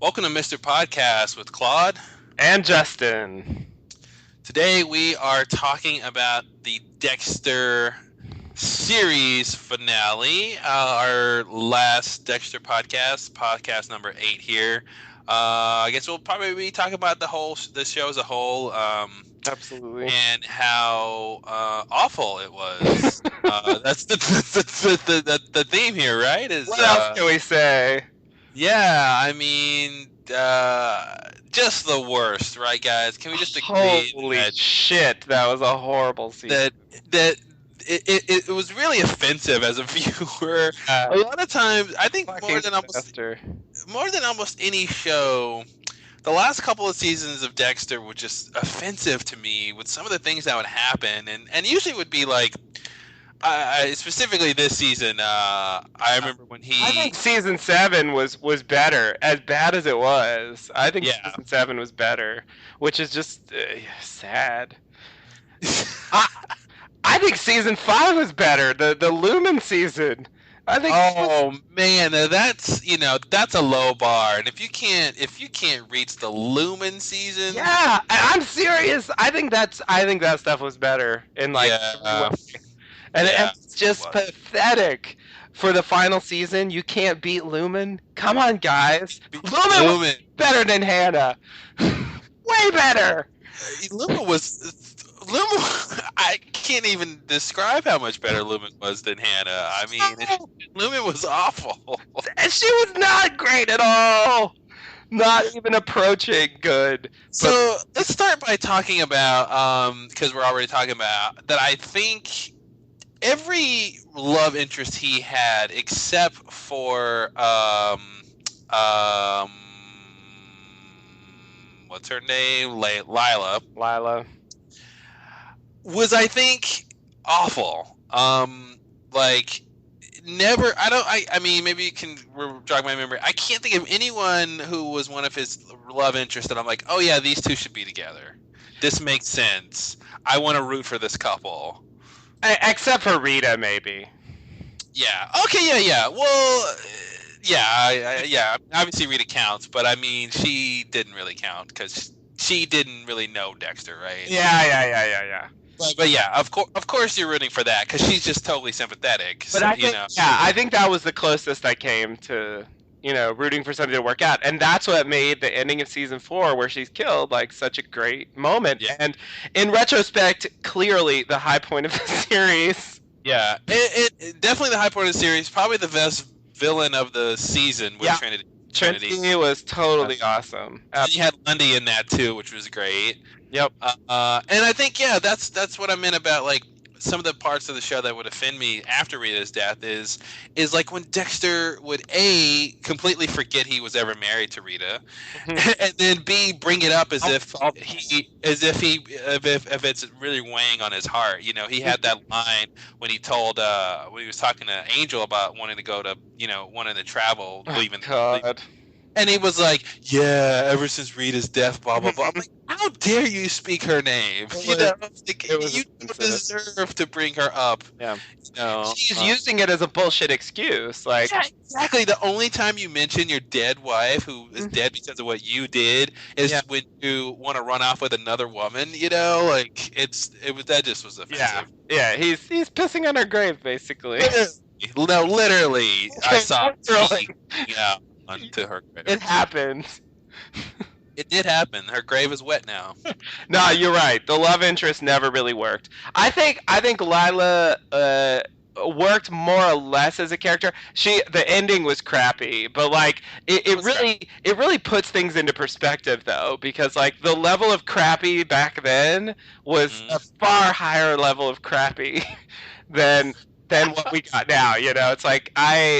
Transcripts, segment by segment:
Welcome to Mr. Podcast with Claude. And Justin. Today we are talking about the Dexter series finale, our last Dexter podcast number 8 here. I guess we'll probably be talking about the show as a whole, Absolutely. and how awful it was. That's the theme here, right? What else can we say? Yeah, I mean, just the worst, right, guys? Can we just agree Holy shit, that was a horrible season. that it was really offensive as a viewer. A lot of times, I think more than almost any show, the last couple of seasons of Dexter were just offensive to me with some of the things that would happen, and usually would be like. Specifically this season, I remember when I think season 7 was better, as bad as it was. I think season 7 was better, which is just sad. I think season 5 was better, the Lumen season. I think. Oh man, that's a low bar, and if you can't reach the Lumen season, yeah, I'm serious. I think that stuff was better in every way. And it's just pathetic. For the final season, you can't beat Lumen? Come on, guys. Lumen was better than Hannah. Way better. Lumen, I can't even describe how much better Lumen was than Hannah. I mean, Lumen was awful. She was not great at all. Not even approaching good. So let's start by talking about, because we're already talking about, that I think every love interest he had, except for what's her name, Lila, was, I think, awful. Never. I mean, maybe you can jog my memory. I can't think of anyone who was one of his love interests that I'm like, oh yeah, these two should be together. This makes sense. I want to root for this couple. Except for Rita, maybe. Yeah. Okay. Yeah. Well, yeah. Obviously, Rita counts, but I mean, she didn't really count because she didn't really know Dexter, right? Yeah. But yeah, of course, you're rooting for that because she's just totally sympathetic. But I think that was the closest I came to, rooting for something to work out, and that's what made the ending of season 4, where she's killed, like such a great moment. Yeah. And in retrospect, clearly the high point of the series. Yeah, it definitely the high point of the series. Probably the best villain of the season with Trinity. Trinity was totally awesome. And you had Lundy in that too, which was great. Yep. And I think that's what I meant about like some of the parts of the show that would offend me after Rita's death is like when Dexter would A, completely forget he was ever married to Rita, and then B, bring it up as if it's really weighing on his heart. He had that line when he told when he was talking to Angel about wanting to go to wanting to travel, leaving. And he was like, yeah, ever since Rita's death, blah, blah, blah. I'm like, how dare you speak her name? You don't deserve to bring her up. Yeah. She's using it as a bullshit excuse. Like, yeah, exactly. The only time you mention your dead wife, who is dead because of what you did, is when you want to run off with another woman, like, that just was offensive. Yeah, he's pissing on her grave, basically. No, literally. I saw it. Yeah. To her grave. It happened. It did happen. Her grave is wet now. No, you're right. The love interest never really worked. I think Lila worked more or less as a character. The ending was crappy, but like it really puts things into perspective though, because like the level of crappy back then was a far higher level of crappy than what we got now, It's like,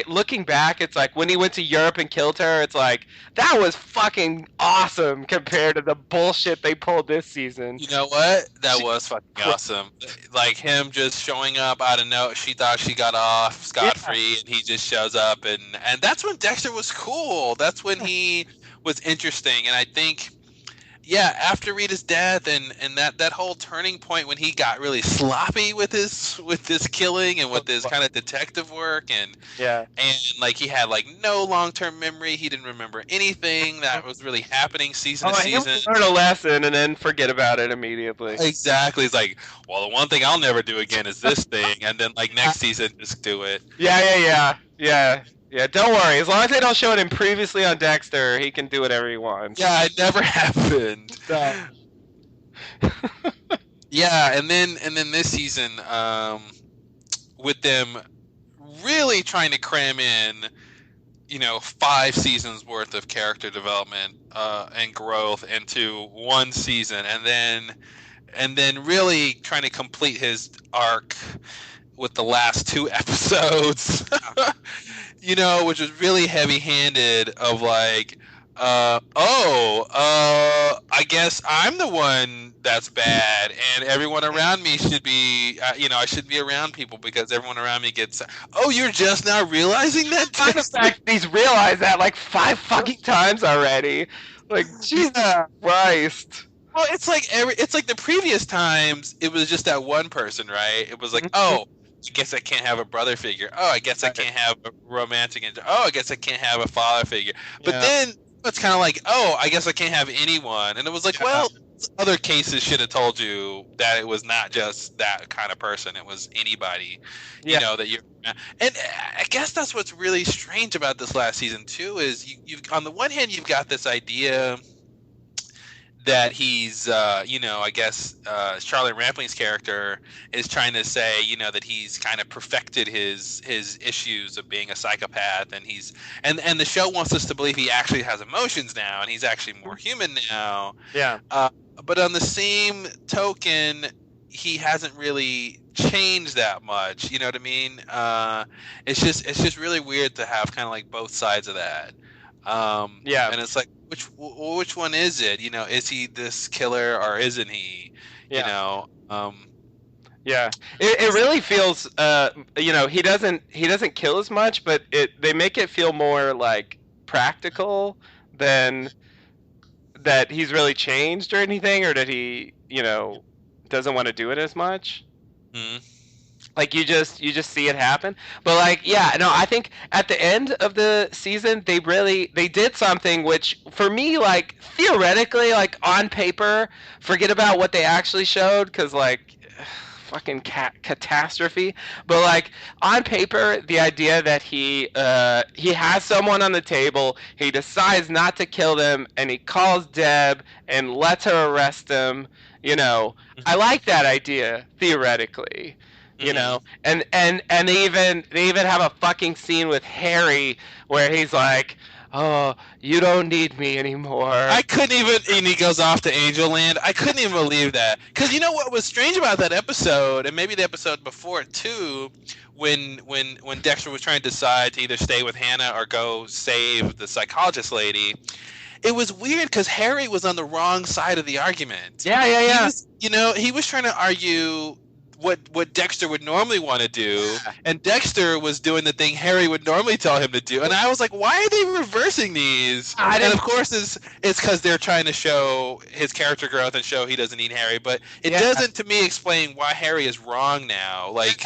looking back, it's like when he went to Europe and killed her, it's like, that was fucking awesome compared to the bullshit they pulled this season. You know what? That was fucking awesome. Like him just showing up out of nowhere. She thought she got off scot-free, and he just shows up, and that's when Dexter was cool. That's when he was interesting, and I think, after Rita's death and that whole turning point when he got really sloppy with this killing and with his kind of detective work and like he had like no long-term memory. He didn't remember anything that was really happening season to season. Learn a lesson and then forget about it immediately. Exactly. It's like, well, the one thing I'll never do again is this thing, and then like next season just do it. Yeah. Don't worry. As long as they don't show it in previously on Dexter, he can do whatever he wants. Yeah, it never happened. Yeah, and then this season, with them really trying to cram in, 5 seasons worth of character development and growth into one season, and then really trying to complete his arc with the last 2 episodes, which was really heavy-handed of like, I guess I'm the one that's bad, and everyone around me should be, I should be around people because everyone around me gets. Oh, you're just now realizing that? In fact, he's realized that like 5 fucking times already. Like, Jesus Christ. Well, it's like the previous times. It was just that one person, right? It was like, I guess I can't have a brother figure. Oh, I guess I can't have a romantic. Oh, I guess I can't have a father figure. But then it's kind of like, oh, I guess I can't have anyone. And it was like, well, other cases should have told you that it was not just that kind of person. It was anybody, that you. And I guess that's what's really strange about this last season too. Is you've on the one hand you've got this idea that he's, I guess Charlie Rampling's character is trying to say, that he's kind of perfected his issues of being a psychopath, and and the show wants us to believe he actually has emotions now, and he's actually more human now. Yeah. But on the same token, he hasn't really changed that much. You know what I mean? It's just really weird to have kind of like both sides of that. And it's like, which one is it? Is he this killer or isn't he? It really feels he doesn't kill as much, but they make it feel more like practical than that he's really changed or anything, or that he doesn't want to do it as much. Like you just see it happen. But like, I think at the end of the season they did something which for me, like, theoretically, like on paper, forget about what they actually showed, because like fucking catastrophe. But like on paper, the idea that he has someone on the table, he decides not to kill them, and he calls Deb and lets her arrest him. I like that idea theoretically. And they even have a fucking scene with Harry where he's like, oh, you don't need me anymore. I couldn't even, and he goes off to Angel Land. I couldn't even believe that. Because you know what was strange about that episode, and maybe the episode before it too, when Dexter was trying to decide to either stay with Hannah or go save the psychologist lady, it was weird because Harry was on the wrong side of the argument. Yeah. He was trying to argue what Dexter would normally want to do, and Dexter was doing the thing Harry would normally tell him to do, and I was like, why are they reversing these? And of course it's because they're trying to show his character growth and show he doesn't need Harry, but it doesn't to me explain why Harry is wrong now. Like,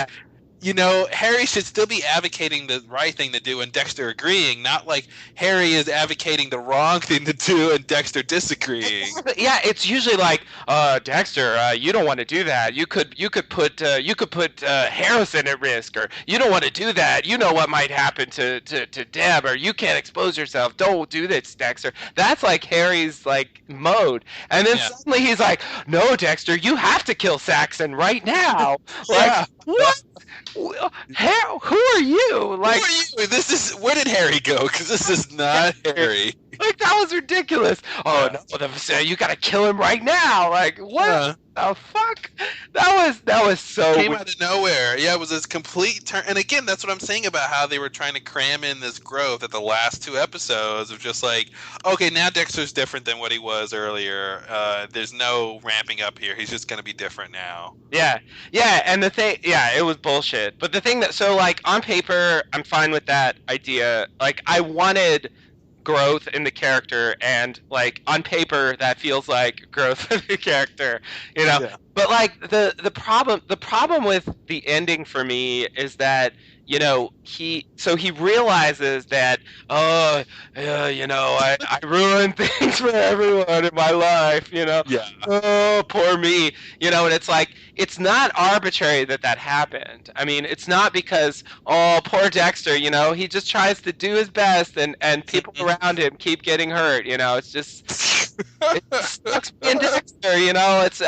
Harry should still be advocating the right thing to do and Dexter agreeing, not like Harry is advocating the wrong thing to do and Dexter disagreeing. Yeah, it's usually like, Dexter, you don't want to do that. You could put Harrison at risk, or you don't want to do that. You know what might happen to Deb, or you can't expose yourself. Don't do this, Dexter. That's like Harry's like mode. And then suddenly he's like, no, Dexter, you have to kill Saxon right now. Like, what? Who are you? Like, who are you? Where did Harry go? Because this is not Harry. Like, that was ridiculous. Oh no, you gotta kill him right now. Like, what the fuck? That was so came out of nowhere. Yeah, it was this complete turn. And again, that's what I'm saying about how they were trying to cram in this growth at the last 2 episodes of just like, okay, now Dexter's different than what he was earlier. There's no ramping up here. He's just gonna be different now. Yeah, and the thing, it was bullshit. But the thing so like on paper, I'm fine with that idea. Like, I wanted growth in the character, and like on paper that feels like growth in the character, you know. Yeah. But like the problem with the ending for me is that, you know, he realizes that, oh, yeah, you know, I ruined things for everyone in my life, you know. Yeah. Oh, poor me, you know. And it's like, it's not arbitrary that happened. I mean, it's not because, oh, poor Dexter, you know, he just tries to do his best, and people around him keep getting hurt, you know. It's just, it sucks being Dexter, you know. It's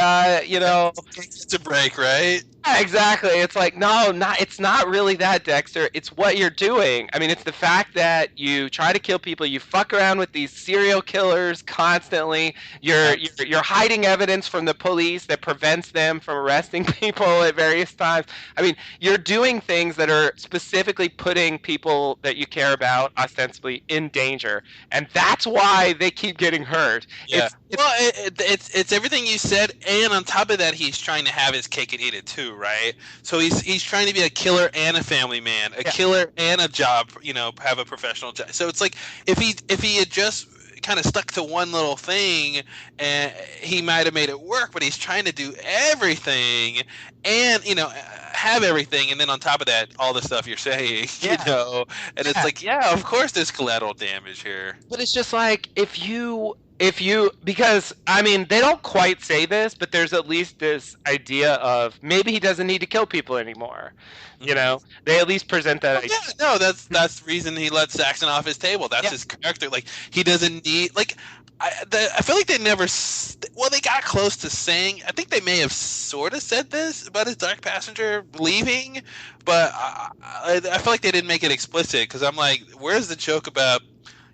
you know, it's a break, right? Yeah, exactly. It's like, no, it's not really that, Dexter. It's what you're doing. I mean, it's the fact that you try to kill people, you fuck around with these serial killers constantly. You're hiding evidence from the police that prevents them from arresting people at various times. I mean, you're doing things that are specifically putting people that you care about ostensibly in danger, and that's why they keep getting hurt. Yeah. It's everything you said, and on top of that, he's trying to have his cake and eat it too, right? So he's trying to be a killer and a family man, a killer and a job, you know, have a professional job. So it's like, if he had just kind of stuck to one little thing, and he might have made it work, but he's trying to do everything and, you know, have everything, and then on top of that, all the stuff you're saying, you know, and it's like, yeah, of course there's collateral damage here. But it's just like, if you, because, I mean, they don't quite say this, but there's at least this idea of maybe he doesn't need to kill people anymore. You know, they at least present that idea. Yeah, no, that's the reason he let Saxon off his table. That's his character. Like, he doesn't need, like, I feel like they never, well, they got close to saying, I think they may have sort of said this about his dark passenger leaving, but I feel like they didn't make it explicit, because I'm like, where's the joke about,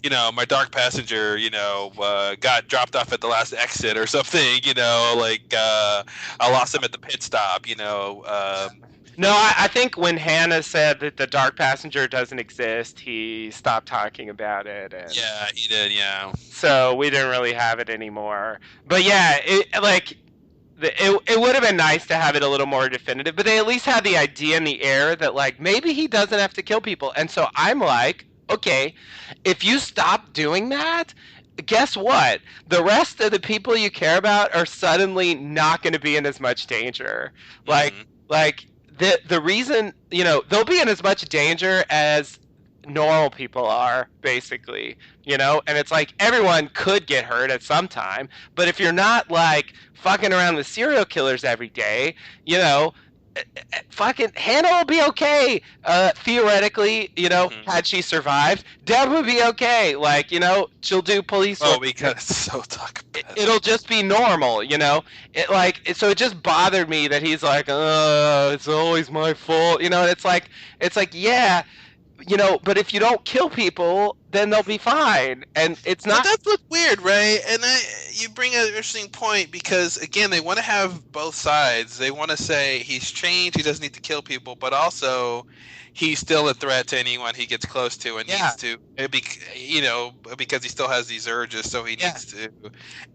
you know, my dark passenger, you know, got dropped off at the last exit or something, you know, like, I lost him at the pit stop, you know. No, I think when Hannah said that the dark passenger doesn't exist, he stopped talking about it. And yeah, he did, yeah. So we didn't really have it anymore. But yeah, it would have been nice to have it a little more definitive, but they at least had the idea in the air that, like, maybe he doesn't have to kill people. And so I'm like, okay, if you stop doing that, guess what? The rest of the people you care about are suddenly not going to be in as much danger. Like the reason, you know, they'll be in as much danger as normal people are, basically, you know. And it's like, everyone could get hurt at some time, but if you're not like fucking around with serial killers every day, you know, fucking Hannah will be okay, theoretically, you know. Had she survived, Deb would be okay, like, you know, she'll do police work. Because so talk about it'll just be normal, you know. So it just bothered me that he's like, it's always my fault, you know. And it's like, yeah, you know, but if you don't kill people, then they'll be fine. And it's not. But that's what's weird, right? And you bring an interesting point, because, again, they want to have both sides. They want to say he's changed, he doesn't need to kill people, but also he's still a threat to anyone he gets close to, and needs to, you know, because he still has these urges, so he needs to.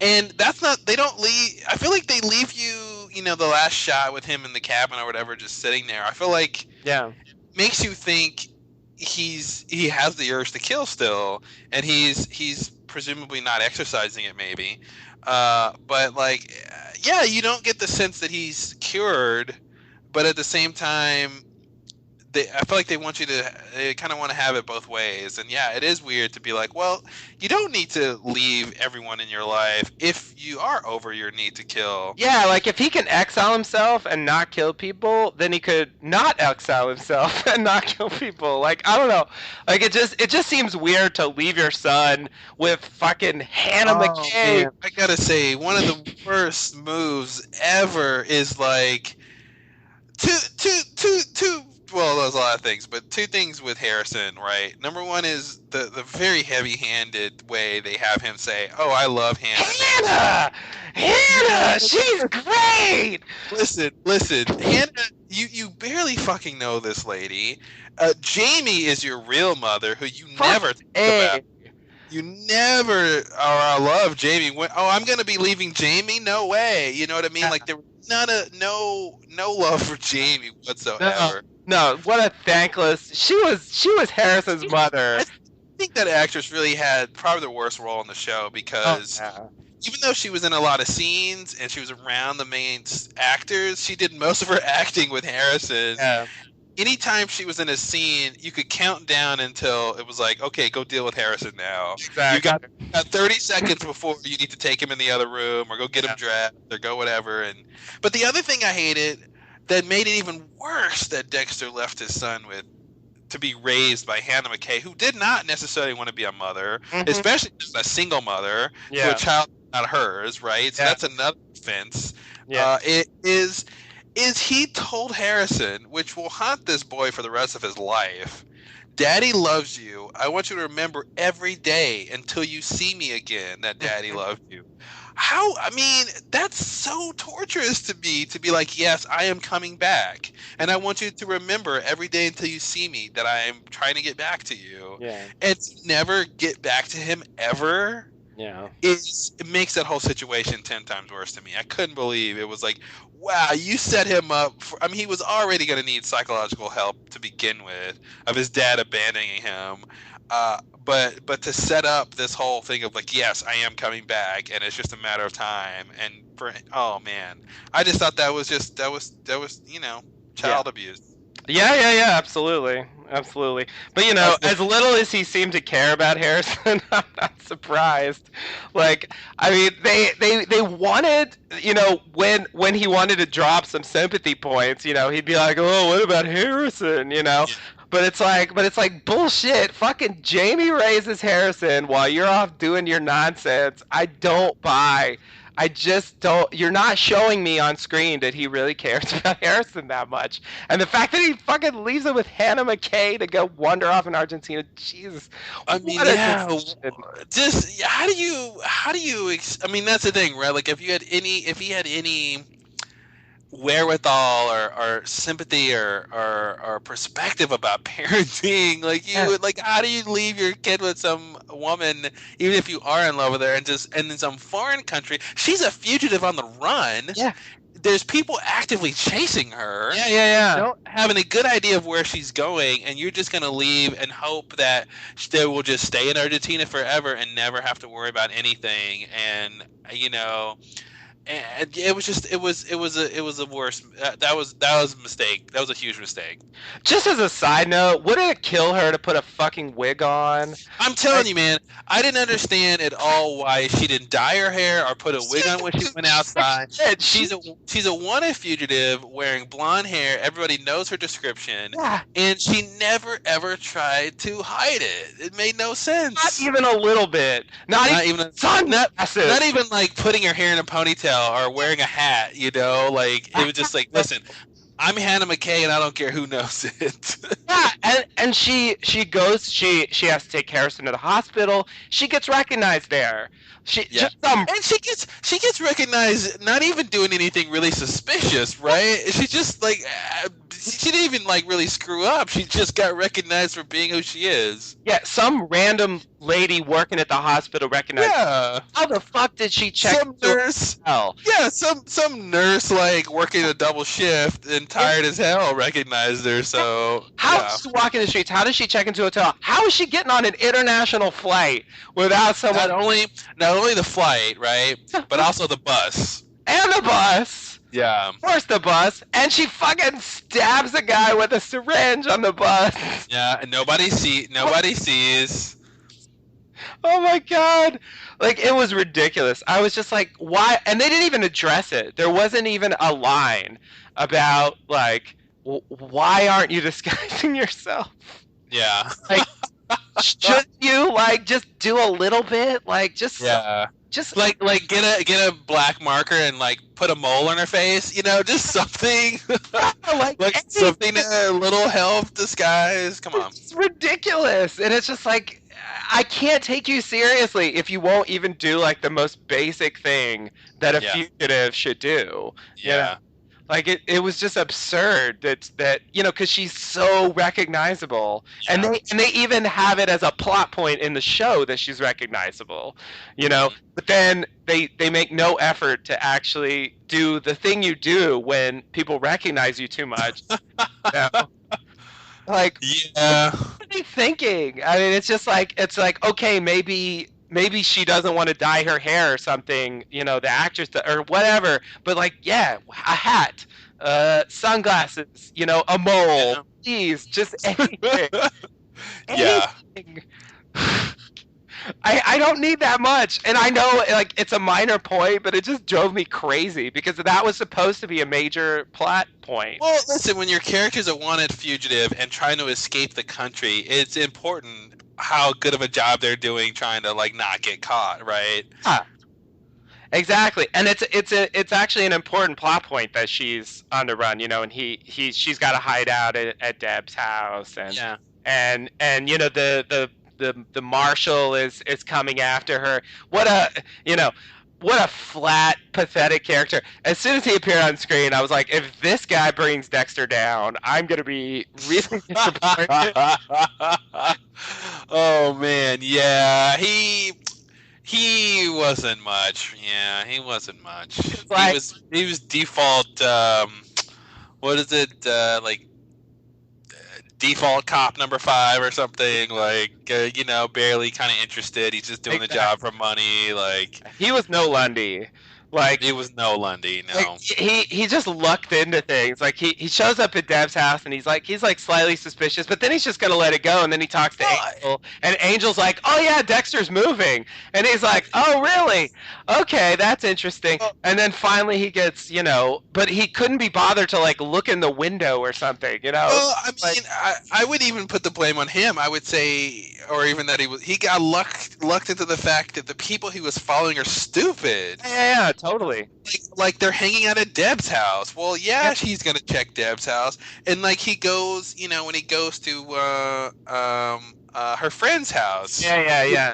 And that's not, they don't leave, I feel like they leave you, you know, the last shot with him in the cabin or whatever, just sitting there. I feel like it makes you think he has the urge to kill still, and he's presumably not exercising it, maybe, but like, yeah, you don't get the sense that he's cured, but at the same time, I feel like they kind of want to have it both ways. And yeah, it is weird to be like, well, you don't need to leave everyone in your life if you are over your need to kill. Yeah, like, if he can exile himself and not kill people, then he could not exile himself and not kill people. Like, I don't know. Like, it just seems weird to leave your son with fucking Hannah McCabe. Man. I gotta say, one of the worst moves ever is like two. Well, there's a lot of things, but two things with Harrison, right? Number one is the very heavy-handed way they have him say, "Oh, I love Hannah." Hannah, she's great. Listen, Hannah, you barely fucking know this lady. Jamie is your real mother, who you never think about. You never, I love Jamie. I'm gonna be leaving Jamie? No way. You know what I mean? Like, there was no love for Jamie whatsoever. No, what a thankless. She was Harrison's mother. think that actress really had probably the worst role in the show because even though she was in a lot of scenes and she was around the main actors, she did most of her acting with Harrison. Yeah. Anytime she was in a scene, you could count down until it was like, okay, go deal with Harrison now. Exactly. You got 30 seconds before you need to take him in the other room or go get him dressed or go whatever. But the other thing I hated that made it even worse that Dexter left his son with to be raised by Hannah McKay, who did not necessarily want to be a mother, especially just a single mother to a child not hers, right? So that's another offense. Yeah. It is he told Harrison, which will haunt this boy for the rest of his life, Daddy loves you. I want you to remember every day until you see me again that Daddy loves you. That's so torturous to me, to be like, yes, I am coming back. And I want you to remember every day until you see me that I am trying to get back to you. Yeah. And to never get back to him ever. Yeah. It makes that whole situation 10 times worse to me. I couldn't believe it was like, wow, you set him up he was already going to need psychological help to begin with, of his dad abandoning him. But to set up this whole thing of like, yes, I am coming back, and it's just a matter of time. And oh man, I just thought that was child abuse. Yeah, absolutely. But as little as he seemed to care about Harrison, I'm not surprised. Like, I mean, they wanted, when he wanted to drop some sympathy points, he'd be like, oh, what about Harrison, Yeah. But it's like bullshit. Fucking Jamie raises Harrison while you're off doing your nonsense. I don't buy. I just don't. You're not showing me on screen that he really cares about Harrison that much. And the fact that he fucking leaves him with Hannah McKay to go wander off in Argentina, Jesus. I mean, just how do you? I mean, that's the thing, right? Like, if he had any wherewithal or sympathy or perspective about parenting, like you would, like, how do you leave your kid with some woman, even if you are in love with her, and in some foreign country? She's a fugitive on the run. Yeah. There's people actively chasing her. Yeah. Don't have any good idea of where she's going, and you're just gonna leave and hope that they will just stay in Argentina forever and never have to worry about anything. And and it was a worse. That was a mistake. That was a huge mistake. Just as a side note, wouldn't it kill her to put a fucking wig on? I'm telling you, man, I didn't understand at all why she didn't dye her hair or put a wig on when she went outside. She's a wanted fugitive wearing blonde hair. Everybody knows her description, and she never ever tried to hide it. It made no sense. Not even a little bit. Not even like putting her hair in a ponytail or wearing a hat, like, it was just like, listen, I'm Hannah McKay and I don't care who knows it. And she goes, she has to take Harrison to the hospital. She gets recognized there. And she gets recognized not even doing anything really suspicious, right? She just like she didn't even like really screw up. She just got recognized for being who she is. Yeah, some random lady working at the hospital recognized her. Yeah. How the fuck did she check? Some nurse. Yeah, some nurse like working a double shift and tired as hell recognized her. So how does she walk in the streets? How does she check into a hotel? How is she getting on an international flight without someone? Not only the flight, right, but also the bus. And the bus. Yeah. Of course, the bus. And she fucking stabs a guy with a syringe on the bus. Yeah, and nobody sees. Oh my god. Like, it was ridiculous. I was just like, why? And they didn't even address it. There wasn't even a line about, like, why aren't you disguising yourself? Yeah. Like, should you, like, just do a little bit? Like, just... Yeah. Just like get a black marker and like put a mole on her face, just something. like something, a little help disguise. Come on. It's ridiculous. And it's just like, I can't take you seriously if you won't even do like the most basic thing that a fugitive should do. Yeah. Like, it was just absurd that because she's so recognizable, and they even have it as a plot point in the show that she's recognizable, But then they make no effort to actually do the thing you do when people recognize you too much. Like, yeah. what are you thinking? I mean, it's like okay, maybe she doesn't want to dye her hair or something, the actress or whatever. But like, yeah, a hat, sunglasses, a mole. Yeah. Please, just anything, Yeah. anything. I don't need that much, and I know like it's a minor point, but it just drove me crazy because that was supposed to be a major plot point. Well, listen, when your character's a wanted fugitive and trying to escape the country, it's important how good of a job they're doing trying to like not get caught, right? Ah, exactly, and it's actually an important plot point that she's on the run, and she's got to hide out at Deb's house, and Yeah. and the marshal is coming after her. What a flat, pathetic character. As soon as he appeared on screen, I was like, if this guy brings Dexter down, I'm gonna be really disappointed. Oh man, yeah, he wasn't much. Yeah, he wasn't much. Like, He was default. What is it? Like default cop number 5 or something. Like barely kind of interested. He's just doing the job for money. Like he was no Lundy. Like he was no Lundy. No, like, he just lucked into things. Like he shows up at Deb's house and he's like slightly suspicious, but then he's just gonna let it go. And then he talks to Angel, and Angel's like, "Oh yeah, Dexter's moving," and he's like, "Oh really? Okay, that's interesting." And then finally he gets, but he couldn't be bothered to like look in the window or something, Well, I mean, I would even put the blame on him. I would say, or even that he got lucked into the fact that the people he was following are stupid. Yeah, tother Like they're hanging out at Deb's house. Well, yeah, she's gonna check Deb's house, and like he goes, when he goes to her friend's house. Yeah.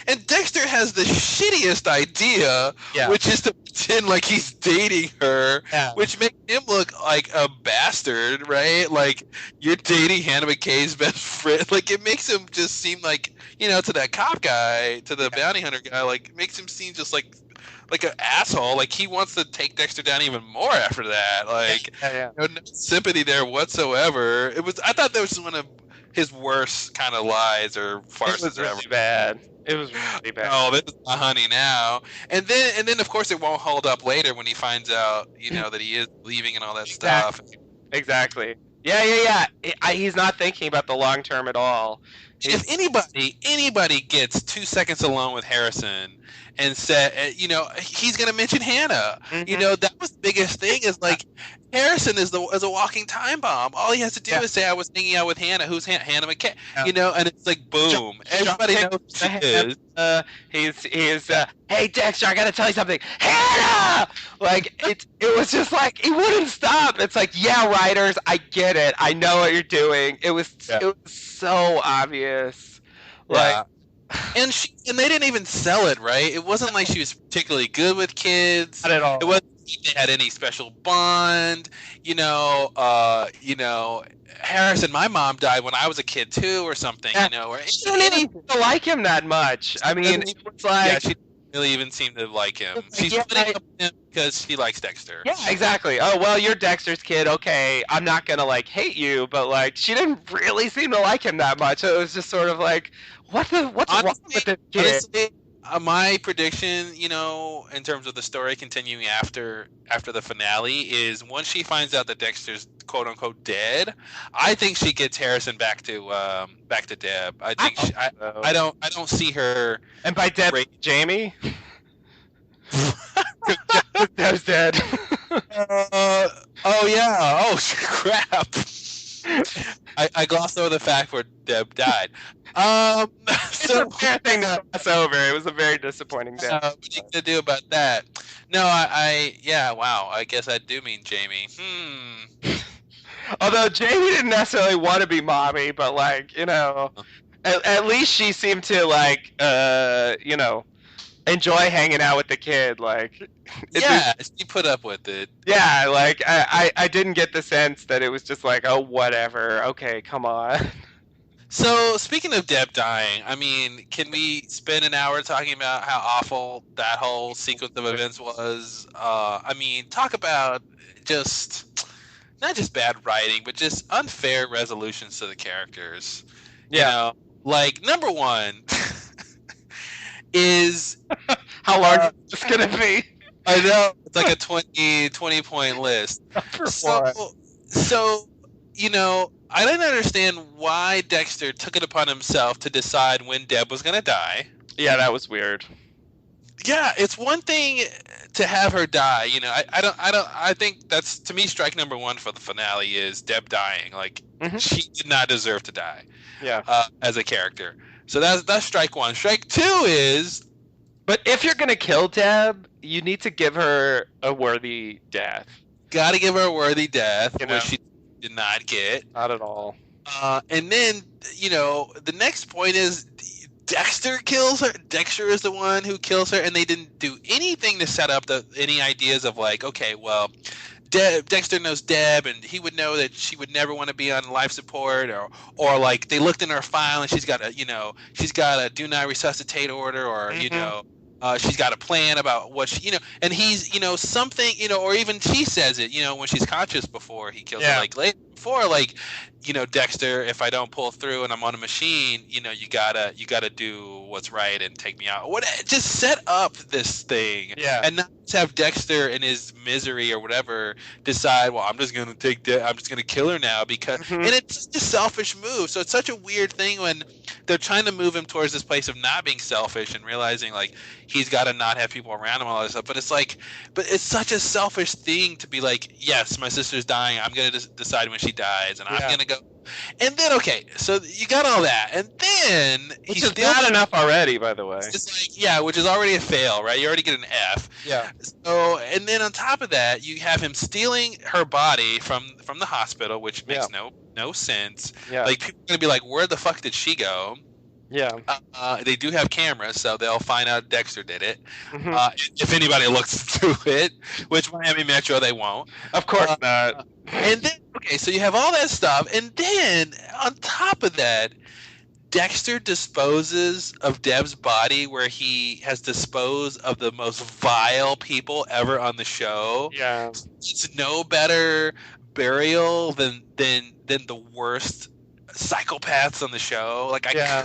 And Dexter has the shittiest idea, which is to pretend like he's dating her, which makes him look like a bastard, right? Like you're dating Hannah McKay's best friend. Like it makes him just seem like, to that cop guy, to the bounty hunter guy, like it makes him seem just like an asshole. Like he wants to take Dexter down even more after that. Like no sympathy there whatsoever. I thought that was one of his worst kind of lies or farces. It was really bad. It was really bad. Oh, this is my honey now. And then of course it won't hold up later when he finds out, that he is leaving and all that stuff. Exactly. Yeah. He's not thinking about the long term at all. If anybody gets 2 seconds alone with Harrison and said, he's going to mention Hannah. Mm-hmm. That was the biggest thing is like Harrison is a walking time bomb. All he has to do is say, I was hanging out with Hannah. Who's Hannah McKay? And it's like, boom. Everybody knows who she is. He's hey, Dexter, I got to tell you something. Hannah! Like, it was just like, he wouldn't stop. It's like, yeah, writers, I get it. I know what you're doing. It was so obvious. Like, and they didn't even sell it, right? It wasn't like she was particularly good with kids. Not at all. It wasn't like they had any special bond. Harrison, my mom died when I was a kid too, or something. Or she didn't even like him that much. I mean, it was like she didn't really even seem to like him. She's putting up with him because she likes Dexter. Yeah, exactly. Oh well, you're Dexter's kid. Okay, I'm not gonna like hate you, but like she didn't really seem to like him that much. It was just sort of like, what's wrong with this kid? Honestly, my prediction, in terms of the story continuing after the finale, is once she finds out that Dexter's quote unquote dead, I think she gets Harrison back to Deb. I think I don't see her. And by Deb, Jamie. Deb's dead. Oh yeah. Oh crap. I glossed over the fact where Deb died. It's a fair thing to pass over. It was a very disappointing death. What are you gonna do about that? No, wow. I guess I do mean Jamie. Although Jamie didn't necessarily want to be mommy, but like, at least she seemed to like, enjoy hanging out with the kid. Like, she put up with it. Yeah, like I didn't get the sense that it was just like, oh, whatever. Okay, come on. So, speaking of Deb dying, I mean, can we spend an hour talking about how awful that whole sequence of events was? I mean, talk about just not just bad writing, but just unfair resolutions to the characters. Yeah. You know, like number one is how large is this gonna be? I know it's like a 20 point list. So you know, I didn't understand why Dexter took it upon himself to decide when Deb was gonna die. Yeah, that was weird. Yeah, it's one thing to have her die. You know, I think that's, to me, strike number one for the finale is Deb dying. Like, she did not deserve to die. Yeah. As a character. So that's strike one. Strike two is, but if you're gonna kill Deb, you need to give her a worthy death. Got to give her a worthy death, which she did not get. Not at all. And then, you know, the next point is Dexter kills her. Dexter is the one who kills her, and they didn't do anything to set up any ideas of like, okay, well, Dexter knows Deb, and he would know that she would never want to be on life support, or like they looked in her file and she's got a do not resuscitate order, or you know. She's got a plan about what she, you know, and he's, you know, something, you know, or even she says it, you know, when she's conscious before he kills her, like later before, like, you know, Dexter, if I don't pull through and I'm on a machine, you know, you gotta do what's right and take me out. Just set up this thing, and not just have Dexter in his misery or whatever decide, well, I'm just gonna kill her now because, and it's just a selfish move. So it's such a weird thing when they're trying to move him towards this place of not being selfish and realizing like he's got to not have people around him and all this stuff. But it's like, it's such a selfish thing to be like, yes, my sister's dying. I'm gonna decide when she dies, and I'm gonna go. And then, okay, so you got all that, and then which is not enough already, by the way. It's like, which is already a fail, right? You already get an F. Yeah. So, and then on top of that, you have him stealing her body from the hospital, which makes no sense. Yeah. Like, people are gonna be like, where the fuck did she go? Yeah. They do have cameras, so they'll find out Dexter did it. If anybody looks through it, which Miami Metro they won't. Of course not. And then, okay, so you have all that stuff, and then on top of that, Dexter disposes of Deb's body where he has disposed of the most vile people ever on the show. Yeah. It's no better burial than the worst psychopaths on the show. Like, I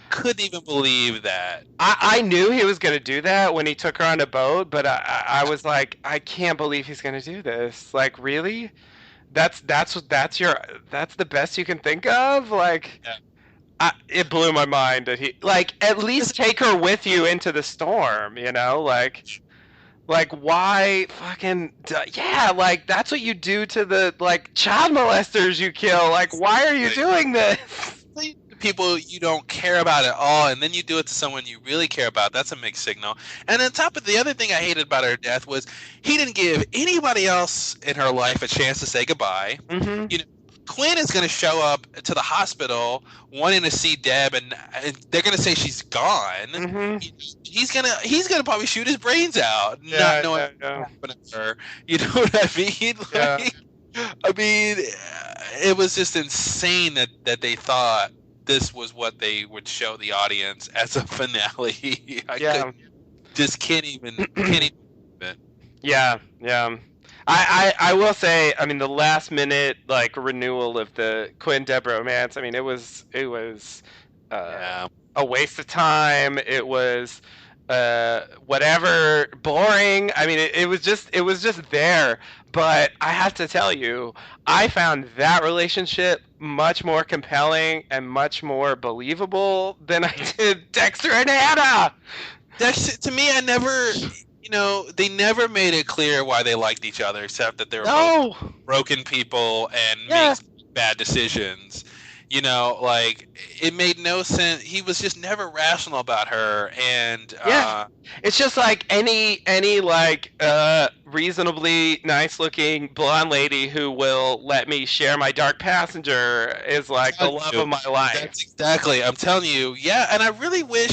couldn't even believe that. I knew he was going to do that when he took her on a boat, but I was like, I can't believe he's going to do this. Like, really? That's the best you can think of? Like, it blew my mind that he, like, at least take her with you into the storm, you know? Like, why fucking... like, that's what you do to the, like, child molesters you kill. Like, why are you doing this? People you don't care about at all, and then you do it to someone you really care about. That's a mixed signal. And on top of the other thing I hated about her death was he didn't give anybody else in her life a chance to say goodbye. You know, Quinn is going to show up to the hospital wanting to see Deb, and they're going to say she's gone. He's gonna probably shoot his brains out, not knowing what happened to her. You know what I mean? Like, I mean, it was just insane that they thought this was what they would show the audience as a finale. Can't even. Yeah. I will say, I mean, the last minute like renewal of the Quinn Deb romance. I mean, it was a waste of time. It was whatever, boring. I mean, it was just there. But I have to tell you, I found that relationship much more compelling and much more believable than I did Dexter and Hannah. Dexter, to me, they never made it clear why they liked each other, except that they were both broken people and make bad decisions. You know, like, it made no sense. He was just never rational about her, and it's just like any like reasonably nice looking blonde lady who will let me share my dark passenger is like the love of my life. That's exactly. I'm telling you, and I really wish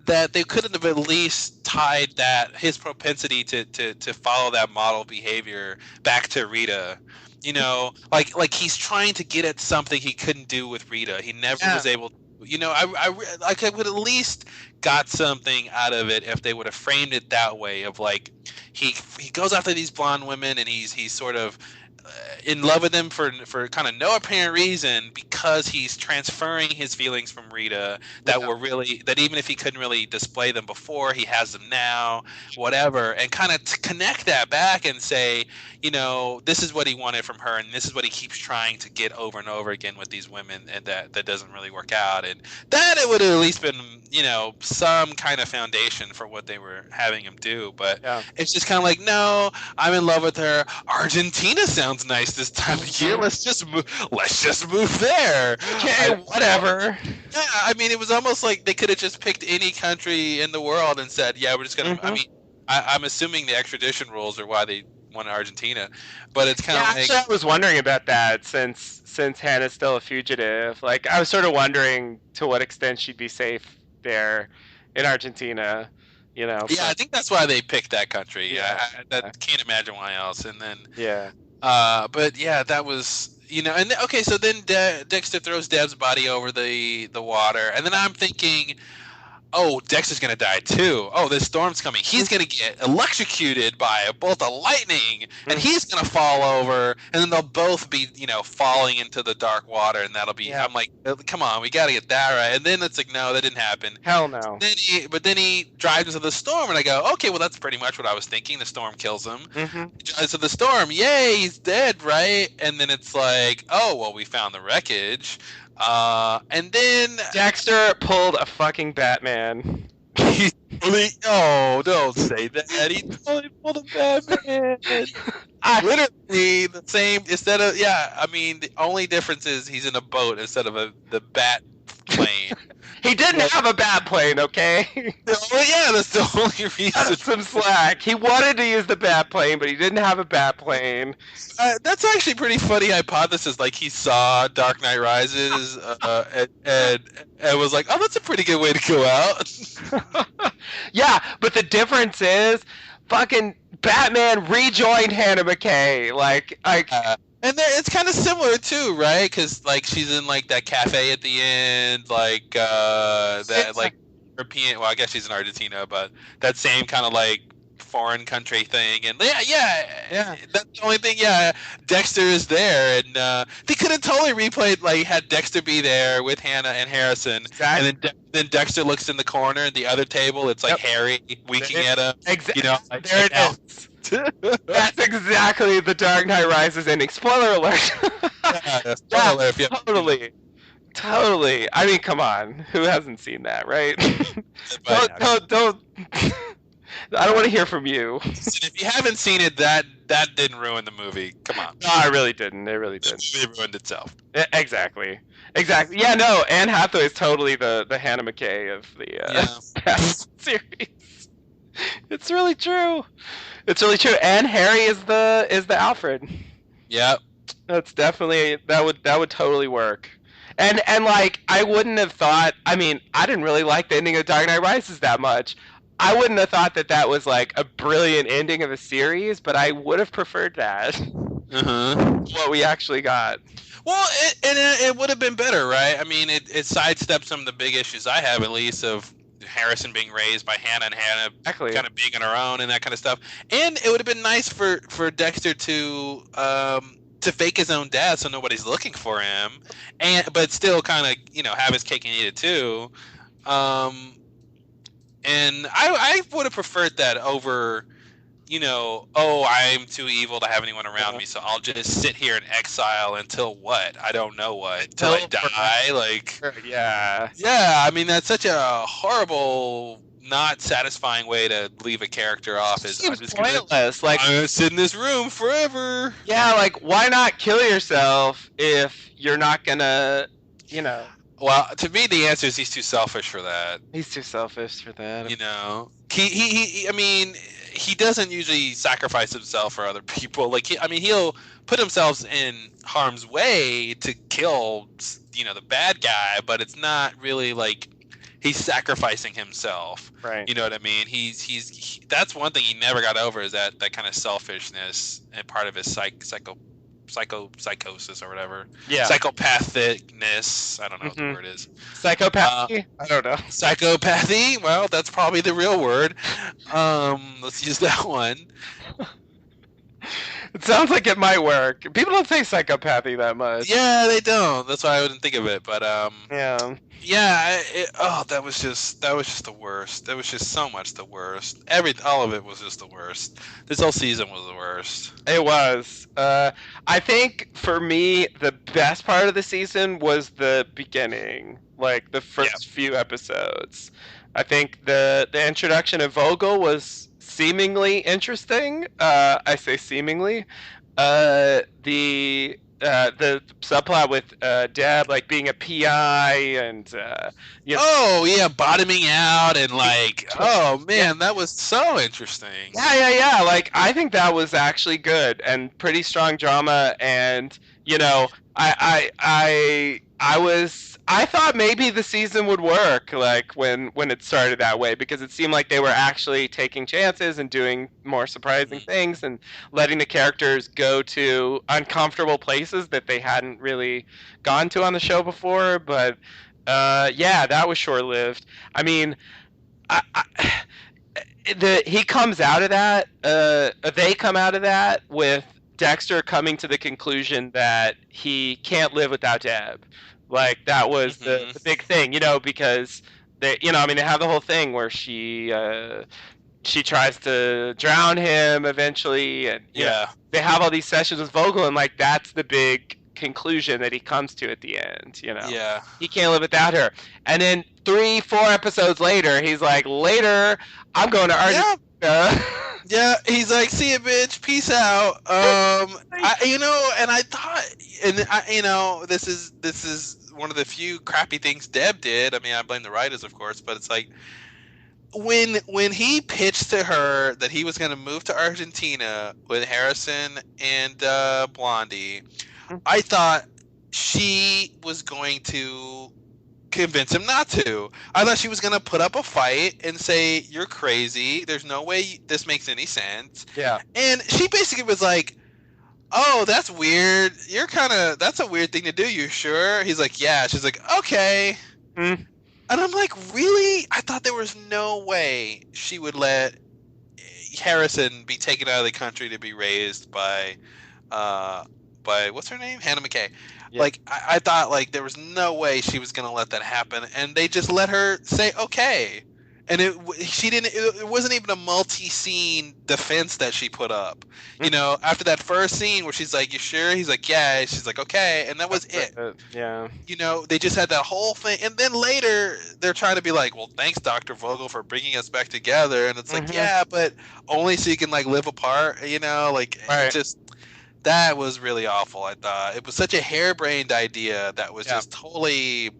that they couldn't have at least tied his propensity to follow that model behavior back to Rita. You know, like he's trying to get at something he couldn't do with Rita. He never was able to. You know, I would at least got something out of it if they would have framed it that way. Of like, he goes after these blonde women, and he's sort of in love with him for kind of no apparent reason, because he's transferring his feelings from Rita that were really, that even if he couldn't really display them before, he has them now, whatever, and kind of to connect that back and say, this is what he wanted from her, and this is what he keeps trying to get over and over again with these women, and that doesn't really work out, and that it would have at least been, some kind of foundation for what they were having him do. But it's just kind of like, no, I'm in love with her. Argentina sounds nice this time of year. Let's just move there. Okay, whatever. Yeah, I mean, it was almost like they could have just picked any country in the world and said, yeah, we're just gonna. I mean, I'm assuming the extradition rules are why they wanted Argentina, but it's kind of like. Actually, I was wondering about that since Hannah's still a fugitive. Like, I was sort of wondering to what extent she'd be safe there in Argentina. Yeah, I think that's why they picked that country. I can't imagine why else. And then but yeah, that was and okay, so then Dexter throws Deb's body over the water, and then I'm thinking, oh, Dexter's gonna die too. Oh, this storm's coming. He's gonna get electrocuted by a bolt of lightning, and he's gonna fall over, and then they'll both be, falling into the dark water, and that'll be. I'm like, come on, we gotta get that right. And then it's like, no, that didn't happen. Hell no. Then he drives into the storm, and I go, okay, well, that's pretty much what I was thinking. The storm kills him. He drives into the storm. Yay, he's dead, right? And then it's like, oh, well, we found the wreckage. And then Dexter pulled a fucking Batman. Oh, don't say that. He totally pulled a Batman. Literally the same. Instead of the only difference is he's in a boat instead of the bat plane. He didn't have a bat plane, okay? Well, yeah, that's the only reason. That's some slack. He wanted to use the bat plane, but he didn't have a bat plane. That's actually a pretty funny hypothesis. Like, he saw Dark Knight Rises and was like, oh, that's a pretty good way to go out. Yeah, but the difference is fucking Batman rejoined Hannah McKay. And it's kind of similar too, right? Because like she's in like that cafe at the end, like that like European. Well, I guess she's in Argentina, but that same kind of like foreign country thing. And yeah. That's the only thing. Yeah, Dexter is there, and they could have totally replayed, like had Dexter be there with Hannah and Harrison, exactly. And then Dexter looks in the corner at the other table. It's like Harry winking at him. Exactly. Like, there it is. That's exactly the Dark Knight Rises ending. Spoiler alert. Spoiler alert. Totally. I mean, come on. Who hasn't seen that, right? Don't. I don't want to hear from you. If you haven't seen it, that didn't ruin the movie. Come on. No, I really didn't. It really didn't. It ruined itself. Exactly. Yeah, no, Anne Hathaway is totally the Hannah McKay of the series. It's really true. And Harry is the Alfred. Yep. That's definitely that would totally work. And like, I wouldn't have thought. I mean, I didn't really like the ending of Dark Knight Rises that much. I wouldn't have thought that was like a brilliant ending of a series, but I would have preferred that. What we actually got. Well, it would have been better, right? I mean, it sidestepped some of the big issues I have, at least, of Harrison being raised by Hannah and Hannah kind of being on her own and that kind of stuff. And it would have been nice for Dexter to fake his own death so nobody's looking for him, but still kind of have his cake and eat it too. And I would have preferred that over, I'm too evil to have anyone around me, so I'll just sit here in exile until what? I don't know what. Till I die? Like, yeah. Yeah, I mean, that's such a horrible, not satisfying way to leave a character off. I'm just pointless. I'm going to sit in this room forever. Yeah, like, why not kill yourself if you're not going to, Well, to me, the answer is he's too selfish for that. He's too selfish for that. He I mean, he doesn't usually sacrifice himself for other people. Like, he'll put himself in harm's way to kill, the bad guy, but it's not really like he's sacrificing himself. Right. You know what I mean? That's one thing he never got over, is that kind of selfishness and part of his psychosis or whatever. Yeah. Psychopathicness. I don't know what the word is. Psychopathy? I don't know. Psychopathy? Well, that's probably the real word. Let's use that one. It sounds like it might work. People don't say psychopathy that much. Yeah, they don't. That's why I wouldn't think of it. But Yeah. yeah. That was just the worst. That was just so much the worst. All of it was just the worst. This whole season was the worst. It was. I think for me, the best part of the season was the beginning, like the first few episodes. I think the introduction of Vogel was seemingly interesting. I say seemingly. The subplot with Deb like being a PI and oh yeah, bottoming out and like oh man, that was so interesting. Yeah. Like I think that was actually good and pretty strong drama. And I thought maybe the season would work like when it started that way because it seemed like they were actually taking chances and doing more surprising things and letting the characters go to uncomfortable places that they hadn't really gone to on the show before. But yeah, that was short lived. I mean, he comes out of that. They come out of that with Dexter coming to the conclusion that he can't live without Deb. Like that was the big thing, because they, I mean, they have the whole thing where she tries to drown him eventually, and they have all these sessions with Vogel, and like that's the big conclusion that he comes to at the end. Yeah, he can't live without her. And then 3-4 episodes later, he's like, later, I'm going to Argentina. Yeah, he's like, see you, bitch, peace out. And I thought, this is one of the few crappy things Deb did. I mean, I blame the writers, of course, but it's like when he pitched to her that he was going to move to Argentina with Harrison and Blondie, I thought she was going to convince him not to. I thought she was going to put up a fight and say, you're crazy. There's no way this makes any sense. Yeah. And she basically was like, oh, that's weird. That's a weird thing to do. You sure? He's like, yeah. She's like, okay. And I'm like, really? I thought there was no way she would let Harrison be taken out of the country to be raised by what's her name? Hannah McKay. Yeah. Like I thought like there was no way she was going to let that happen, and they just let her say okay. And it wasn't even a multi-scene defense that she put up. After that first scene where she's like, you sure? He's like, yeah. She's like, okay. And that was it. Yeah. They just had that whole thing. And then later they're trying to be like, well, thanks, Dr. Vogel, for bringing us back together. And it's like, yeah, but only so you can like live apart, right. That was really awful, I thought. It was such a harebrained idea that was just totally...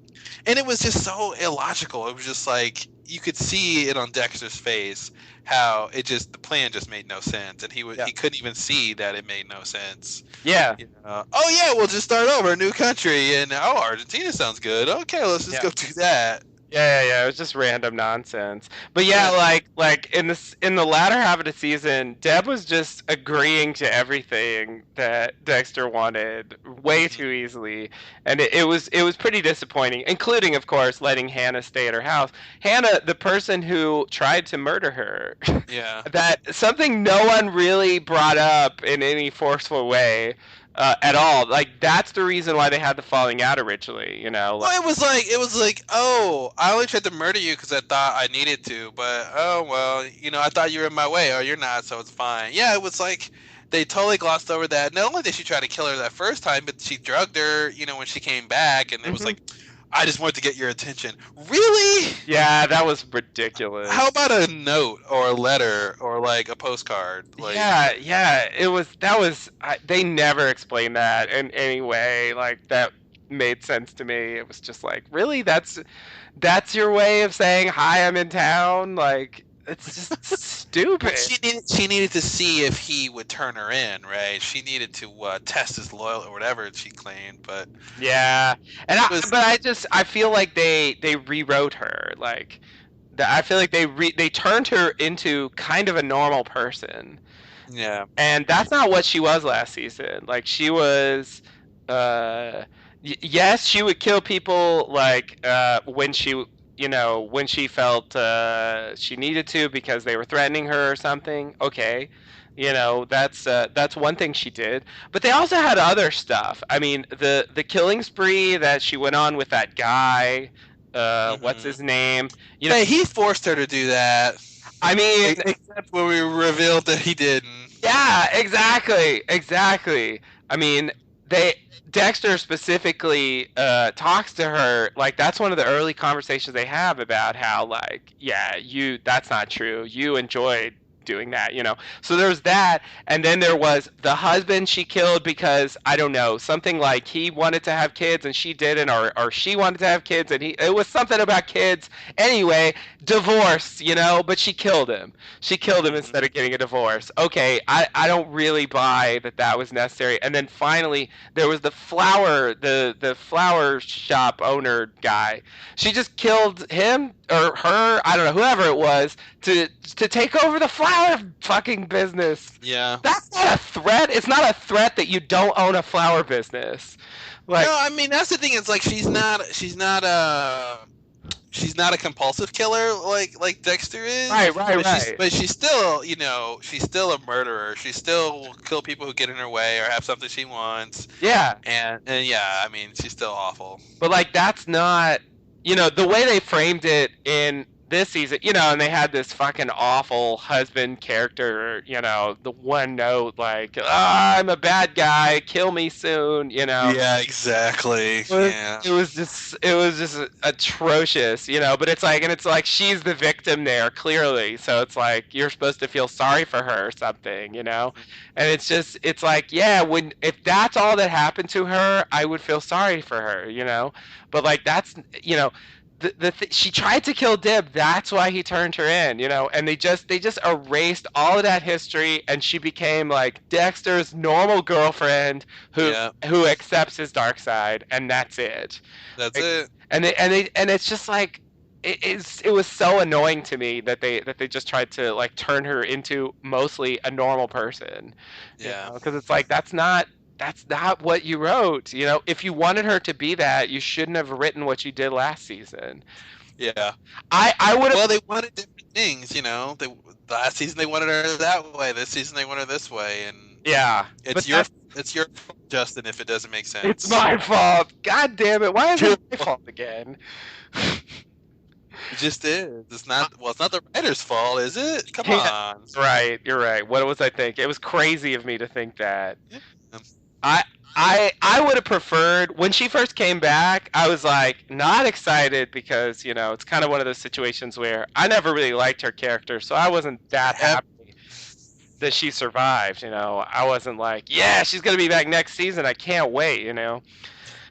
And it was just so illogical. It was just like... You could see it on Dexter's face how the plan just made no sense, and he couldn't even see that it made no sense. Yeah. Oh yeah, we'll just start over, new country, and Argentina sounds good. Okay, let's just go do that. Yeah. It was just random nonsense. But like in the latter half of the season, Deb was just agreeing to everything that Dexter wanted way too easily, and it was pretty disappointing, including of course letting Hannah stay at her house. Hannah, the person who tried to murder her. Yeah. That something no one really brought up in any forceful way. At all. Like that's the reason why they had the falling out originally, Well, it was like, oh, I only tried to murder you because I thought I needed to, but oh well, I thought you were in my way. Oh, you're not, so it's fine. Yeah, it was like they totally glossed over that. Not only did she try to kill her that first time, but she drugged her, when she came back, and it was like, I just wanted to get your attention. Really? Yeah, that was ridiculous. How about a note or a letter or like a postcard? Like, yeah. They never explained that in any way. Like that made sense to me. It was just like, really? That's your way of saying hi, I'm in town? Like it's just stupid. She needed to see if he would turn her in, right? She needed to test his loyalty or whatever she claimed, but yeah. And I feel like they rewrote her. Like I feel like they turned her into kind of a normal person. Yeah. And that's not what she was last season. Like she was yes, she would kill people like when she when she felt she needed to because they were threatening her or something. Okay, that's one thing she did. But they also had other stuff. I mean, the killing spree that she went on with that guy. What's his name? Hey, he forced her to do that. I mean, except when we revealed that he didn't. Yeah, exactly. I mean, Dexter specifically talks to her, like that's one of the early conversations they have about how, like, yeah, that's not true. You enjoyed doing that. So there's that, and then there was the husband she killed because I don't know, something like he wanted to have kids and she didn't, or she wanted to have kids and it was something about kids. Anyway, divorce, but she killed him. She killed him instead of getting a divorce. Okay, I don't really buy that was necessary. And then finally there was the flower shop owner guy. She just killed him or her, I don't know, whoever it was, to take over the flower fucking business. Yeah. That's not a threat. It's not a threat that you don't own a flower business. Like, no, I mean that's the thing. It's like she's not a compulsive killer like Dexter is. Right. But she's still, she's still a murderer. She still will kill people who get in her way or have something she wants. Yeah. And yeah, I mean, she's still awful. But like that's not, the way they framed it in this season, and they had this fucking awful husband character, the one note like, I'm a bad guy, kill me soon, Yeah, exactly. It was just atrocious, but it's like she's the victim there clearly, so it's like you're supposed to feel sorry for her or something, and it's like, yeah, if that's all that happened to her, I would feel sorry for her, but like that's, she tried to kill Dib. That's why he turned her in, and they just erased all of that history, and she became like Dexter's normal girlfriend who accepts his dark side, and that's it. That's it. And it's just like it was so annoying to me that they just tried to like turn her into mostly a normal person. Yeah, because it's like that's not what you wrote. If you wanted her to be that, you shouldn't have written what you did last season. Yeah, I would have. Well, they wanted different things. Last season they wanted her that way. This season they want her this way, and yeah, it's your fault, Justin, if it doesn't make sense. It's my fault. God damn it! Why is it my fault again? It just is. It's not. Well, it's not the writer's fault, is it? Come on. Right. You're right. What was I thinking? It was crazy of me to think that. Yeah. I would have preferred when she first came back. I was like not excited because it's kind of one of those situations where I never really liked her character, so I wasn't that happy that she survived. I wasn't like, yeah, she's gonna be back next season. I can't wait.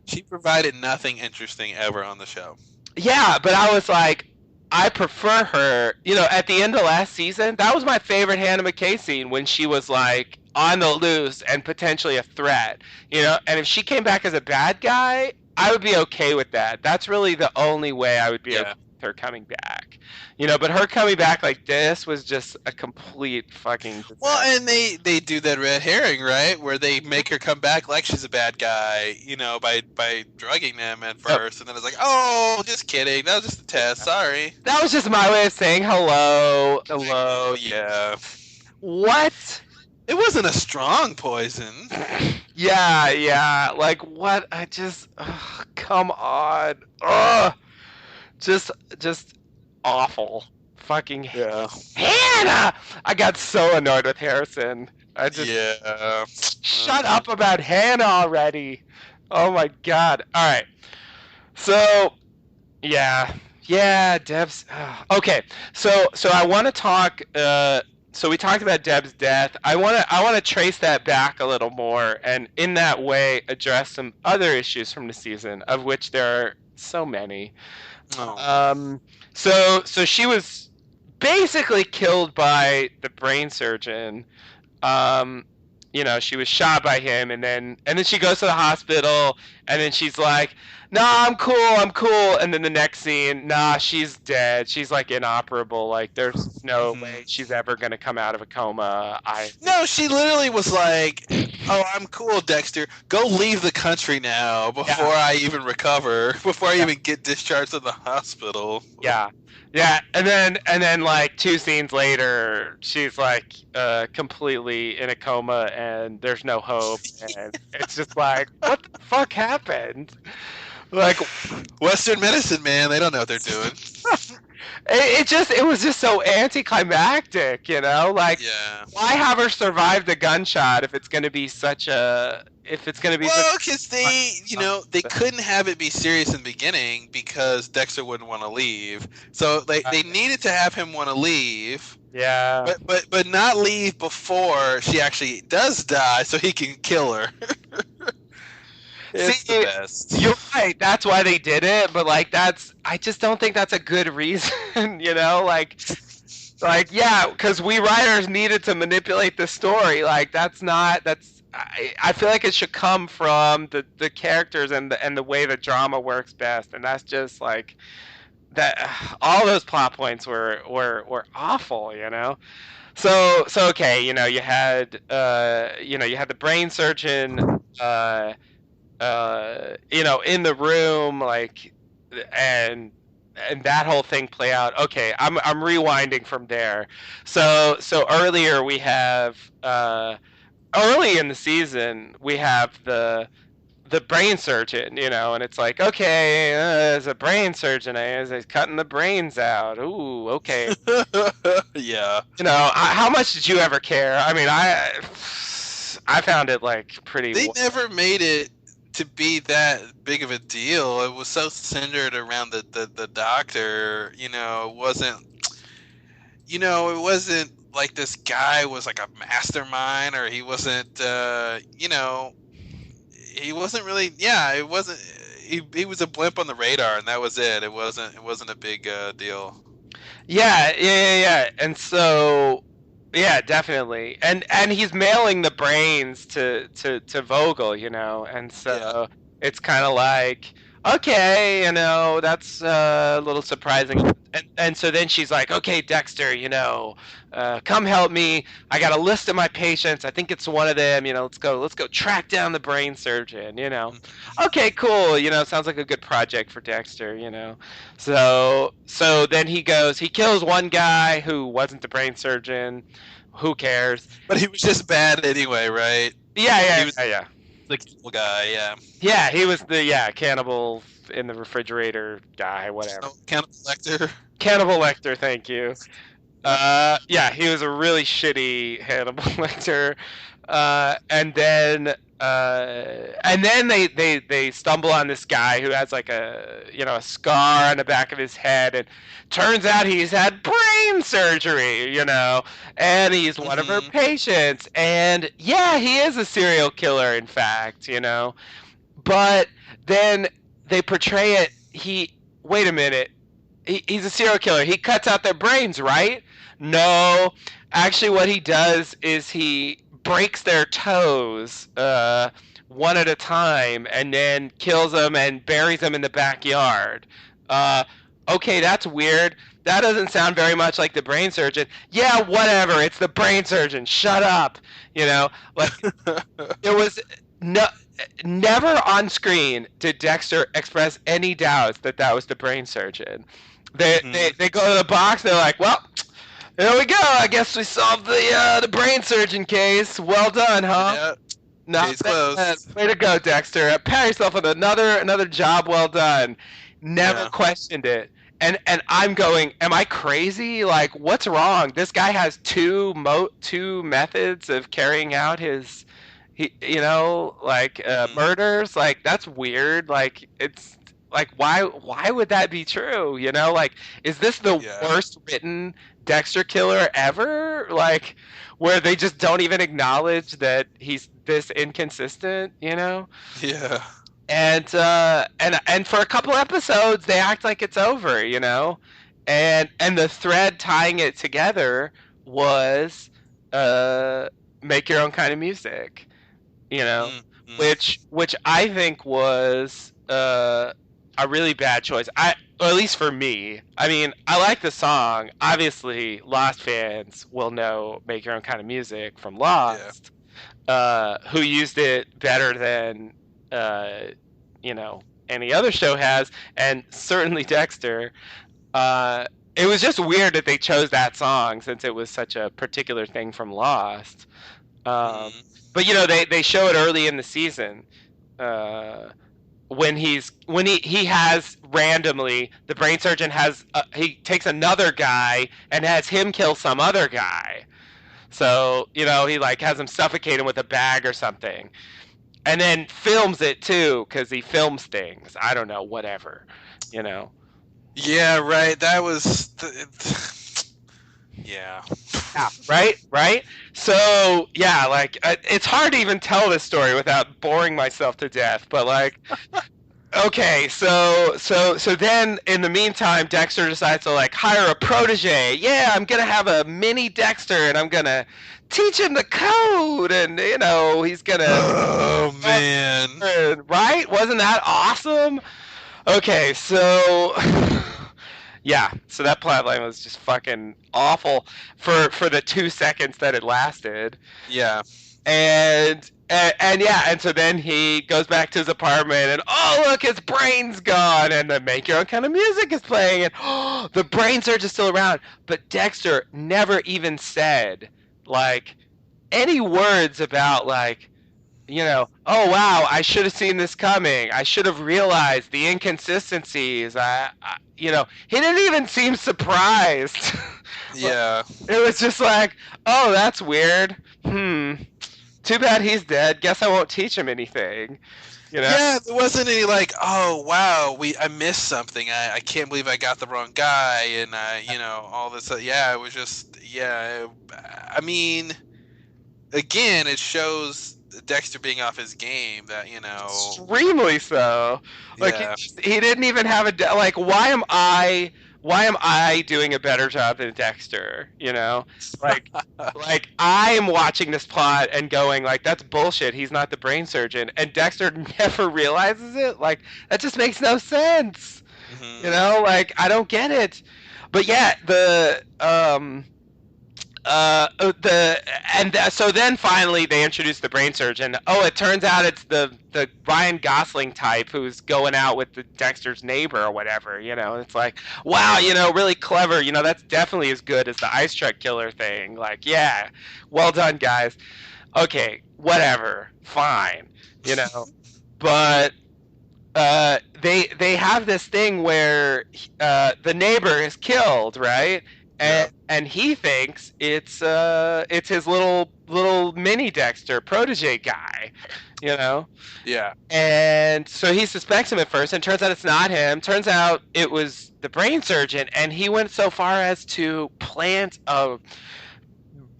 She provided nothing interesting ever on the show. Yeah, but I was like, I prefer her. At the end of last season, that was my favorite Hannah McKay scene when she was like on the loose and potentially a threat. And if she came back as a bad guy, I would be okay with that. That's really the only way I would be okay with her coming back. But her coming back like this was just a complete fucking disaster. Well, and they do that red herring, right? Where they make her come back like she's a bad guy, by drugging them at first, and then it's like, oh, just kidding. That was just a test. Sorry. That was just my way of saying hello. Hello. Yeah. What? It wasn't a strong poison. Yeah. Like, what? Come on. Ugh. Just awful. Fucking Hannah! I got so annoyed with Harrison. Shut up about Hannah already. Oh my god. Alright. So, yeah, Deb's... okay, so I want to talk... so we talked about Deb's death. I want to trace that back a little more, and in that way address some other issues from the season, of which there are so many. Oh. So she was basically killed by the brain surgeon. She was shot by him, and then she goes to the hospital, And then she's like, "Nah, I'm cool." And then the next scene, nah, she's dead. She's like inoperable. Like there's no way she's ever gonna come out of a coma. No, she literally was like, "Oh, I'm cool, Dexter. Go leave the country now before I even recover, before I even get discharged from the hospital." Yeah. Yeah, and then like 2 scenes later, she's like completely in a coma and there's no hope, and it's just like, what the fuck happened? Like Western medicine, man, they don't know what they're doing. it was just so anticlimactic, you know? Like, why have her survive the gunshot if it's going to be such a well, because they couldn't have it be serious in the beginning because Dexter wouldn't want to leave, so they needed to have him want to leave. Yeah, but not leave before she actually does die, so he can kill her. It's the best. You're right. That's why they did it, but like I just don't think that's a good reason, you know? Like yeah, because we writers needed to manipulate the story. Like I feel like it should come from the characters and the way the drama works best, and that's just like that. All those plot points were awful, you know. So okay, you had the brain surgeon, in the room, like, and that whole thing play out. Okay, I'm rewinding from there. So earlier we have early in the season we have the brain surgeon, and it's like, okay, there's a brain surgeon, he's cutting the brains out. Ooh, okay. Yeah. How much did you ever care? I mean, I found it like pretty. They never made it to be that big of a deal. It was so centered around the doctor. It wasn't like this guy was like a mastermind, or he wasn't. He wasn't really. Yeah, it wasn't. He was a blimp on the radar, and that was it. It wasn't a big deal. Yeah. And so. Yeah, definitely, and he's mailing the brains to Vogel, and so it's kind of like, okay, that's a little surprising, and so then she's like, okay, Dexter, come help me. I got a list of my patients. I think it's one of them. Let's go track down the brain surgeon. Okay, cool. Sounds like a good project for Dexter. So then he kills one guy who wasn't the brain surgeon. Who cares? But he was just bad anyway, right? Yeah. He was the cannibal guy, yeah. Yeah, he was the cannibal in the refrigerator guy, whatever. Cannibal Lecter. Cannibal Lecter, thank you. Yeah, he was a really shitty Hannibal Lecter. And then they stumble on this guy who has like a scar on the back of his head, and turns out he's had brain surgery, and he's one of her patients, and yeah, he is a serial killer, in fact, but then they portray it. Wait a minute, he's a serial killer. He cuts out their brains, right? No, actually, what he does is he breaks their toes one at a time, and then kills them and buries them in the backyard. Okay, that's weird. That doesn't sound very much like the brain surgeon. Yeah, whatever. It's the brain surgeon. Shut up. Like there was never on screen did Dexter express any doubts that was the brain surgeon. They go to the box. They're like, well, there we go. I guess we solved the brain surgeon case. Well done, huh? Yeah. Not bad. Way to go, Dexter. Pat yourself on another job well done. Never questioned it. And I'm going, am I crazy? Like, what's wrong? This guy has two methods of carrying out his, murders. Like, that's weird. Like, it's like, why would that be true? Like, is this the worst written Dexter killer ever? Like, where they just don't even acknowledge that he's this inconsistent, Yeah. And for a couple episodes they act like it's over, and the thread tying it together was make your own kind of music, which I think was a really bad choice. Or at least for me. I mean, I like the song. Obviously, Lost fans will know "Make Your Own Kind of Music" from Lost, who used it better than any other show has, and certainly Dexter. It was just weird that they chose that song since it was such a particular thing from Lost. But they show it early in the season when he has randomly the brain surgeon he takes another guy and has him kill some other guy. So he like has him suffocate him with a bag or something, and then films it too because he films things. I don't know, whatever. Yeah, right. That was. Yeah. Right. So yeah, like it's hard to even tell this story without boring myself to death. But like, okay, so then in the meantime, Dexter decides to like hire a protege. Yeah, I'm gonna have a mini Dexter, and I'm gonna teach him the code, and he's gonna. Oh man! Right? Wasn't that awesome? Okay, so. Yeah, so that plotline was just fucking awful for the 2 seconds that it lasted. Yeah. And so then he goes back to his apartment and oh look, his brain's gone, and the Make Your Own Kind of Music is playing, and oh, the brain surge is still around. But Dexter never even said like any words about like oh wow, I should have seen this coming. I should have realized the inconsistencies. He didn't even seem surprised. Yeah. It was just like, oh, that's weird. Too bad he's dead. Guess I won't teach him anything. Yeah, there wasn't any like, oh wow, I missed something. I can't believe I got the wrong guy, and all this. Yeah, it was just I mean, again, it shows Dexter being off his game. That extremely so. Like he didn't even have like. Why am I doing a better job than Dexter? Like I'm watching this plot and going like, that's bullshit. He's not the brain surgeon, and Dexter never realizes it. Like that just makes no sense. Mm-hmm. Like I don't get it. But yeah, so then finally they introduce the brain surgeon. Oh, it turns out it's the Ryan Gosling type who's going out with the Dexter's neighbor or whatever. It's like, wow, really clever. That's definitely as good as the ice truck killer thing. Like, yeah, well done, guys. Okay, whatever, fine. But they have this thing where the neighbor is killed, right? And he thinks it's his little mini Dexter protege guy, Yeah. And so he suspects him at first, and turns out it's not him. Turns out it was the brain surgeon, and he went so far as to plant a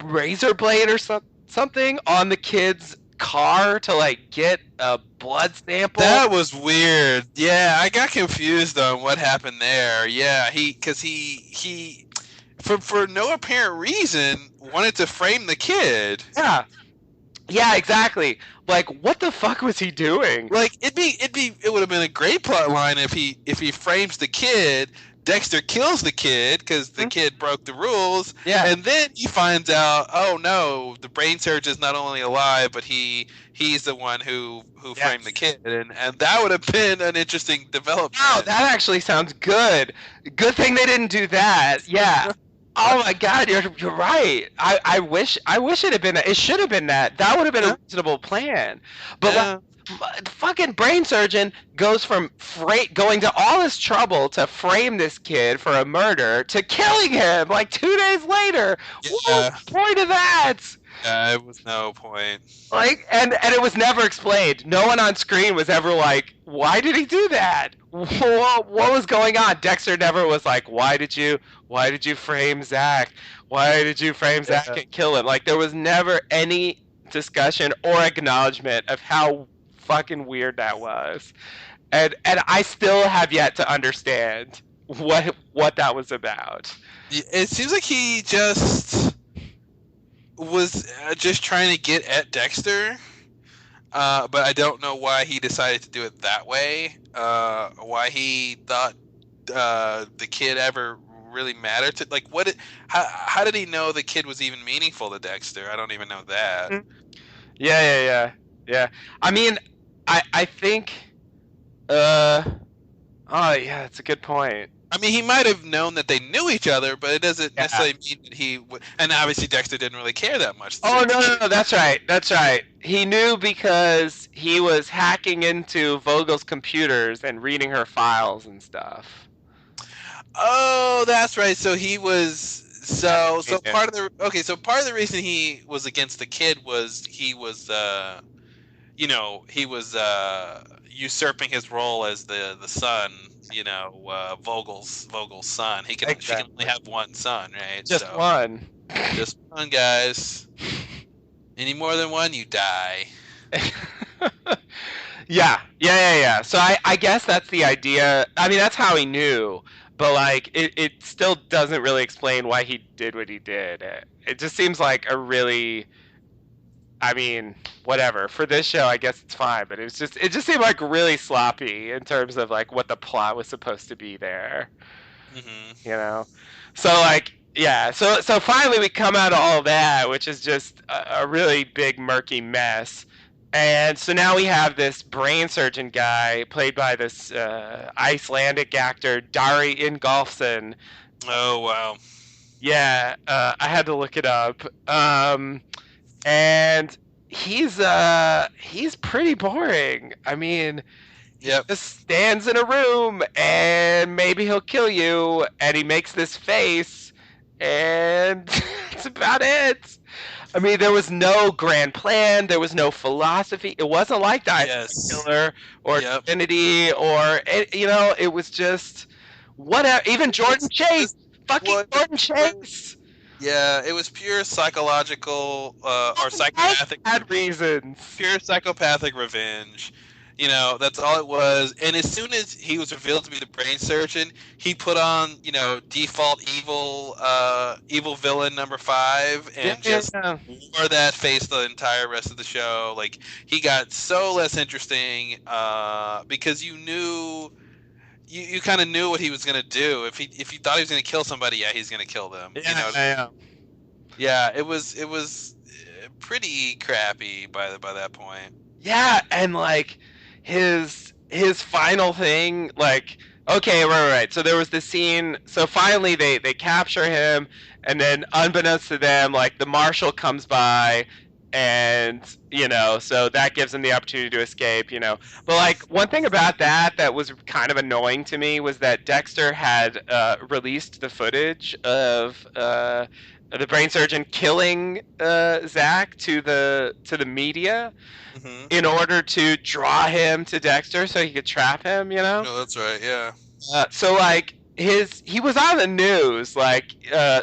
razor blade or something on the kid's car to like get a blood sample. That was weird. Yeah, I got confused on what happened there. Yeah, because he for no apparent reason wanted to frame the kid. Yeah, exactly. Like, what the fuck was he doing? Like, it would have been a great plot line if he frames the kid, Dexter kills the kid because the kid broke the rules. Yeah. And then he finds out, oh no, the brain surgeon is not only alive, but he's the one who framed the kid, and that would have been an interesting development. Wow, that actually sounds good. Good thing they didn't do that. Yeah. Oh my God, you're right. I wish it had been that. It should have been that. That would have been a reasonable plan. But fucking brain surgeon goes from going to all this trouble to frame this kid for a murder to killing him like 2 days later. Yeah. What was the point of that? It was no point. Like, and it was never explained. No one on screen was ever like, why did he do that? What was going on? Dexter never was like, why did you frame Zach? Why did you frame Zach and kill him? Like, there was never any discussion or acknowledgement of how fucking weird that was. And I still have yet to understand what that was about. It seems like he just was just trying to get at Dexter. but I don't know why he decided to do it that way. Why he thought the kid ever really mattered to, like, how did he know the kid was even meaningful to Dexter? I don't even know that. Yeah. I mean, I think. Oh yeah, that's a good point. I mean, he might have known that they knew each other, but it doesn't necessarily mean that he would. And obviously, Dexter didn't really care that much. Oh no, that's right. He knew because he was hacking into Vogel's computers and reading her files and stuff. Oh, that's right. So he was part of the reason he was against the kid was he was usurping his role as the son. Vogel's son. She can only have one son, right? Just one. Just one, guys. Any more than one, you die. Yeah. So I guess that's the idea. I mean, that's how he knew, but like it still doesn't really explain why he did what he did. It just seems like a really, I mean, whatever. For this show, I guess it's fine, but it just seemed like really sloppy in terms of like what the plot was supposed to be there. Mm-hmm. So like, yeah. So finally we come out of all that, which is just a really big murky mess. And so now we have this brain surgeon guy played by this Icelandic actor Dari Ingolfsson. Oh wow. Yeah, I had to look it up. And he's pretty boring. I mean, he just stands in a room and maybe he'll kill you, and he makes this face, and that's about it. I mean, there was no grand plan. There was no philosophy. It wasn't like the Killer or Divinity or it was just whatever. Even Jordan Chase, Jordan Chase. Yeah, it was pure psychological or psychopathic reasons. Pure psychopathic revenge. That's all it was. And as soon as he was revealed to be the brain surgeon, he put on, default evil villain number 5 and wore that face the entire rest of the show. Like, he got so less interesting because you knew. You kind of knew what he was gonna do. If you thought he was gonna kill somebody, he's gonna kill them. Yeah, it was pretty crappy by that point. Yeah, and like his final thing, like, okay, right. So there was this scene. So finally they capture him, and then unbeknownst to them, like the marshal comes by. And so that gives him the opportunity to escape. But like one thing about that was kind of annoying to me was that Dexter had released the footage of the brain surgeon killing Zach to the media in order to draw him to Dexter so he could trap him. No, that's right. Yeah. So like he was on the news, like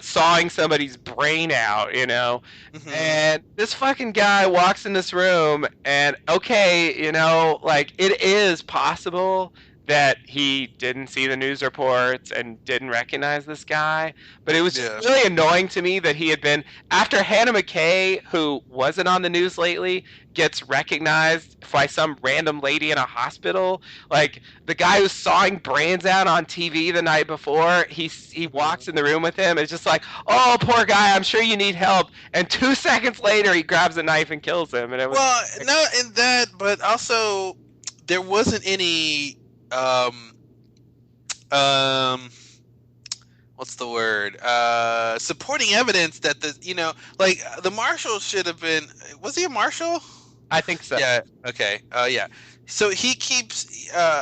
sawing somebody's brain out, and this fucking guy walks in this room, and okay, like it is possible that he didn't see the news reports and didn't recognize this guy, but it was just really annoying to me that he had been, after Hannah McKay, who wasn't on the news lately, gets recognized by some random lady in a hospital. Like, the guy who's sawing brains out on TV the night before, he walks in the room with him, and it's just like, oh, poor guy, I'm sure you need help. And 2 seconds later, he grabs a knife and kills him. And it was but also, there wasn't any what's the word? Supporting evidence that the marshal should have been. Was he a marshal? I think so. Yeah. Okay. Yeah. So he keeps.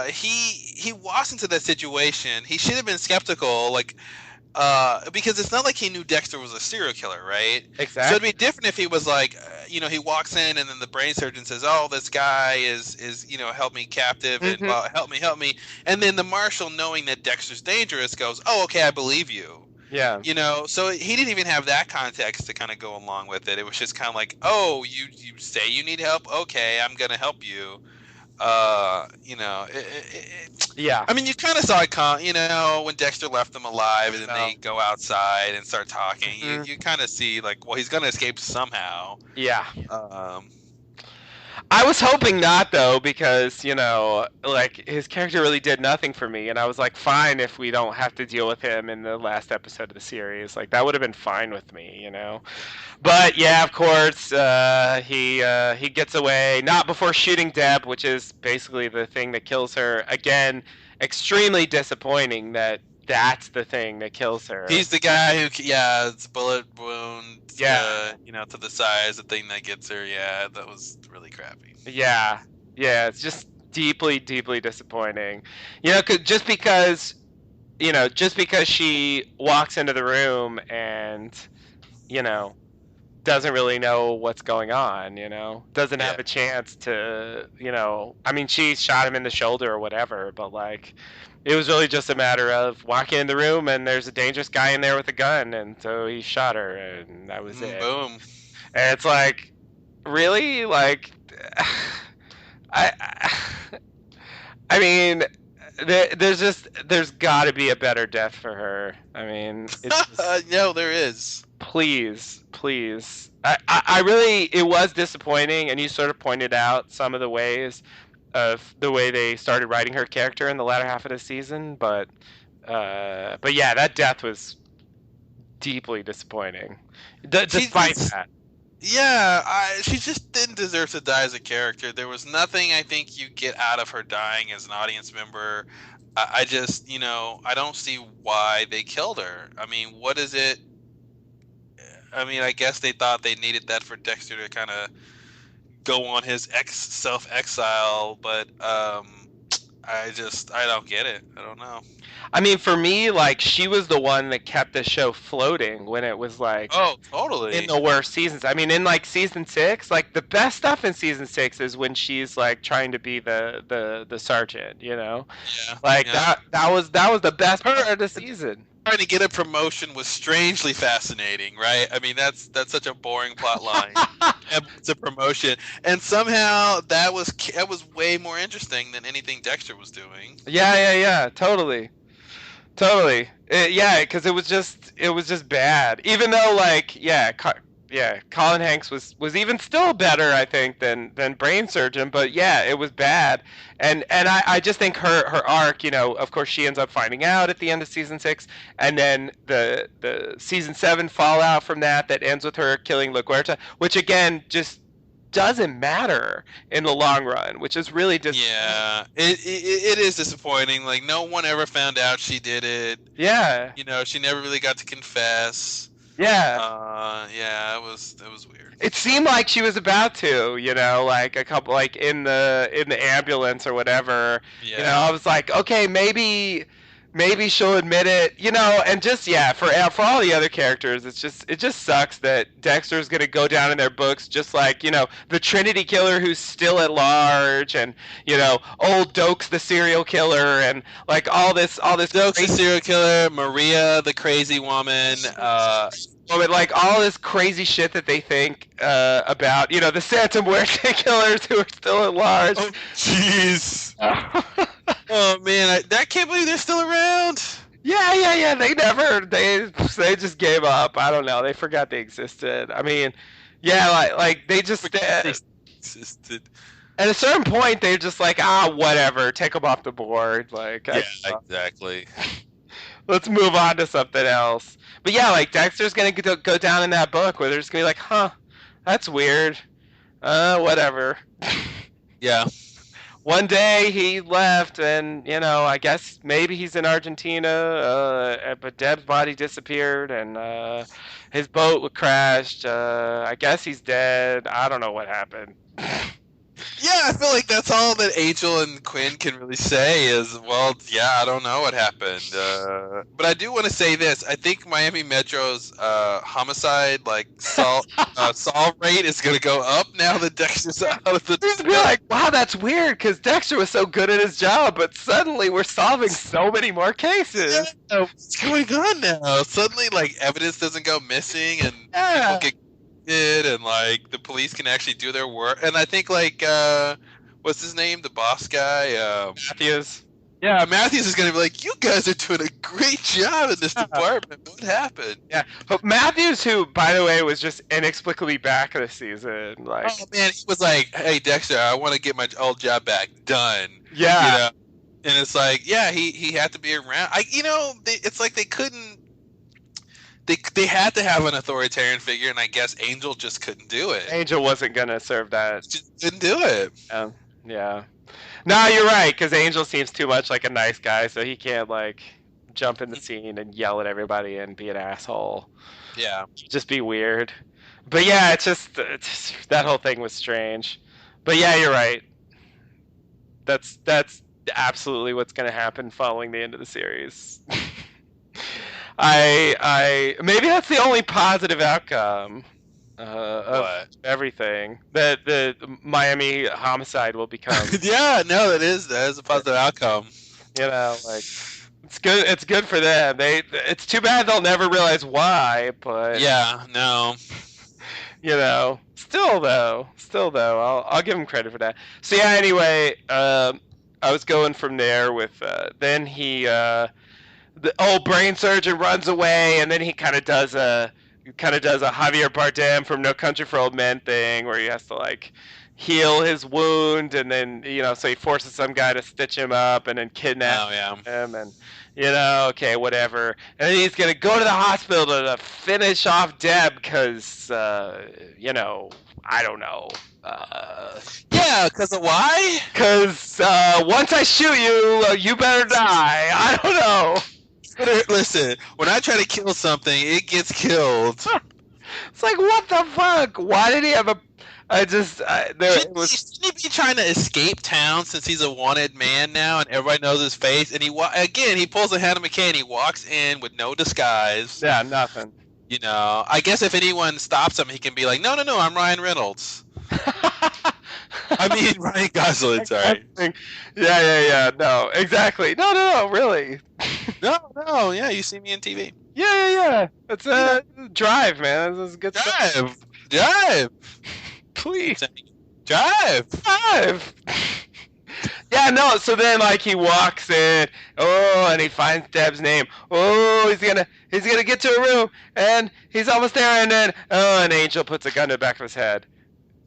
He walks into that situation. He should have been skeptical, because it's not like he knew Dexter was a serial killer, right? Exactly. So it'd be different if he was like, he walks in and then the brain surgeon says, "Oh, this guy is held me captive and help me," and then the marshal, knowing that Dexter's dangerous, goes, "Oh, okay, I believe you." Yeah. So he didn't even have that context to kind of go along with it. It was just kind of like, "Oh, you say you need help? Okay, I'm gonna help you." Yeah. I mean, you kind of saw it when Dexter left them alive, and then they go outside and start talking. You kind of see, like, well, he's gonna escape somehow. Yeah. I was hoping not though, because like his character really did nothing for me, and I was like, fine if we don't have to deal with him in the last episode of the series. Like that would have been fine with me. But yeah, of course, he gets away not before shooting Deb, which is basically the thing that kills her. Again, extremely disappointing that that's the thing that kills her. He's the guy who, yeah, it's bullet wound, Yeah. to the side is the thing that gets her. Yeah, that was really crappy. Yeah, it's just deeply, deeply disappointing. Just because she walks into the room and you know doesn't really know what's going on. Doesn't have a chance to. I mean, she shot him in the shoulder or whatever, but like, it was really just a matter of walking in the room and there's a dangerous guy in there with a gun, and so he shot her, and that was it. Boom. And it's like, really, like. I I mean, there's got to be a better death for her. I mean, no, there is. Please. I really, it was disappointing, and you sort of pointed out some of the ways of the way they started writing her character in the latter half of the season, but yeah, that death was deeply disappointing. Despite that. Yeah, she just didn't deserve to die as a character. There was nothing I think you get out of her dying as an audience member. I just, I don't see why they killed her. I mean, what is it? I mean, I guess they thought they needed that for Dexter to kind of go on his self-exile, but I don't get it. I don't know. I mean, for me, like, she was the one that kept the show floating when it was like, oh, totally, in the worst seasons. I mean, in like season 6, like the best stuff in season 6 is when she's like trying to be the sergeant, Yeah. Like that was the best part of the season. Trying to get a promotion was strangely fascinating, right? I mean, that's such a boring plot line. It's a promotion, and somehow that was way more interesting than anything Dexter was doing. Yeah, totally. Yeah, because it was just bad. Even though, like, Colin Hanks was even still better, I think, than Brain Surgeon. But yeah, it was bad, and I just think her arc, of course, she ends up finding out at the end of season 6, and then the season 7 fallout from that ends with her killing LaGuerta, which again just doesn't matter in the long run, which is really just it is disappointing. Like, no one ever found out she did it. She never really got to confess. It was weird. It seemed like she was about to, like a couple, like in the ambulance or whatever. I was like, okay, maybe she'll admit it, and just for all the other characters, it just sucks that Dexter's gonna go down in their books just like, the Trinity killer who's still at large, and old Dokes the serial killer, and like all this Dokes the serial killer, Maria the crazy woman, like all this crazy shit that they think about, the Santa Muerte killers who are still at large. Oh, jeez. Oh man, I can't believe they're still around. Yeah. They just gave up. I don't know. They forgot they existed. I mean, like they just existed. At a certain point, they're just like, whatever, take them off the board. Like, exactly. Let's move on to something else. But yeah, like Dexter's gonna go down in that book where they're just gonna be like, huh, that's weird. Whatever. Yeah. One day he left, and I guess maybe he's in Argentina. But Deb's body disappeared, and his boat crashed. I guess he's dead. I don't know what happened. Yeah, I feel like that's all that Angel and Quinn can really say is, well, I don't know what happened. But I do want to say this. I think Miami Metro's homicide, solve rate is going to go up now that Dexter's out of the... You're like, wow, that's weird, because Dexter was so good at his job, but suddenly we're solving so many more cases. Yeah, what's going on now? Suddenly, evidence doesn't go missing, and people get and the police can actually do their work. And I think what's his name, the boss guy, Matthews. Yeah, Matthews is going to be like, you guys are doing a great job in this department. What happened? Yeah, but Matthews, who, by the way, was just inexplicably back this season. Like, oh, man, he was like, hey, Dexter, I want to get my old job back. Done. Yeah. You know? And it's like, yeah, he had to be around. It's like they couldn't. They had to have an authoritarian figure, and I guess Angel just couldn't do it. Angel wasn't gonna serve that. Just couldn't do it. Yeah. No, you're right, because Angel seems too much like a nice guy, so he can't like jump in the scene and yell at everybody and be an asshole. Yeah. Just be weird. But yeah, it's just that whole thing was strange. But yeah, you're right. That's absolutely what's going to happen following the end of the series. I maybe that's the only positive outcome of everything. That the Miami homicide will become. Yeah, no, that is a positive outcome. You know, like it's good. It's good for them. It's too bad they'll never realize why. But yeah, no. You know, still though, I'll give him credit for that. So yeah, anyway, I was going from there with then he the old brain surgeon runs away, and then he kind of does a Javier Bardem from No Country for Old Men thing where he has to like heal his wound, and then so he forces some guy to stitch him up and then kidnap him, and okay, whatever. And then he's gonna go to the hospital to finish off Deb because I don't know. Yeah, because of why? Because once I shoot you, you better die. I don't know. Listen, when I try to kill something, it gets killed. It's like, what the fuck? Why did he have a... Shouldn't he be trying to escape town since he's a wanted man now and everybody knows his face? And he pulls a Hannah McCain. He walks in with no disguise. Yeah, nothing. I guess if anyone stops him, he can be like, no, I'm Ryan Reynolds. I mean, Ryan Gosling, sorry. Yeah. No, exactly. No, really. No, yeah, you see me on TV. Yeah. It's Drive, man. That's good stuff. Drive. Please. Drive. Yeah, no, so then like he walks in, and he finds Deb's name. He's gonna get to a room, and he's almost there, and then an angel puts a gun to the back of his head.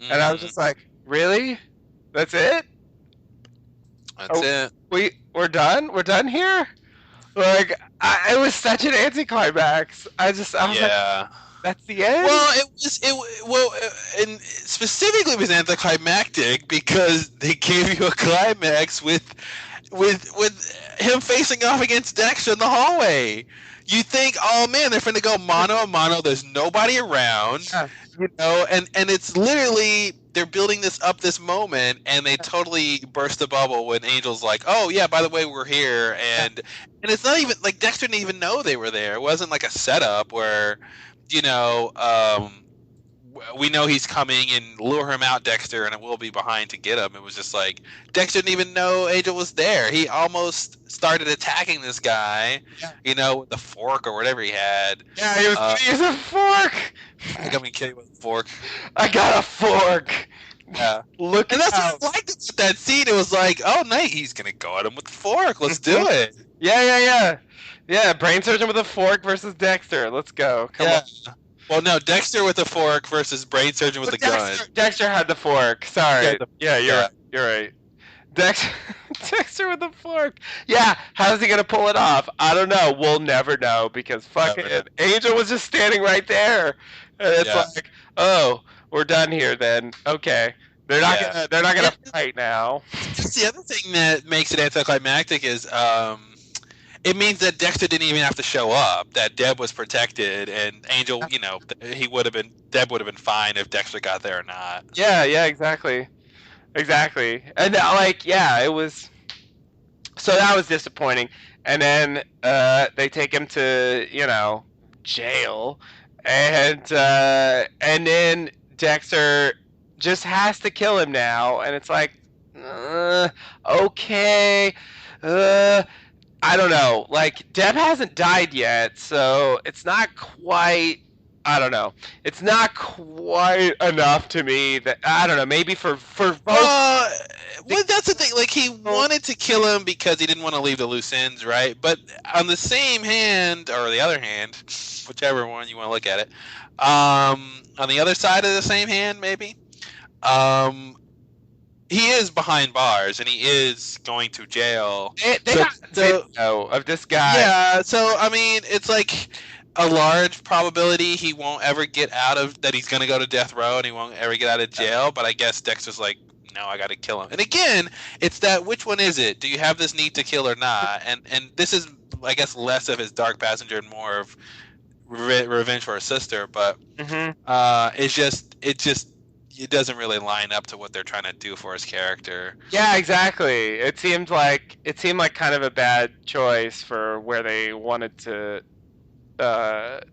Mm. And I was just like, really? That's it? That's it. We're done? We're done here? Like, it was such an anticlimax. I was like, that's the end? Well, and specifically it was anticlimactic because they gave you a climax with him facing off against Dexter in the hallway. You think, oh man, they're finna go mano a mano. There's nobody around, and it's literally they're building this moment, and they totally burst the bubble when Angel's like, oh yeah, by the way, we're here, and it's not even like Dexter didn't even know they were there. It wasn't like a setup where, we know he's coming and lure him out, Dexter, and we'll be behind to get him. It was just like Dexter didn't even know Angel was there. He almost started attacking this guy, with the fork or whatever he had. Yeah, he was using a fork. I got me kidding with a fork. I got a fork. Yeah. And that's what I liked about that scene. It was like, oh, nice, he's gonna go at him with the fork. Let's do it. Yeah, brain surgeon with a fork versus Dexter. Let's go. Come on. Well, no, Dexter with a fork versus brain surgeon with a gun. Dexter had the fork. Sorry. You're right. Dexter with the fork. Yeah, how's he gonna pull it off? I don't know. We'll never know because fucking Angel was just standing right there, and it's like, oh, we're done here then. Okay, they're not gonna fight now. The other thing that makes it anticlimactic is it means that Dexter didn't even have to show up. That Deb was protected, and Angel, Deb would have been fine if Dexter got there or not. Yeah, exactly. And it was. So that was disappointing. And then they take him to jail, and then Dexter just has to kill him now, and it's like, okay. I don't know. Like, Deb hasn't died yet, so it's not quite... I don't know. It's not quite enough to me that... I don't know. Maybe for both... well, that's the thing. Like, he wanted to kill him because he didn't want to leave the loose ends, right? But on the same hand, or the other hand, whichever one you want to look at it, on the other side of the same hand, maybe, um, he is behind bars and he is going to jail. They got video of this guy. Yeah, so I mean, it's like a large probability he won't ever get out of that. He's going to go to death row and he won't ever get out of jail. But I guess Dexter's like, no, I got to kill him. And again, it's that which one is it? Do you have this need to kill or not? And this is, I guess, less of his dark passenger and more of revenge for his sister. But it doesn't really line up to what they're trying to do for his character. Yeah, exactly. It seemed like kind of a bad choice for where they wanted to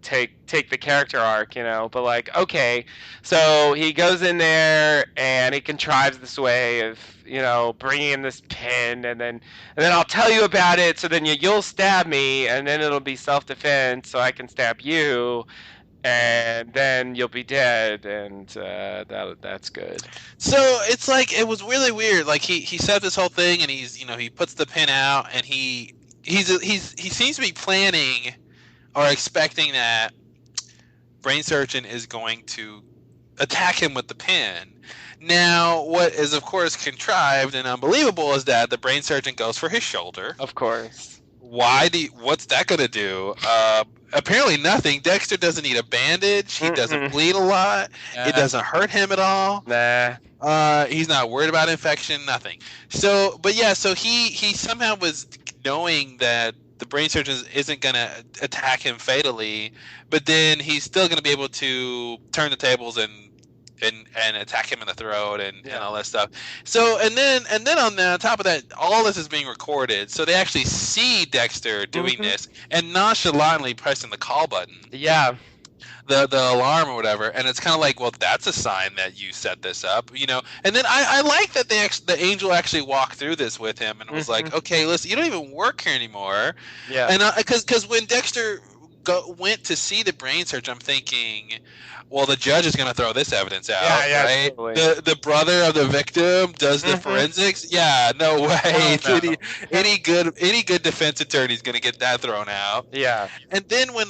take the character arc, but like, okay, so he goes in there and he contrives this way of bringing in this pin, and then I'll tell you about it, so then you'll stab me, and then it'll be self-defense so I can stab you, and then you'll be dead, and that's good. So it's like, it was really weird. Like, he said this whole thing, and he's he puts the pin out, and he seems to be planning or expecting that Brain Surgeon is going to attack him with the pin. Now, what is of course contrived and unbelievable is that the Brain Surgeon goes for his shoulder. Of course. What's that gonna do? Apparently nothing. Dexter doesn't need a bandage. He doesn't bleed a lot. It doesn't hurt him at all. Nah. He's not worried about infection. Nothing. So he somehow was knowing that the Brain Surgeon isn't gonna attack him fatally, but then he's still gonna be able to turn the tables and attack him in the throat and all that stuff. So and then on top of that, all this is being recorded, so they actually see Dexter doing this and nonchalantly pressing the call button. Yeah. The alarm or whatever, and it's kind of like, well, that's a sign that you set this up, And then I like that the angel actually walked through this with him and was like, okay, listen, you don't even work here anymore. Yeah. And because when Dexter went to see the Brain Surgeon, I'm thinking, well, the judge is going to throw this evidence out, right? Totally. The brother of the victim does the forensics. Yeah, no way. No. Any good defense attorney is going to get that thrown out. Yeah. And then when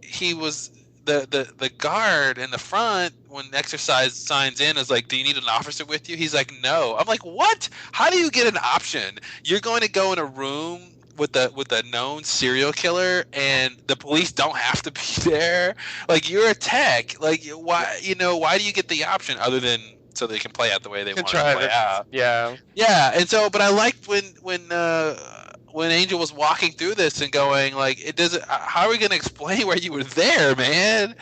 he was the guard in the front, when exercise signs in, is like, do you need an officer with you? He's like, no. I'm like, what? How do you get an option? You're going to go in a room with a known serial killer, and the police don't have to be there. Like, you're a tech. Like, why do you get the option other than so they can play out the way they want to play out? Yeah. Yeah, and so, but I liked when Angel was walking through this and going like, it doesn't. How are we going to explain where you were there, man?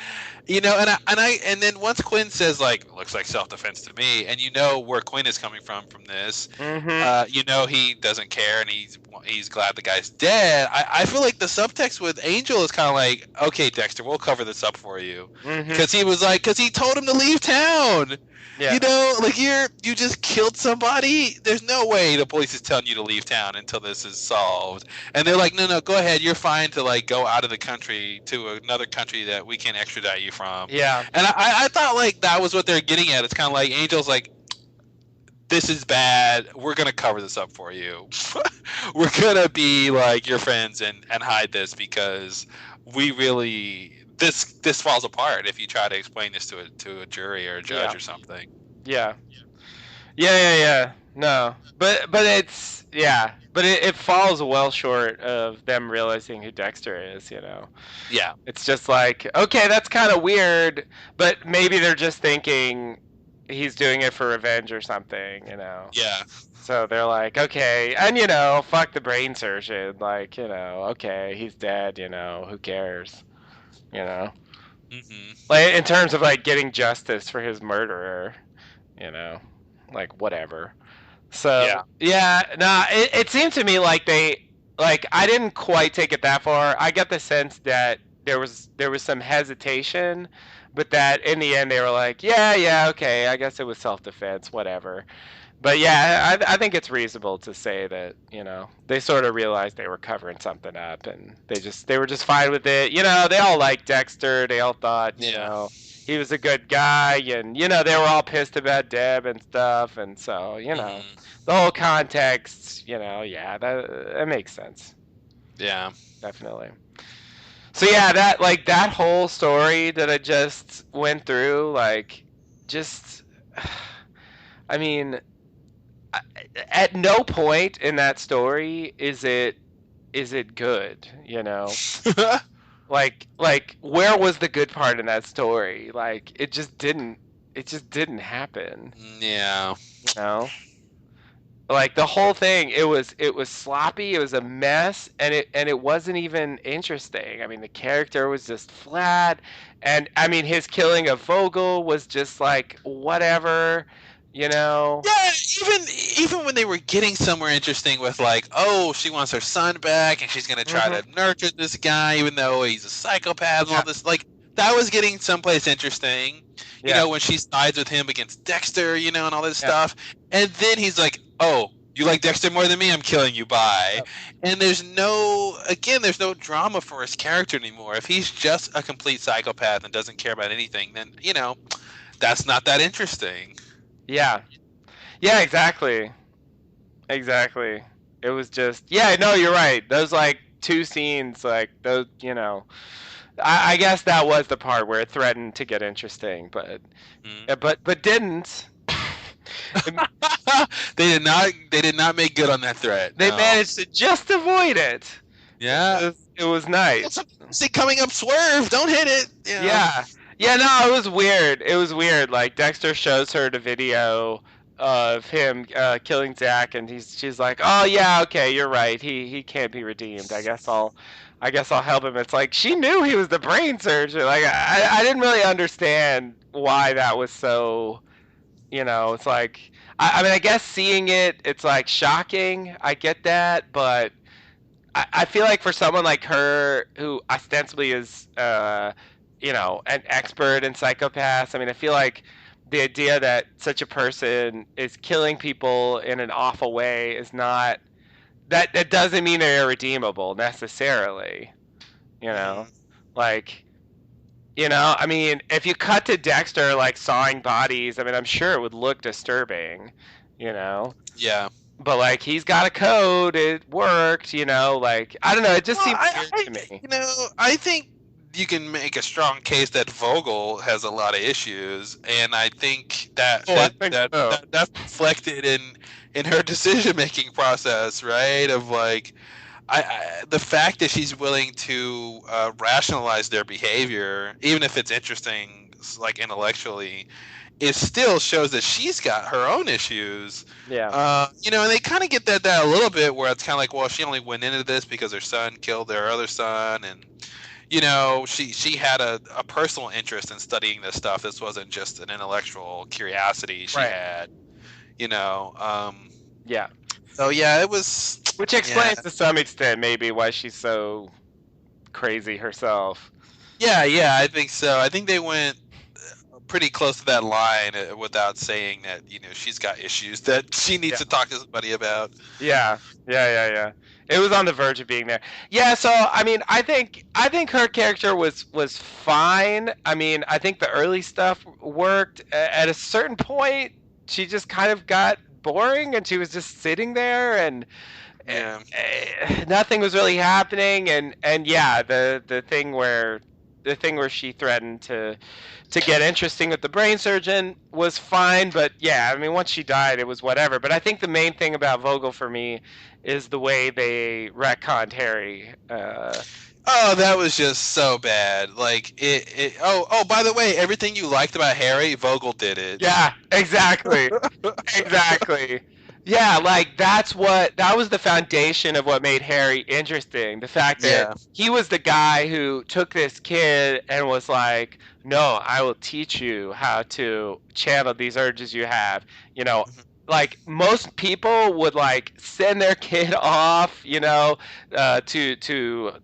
And then once Quinn says like, looks like self-defense to me, and where Quinn is coming from this, he doesn't care and he's glad the guy's dead. I feel like the subtext with Angel is kind of like, okay, Dexter, we'll cover this up for you, because he told him to leave town. Yeah. You just killed somebody. There's no way the police is telling you to leave town until this is solved. And they're like, no, go ahead. You're fine to go out of the country to another country that we can extradite you from. Yeah. And I thought that was what they're getting at. It's kind of like Angel's like, this is bad. We're gonna cover this up for you. We're gonna be like your friends and hide this, because we really. This falls apart if you try to explain this to a jury or a judge or something. Yeah. No, but it's but it falls well short of them realizing who Dexter is. Yeah. It's just like, okay, that's kind of weird, but maybe they're just thinking he's doing it for revenge or something. Yeah. So they're like, okay, and fuck the Brain Surgeon. Like, okay, he's dead. Who cares? Like, in terms of getting justice for his murderer, whatever. So it seemed to me like I didn't quite take it that far. I get the sense that there was some hesitation, but that in the end they were like, yeah, okay, I guess it was self-defense, whatever. But yeah, I think it's reasonable to say that they sort of realized they were covering something up, and they were just fine with it. They all liked Dexter. They all thought he was a good guy, and they were all pissed about Deb and stuff, and so the whole context, yeah, that makes sense. Yeah, definitely. So yeah, that whole story that I just went through, just, I mean, at no point in that story is it good, like where was the good part in that story? Like it just didn't happen. Yeah. Like the whole thing, it was sloppy, it was a mess, and it wasn't even interesting. I mean, the character was just flat, and I mean his killing of Vogel was just like whatever. Yeah, even when they were getting somewhere interesting with like, oh, she wants her son back and she's gonna try to nurture this guy even though he's a psychopath and all this, like that was getting someplace interesting. You know, when she sides with him against Dexter, and all this stuff. And then he's like, oh, you like Dexter more than me? I'm killing you, bye. And there's no drama for his character anymore. If he's just a complete psychopath and doesn't care about anything, then, that's not that interesting. Yeah, exactly. It was just, no, you're right. Those like two scenes, like those, I guess that was the part where it threatened to get interesting, but didn't. They did not make good on that threat. They managed to just avoid it. Yeah, it was nice. See, coming up, swerve, don't hit it. Yeah, no, it was weird. Like Dexter shows her the video of him killing Zach, and she's like, "Oh yeah, okay, you're right. He can't be redeemed. I guess I'll help him." It's like she knew he was the brain surgeon. Like I didn't really understand why that was so. It's like I mean, I guess seeing it, it's like shocking. I get that, but I feel like for someone like her who ostensibly is an expert in psychopaths, I mean, I feel like the idea that such a person is killing people in an awful way is not that doesn't mean they're irredeemable necessarily. Like, I mean, if you cut to Dexter like sawing bodies, I mean, I'm sure it would look disturbing, Yeah. But like he's got a code, it worked, like I don't know, it just seems weird to me. I think you can make a strong case that Vogel has a lot of issues, and I think that's reflected in her decision making process, right? Of like, the fact that she's willing to rationalize their behavior, even if it's interesting, like intellectually, it still shows that she's got her own issues. Yeah. And they kind of get that a little bit, where it's kind of like, well, she only went into this because her son killed their other son, and she had a personal interest in studying this stuff. This wasn't just an intellectual curiosity she had. Yeah. So yeah, it was. Which explains to some extent maybe why she's so crazy herself. Yeah, I think so. I think they went pretty close to that line without saying that she's got issues that she needs to talk to somebody about. Yeah. It was on the verge of being there. Yeah, so I mean, I think her character was fine. I mean, I think the early stuff worked. At a certain point, she just kind of got boring, and she was just sitting there, and nothing was really happening. And yeah, the thing where she threatened to get interesting with the brain surgeon was fine, but yeah, I mean, once she died, it was whatever. But I think the main thing about Vogel for me is the way they retconned Harry. Oh, that was just so bad. Like it. Oh, by the way, everything you liked about Harry, Vogel did it. Yeah, exactly, exactly. Yeah, like that was the foundation of what made Harry interesting. The fact that he was the guy who took this kid and was like, "No, I will teach you how to channel these urges you have." like most people would like send their kid off, to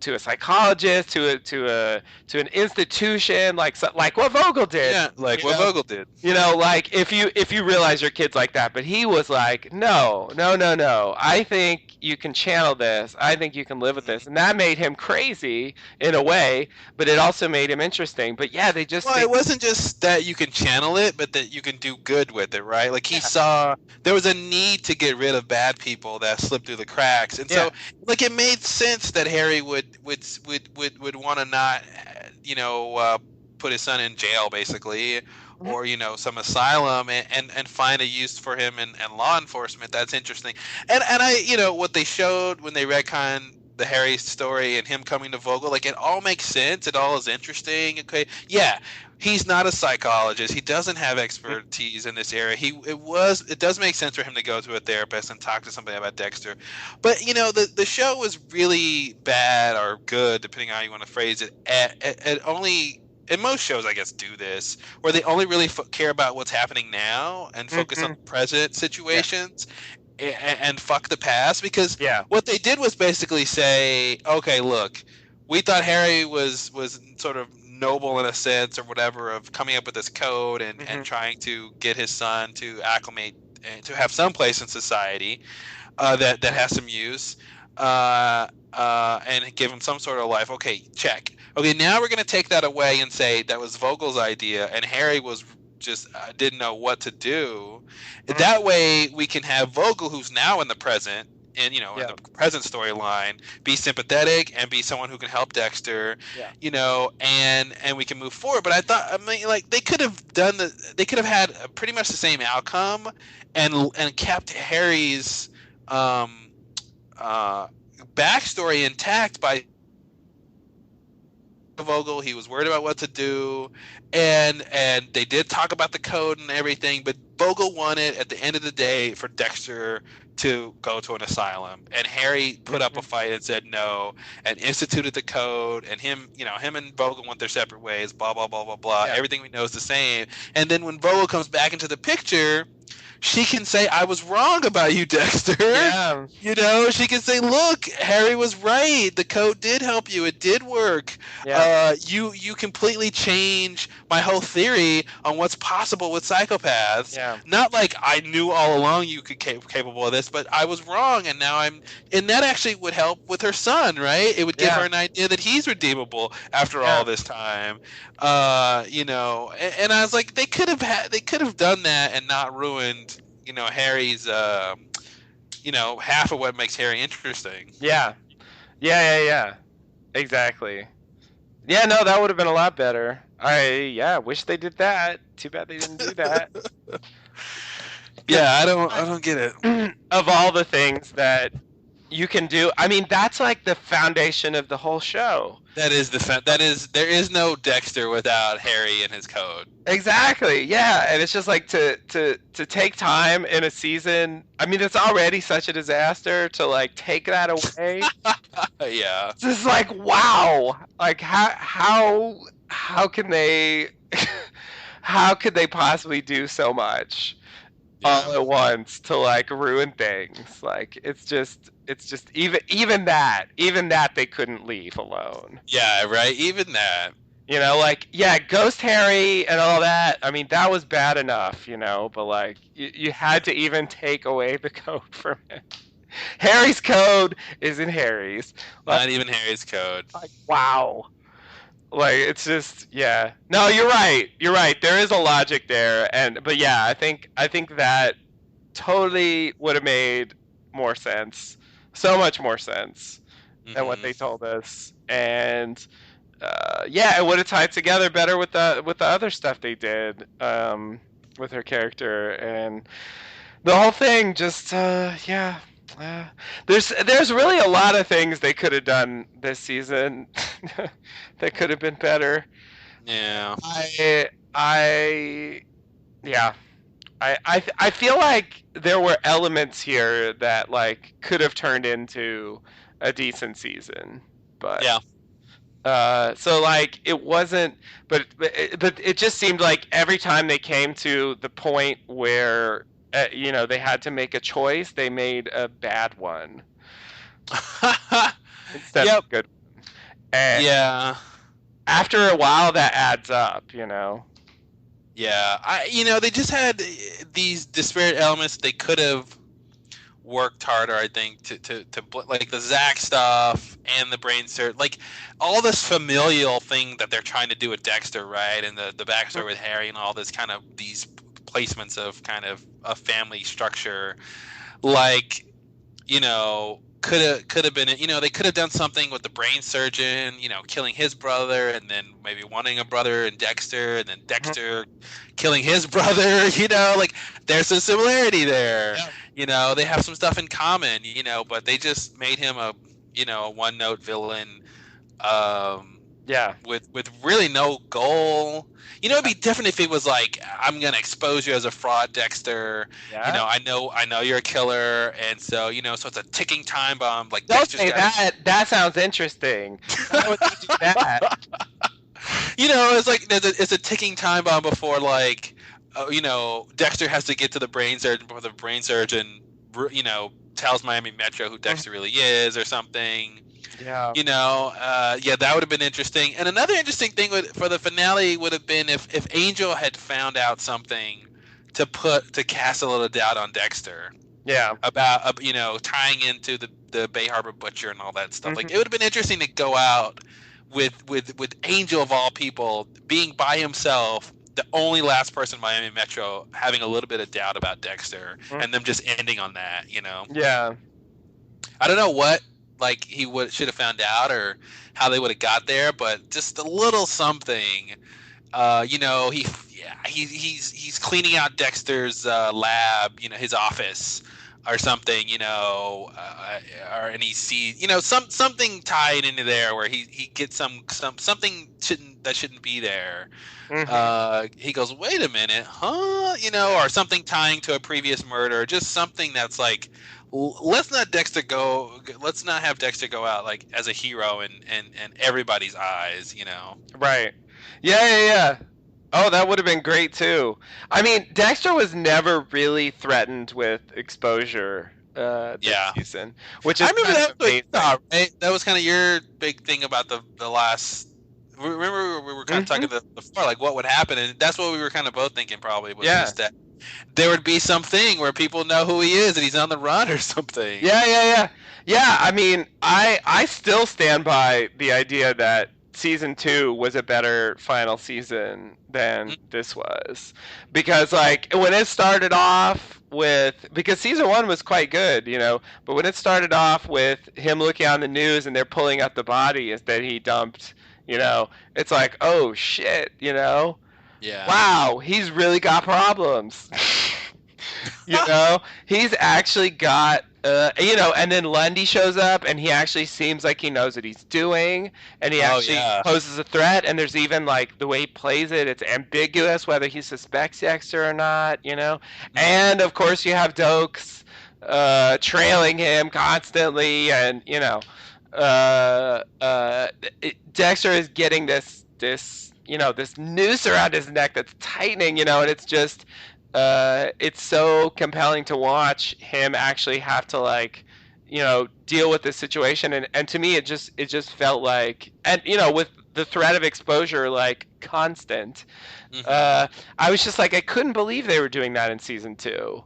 a psychologist, to an institution, like what Vogel did. Yeah, like what Vogel did. Like if you realize your kid's like that, but he was like, no, no, no, no. I think you can channel this. I think you can live with this, and that made him crazy in a way, but it also made him interesting. But yeah, it wasn't just that you can channel it, but that you can do good with it, right? Like he saw there was a need to get rid of bad people that slipped through the cracks, and so like it made sense that Harry would want to not, put his son in jail basically, or some asylum, and find a use for him in law enforcement. That's interesting, and I what they showed when they retconned the Harry story and him coming to Vogel, like it all makes sense. It all is interesting. Okay, yeah, he's not a psychologist. He doesn't have expertise in this area. It does make sense for him to go to a therapist and talk to somebody about Dexter. But the show was really bad or good, depending on how you want to phrase it. At only. And most shows, I guess, do this, where they only really care about what's happening now and focus on present situations. And fuck the past, because what they did was basically say, okay, look, we thought Harry was sort of noble in a sense or whatever of coming up with this code and trying to get his son to acclimate and to have some place in society that has some use and give him some sort of life. Okay, check. Okay, now we're going to take that away and say that was Vogel's idea and Harry was just didn't know what to do. That way we can have Vogel, who's now in the present, and in the present storyline, be sympathetic and be someone who can help Dexter, and we can move forward. But like they could have had pretty much the same outcome and kept Harry's backstory intact by Vogel. He was worried about what to do, and they did talk about the code and everything, but Vogel wanted at the end of the day for Dexter to go to an asylum, and Harry put up a fight and said no and instituted the code, and him and Vogel went their separate ways, blah blah blah blah blah. Everything we know is the same, and then when Vogel comes back into the picture, she can say, I was wrong about you, Dexter. Yeah. She can say, look, Harry was right. The code did help you. It did work. Yeah. You completely changed my whole theory on what's possible with psychopaths. Yeah. Not like I knew all along you could capable of this, but I was wrong, and now I'm... And that actually would help with her son, right? It would give her an idea that he's redeemable after all this time. And I was like, they could have done that and not ruined Harry's half of what makes Harry interesting. Yeah. Exactly. Yeah, no, that would have been a lot better. I wish they did that. Too bad they didn't do that. I don't get it. Of all the things that you can do, I mean, that's like the foundation of the whole show. There is no Dexter without Harry and his code. Exactly. Yeah, and it's just like to take time in a season. I mean, it's already such a disaster to like take that away. Yeah. It's just like, wow. Like how can they how could they possibly do so much all at once to like ruin things? Like it's just even that they couldn't leave alone. Yeah, right. Even that. Ghost Harry and all that. I mean, that was bad enough, but like you had to even take away the code from it. Harry's code isn't Harry's. Not even Harry's code. Like, wow. Like it's just No, you're right. There is a logic there, but yeah, I think that totally would have made more sense. So much more sense than what they told us, and it would have tied together better with the other stuff they did with her character, and the whole thing. Just there's really a lot of things they could have done this season that could have been better. Yeah. I feel like there were elements here that like could have turned into a decent season, but so like it wasn't, but it just seemed like every time they came to the point where they had to make a choice. They made a bad one instead of a good one. And yeah. After a while, that adds up, Yeah, they just had these disparate elements they could have worked harder, I think, to like the Zach stuff and the brain cert, like all this familial thing that they're trying to do with Dexter, right? And the backstory with Harry and all this kind of these placements of kind of a family structure, like could have been, they could have done something with the brain surgeon, killing his brother and then maybe wanting a brother in Dexter and then Dexter killing his brother, like there's a similarity there. Yeah. They have some stuff in common, but they just made him a one note villain with really no goal. It'd be different if it was like, I'm gonna expose you as a fraud, Dexter. Yeah. I know you're a killer, and so so it's a ticking time bomb. Like, don't say that. That sounds interesting. Why would they do that? It's like it's a ticking time bomb before, like, Dexter has to get to the brain surgeon before the brain surgeon, tells Miami Metro who Dexter really is or something. Yeah. That would have been interesting. And another interesting thing for the finale would have been if Angel had found out something to cast a little doubt on Dexter. Yeah. About tying into the Bay Harbor Butcher and all that stuff. Mm-hmm. Like, it would have been interesting to go out with Angel of all people being by himself, the only last person in Miami Metro having a little bit of doubt about Dexter, and them just ending on that. Yeah. I don't know what he should have found out or how they would have got there, but just a little something. He's cleaning out Dexter's lab, his office or something, and he sees, something tied into there where he gets something shouldn't be there. Mm-hmm. He goes, wait a minute, huh? Or something tying to a previous murder, just something that's like, let's not have Dexter go out like as a hero in everybody's eyes, Right. Yeah. Oh, that would have been great too. I mean, Dexter was never really threatened with exposure this season, which is, I remember that was kind of your big thing about the last. Remember, we were kind of talking before, like what would happen, and that's what we were kind of both thinking probably was just that there would be something where people know who he is and he's on the run or something. Yeah. I mean, I still stand by the idea that season 2 was a better final season than this was, because like when it started off because season 1 was quite good, but when it started off with him looking on the news and they're pulling out the bodies that he dumped, it's like, oh shit, Yeah. Wow, he's really got problems. He's actually got, and then Lundy shows up and he actually seems like he knows what he's doing and he actually poses a threat, and there's even like the way he plays it, it's ambiguous whether he suspects Dexter or not, And of course you have Dokes trailing him constantly, and Dexter is getting this noose around his neck that's tightening, and it's just it's so compelling to watch him actually have to deal with this situation, and to me it just felt like, and with the threat of exposure like constant, I was just like, I couldn't believe they were doing that in season 2.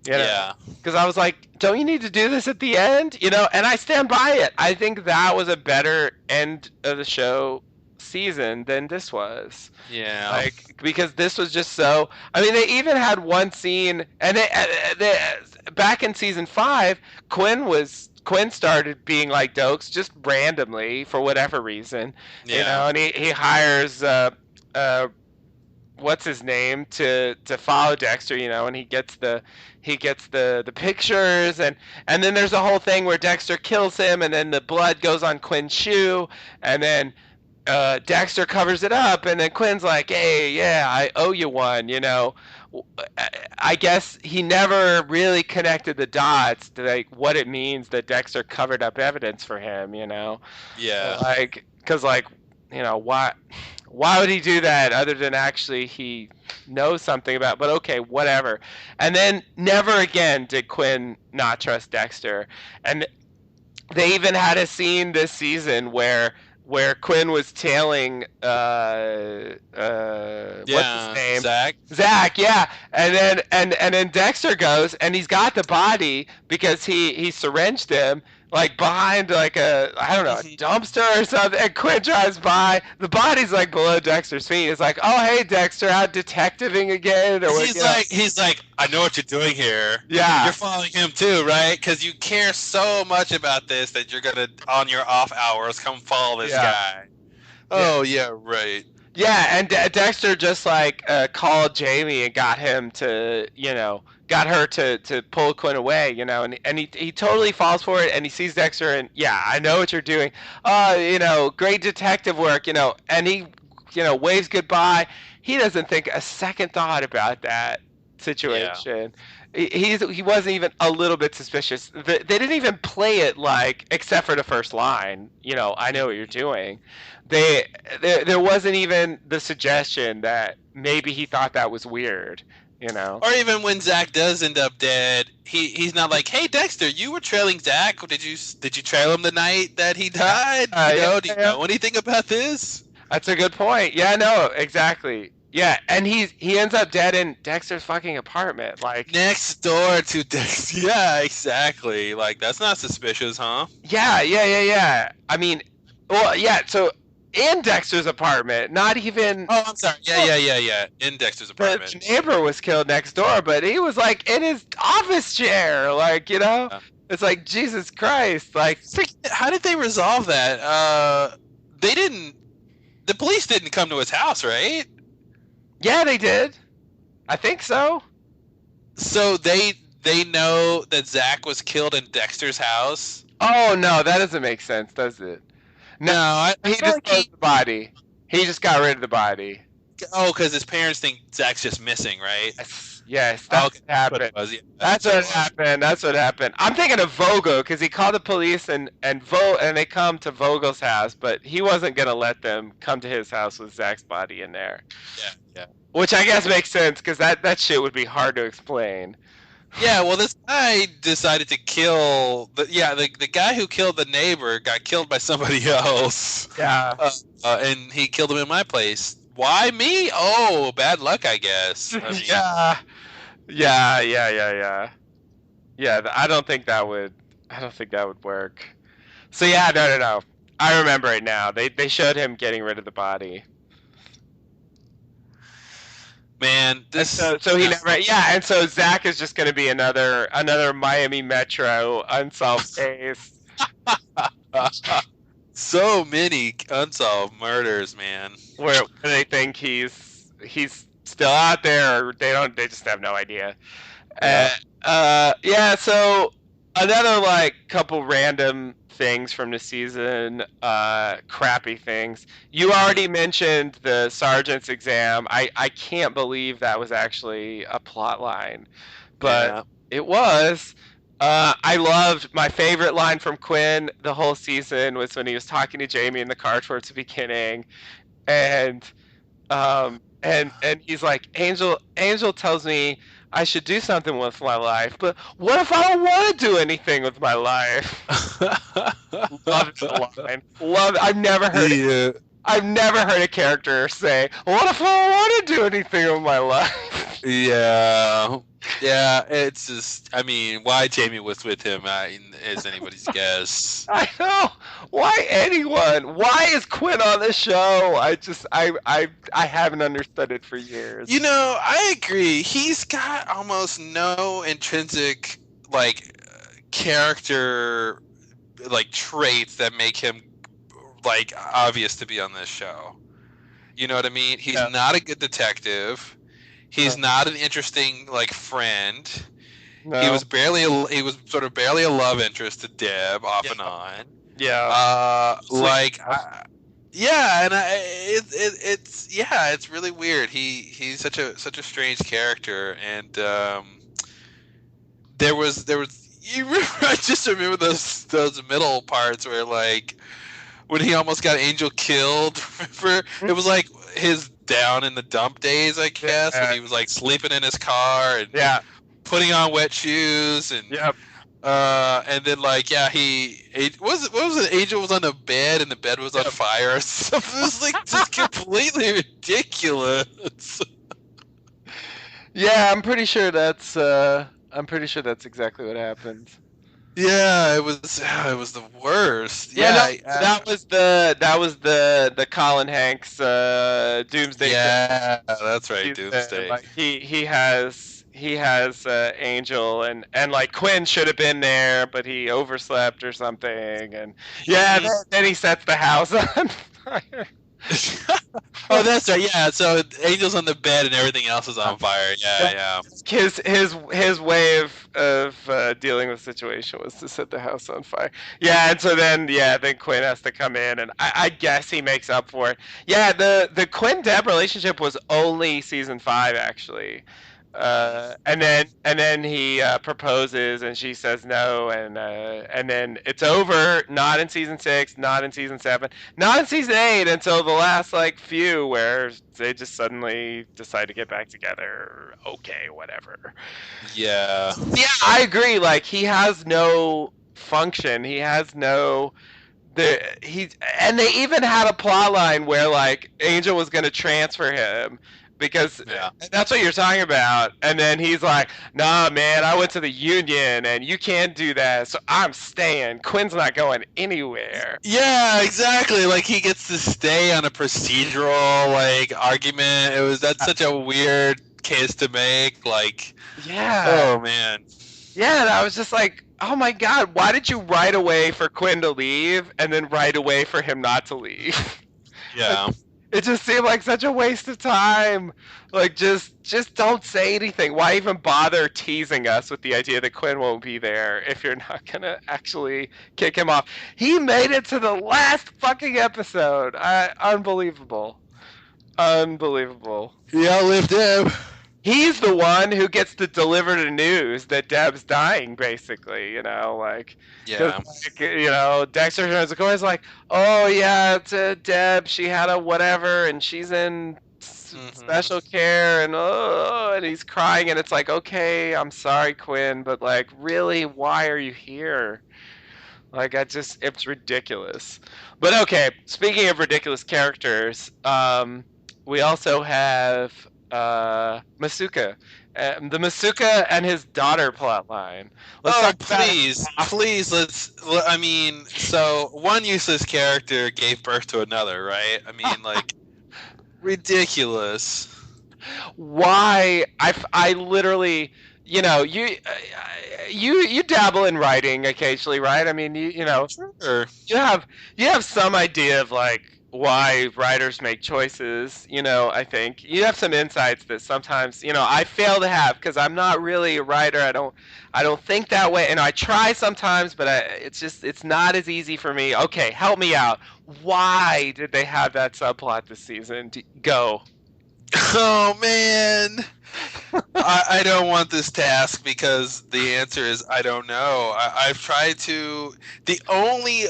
Because I was like, don't you need to do this at the end? And I stand by it. I think that was a better end of the show season than this was. Yeah. Because this was just so. I mean, they even had one scene, and they back in season 5, Quinn started being like Dokes just randomly for whatever reason, and he hires what's his name to follow Dexter, and he gets the pictures, and then there's a whole thing where Dexter kills him, and then the blood goes on Quinn's shoe, and then Dexter covers it up, and then Quinn's like, hey, yeah, I owe you one, I guess he never really connected the dots to what it means that Dexter covered up evidence for him, Yeah. because why would he do that other than actually he knows something about, but okay, whatever. And then never again did Quinn not trust Dexter. And they even had a scene this season where Quinn was tailing what's his name? Zach, yeah. And then Dexter goes and he's got the body because he syringed him like behind like a dumpster or something, and Quinn drives by. The body's like below Dexter's feet. It's like, oh hey Dexter, out detectiving again. Or he's like, I know what you're doing here. Yeah, you're following him too, right? Because you care so much about this that you're gonna on your off hours come follow this guy. Oh yeah, right. Yeah, and Dexter just like called Jamie and got him to, got her to pull Quinn away, and he totally falls for it, and he sees Dexter and I know what you're doing. Great detective work, and he, waves goodbye. He doesn't think a second thought about that situation. Yeah. He wasn't even a little bit suspicious. They didn't even play it like, except for the first line, I know what you're doing. There wasn't even the suggestion that maybe he thought that was weird, Or even when Zach does end up dead, he's not like, hey Dexter, you were trailing Zach. Did you trail him the night that he died? Do you know anything about this? That's a good point. Yeah, no, exactly. Yeah, and he ends up dead in Dexter's fucking apartment, like next door to Dexter. Yeah, exactly. Like that's not suspicious, huh? Yeah. I mean, well, yeah. So in Dexter's apartment, not even. Oh, I'm sorry. Yeah. In Dexter's apartment, the neighbor was killed next door, but he was like in his office chair, like It's like Jesus Christ, like. How did they resolve that? They didn't. The police didn't come to his house, right? Yeah, they did. I think so. So they know that Zach was killed in Dexter's house? Oh, no, that doesn't make sense, does it? No, he just killed the body. He just got rid of the body. Oh, because his parents think Zach's just missing, right? Yes, that's what happened. That's what happened. I'm thinking of Vogel because he called the police and they come to Vogel's house, but he wasn't gonna let them come to his house with Zach's body in there. Yeah. Which I guess makes sense because that shit would be hard to explain. Yeah, well, this guy decided to kill the guy who killed the neighbor got killed by somebody else. Yeah, and he killed him in my place. Why me? Oh, bad luck, I guess. I mean, Yeah. I don't think that would work. So yeah, no. I remember it now. They showed him getting rid of the body. Man, so he never. Yeah, and so Zach is just going to be another Miami Metro unsolved case. So many unsolved murders, man. Where they think he's still out there, or they just have no idea. So another like couple random things from the season, crappy things. You already mentioned the sergeant's exam. I can't believe that was actually a plot line, but it was. I loved my favorite line from Quinn the whole season was when he was talking to Jamie in the car towards the beginning, and he's like, Angel tells me I should do something with my life, but what if I don't want to do anything with my life? Love the line. Love it. I've never heard a character say, what if I don't want to do anything with my life? Yeah, it's just, I mean, why Jamie was with him is anybody's guess. I know. Why anyone? Why is Quinn on the show? I haven't understood it for years. I agree. He's got almost no intrinsic, like, character, like, traits that make him, like, obvious to be on this show. You know what I mean? He's not a good detective. He's not an interesting like friend. No. He was sort of barely a love interest to Deb off and on. Yeah. It's really weird. He's such a strange character, and there was I just remember those middle parts where like when he almost got Angel killed. It was like his down in the dump days, I guess, when he was like sleeping in his car and putting on wet shoes and and then like what was it? Angel was on the bed and the bed was on fire or something. It was like just completely ridiculous. Yeah, I'm pretty sure that's exactly what happened. Yeah, it was the worst. That was the Colin Hanks Doomsday. Yeah, that's right, Doomsday. Like he has Angel and like Quinn should have been there, but he overslept or something, and then he sets the house on fire. Oh, that's right. Yeah, so Angel's on the bed and everything else is on fire. Yeah. His way of dealing with the situation was to set the house on fire. Yeah, and so then Quinn has to come in, and I guess he makes up for it. Yeah, the Quinn Deb relationship was only season 5 actually. And then he proposes and she says no, and then it's over. Not in season 6, not in season 7, not in season 8 until the last like few where they just suddenly decide to get back together. Okay, whatever. Yeah, I agree. Like he has no function. He has no. And they even had a plot line where like Angel was going to transfer him. Because that's what you're talking about. And then he's like, nah, man, I went to the union and you can't do that. So I'm staying. Quinn's not going anywhere. Yeah, exactly. Like he gets to stay on a procedural like argument. That's such a weird case to make. Like, oh man. Yeah, and I was just like, oh my God, why did you right away for Quinn to leave and then right away for him not to leave? Yeah. It just seemed like such a waste of time. Like, just don't say anything. Why even bother teasing us with the idea that Quinn won't be there if you're not going to actually kick him off? He made it to the last fucking episode. Unbelievable. Unbelievable. He outlived Deb. He's the one who gets to deliver the news that Deb's dying, basically, like... Yeah. Dexter turns the corner, is like, oh, yeah, it's Deb, she had a whatever, and she's in special care, and he's crying, and it's like, okay, I'm sorry, Quinn, but, like, really, why are you here? Like, it's ridiculous. But, okay, speaking of ridiculous characters, we also have Masuka. The Masuka and his daughter plotline. Please, so one useless character gave birth to another, right? I mean, like, ridiculous. Why? I literally, you dabble in writing occasionally, right? I mean, sure. you have some idea of like why writers make choices, I think. You have some insights that sometimes, I fail to have because I'm not really a writer. I don't think that way, and I try sometimes, but it's not as easy for me. Okay, help me out. Why did they have that subplot this season? Go. Oh, man. I don't want this task because the answer is I don't know. I've tried to. The only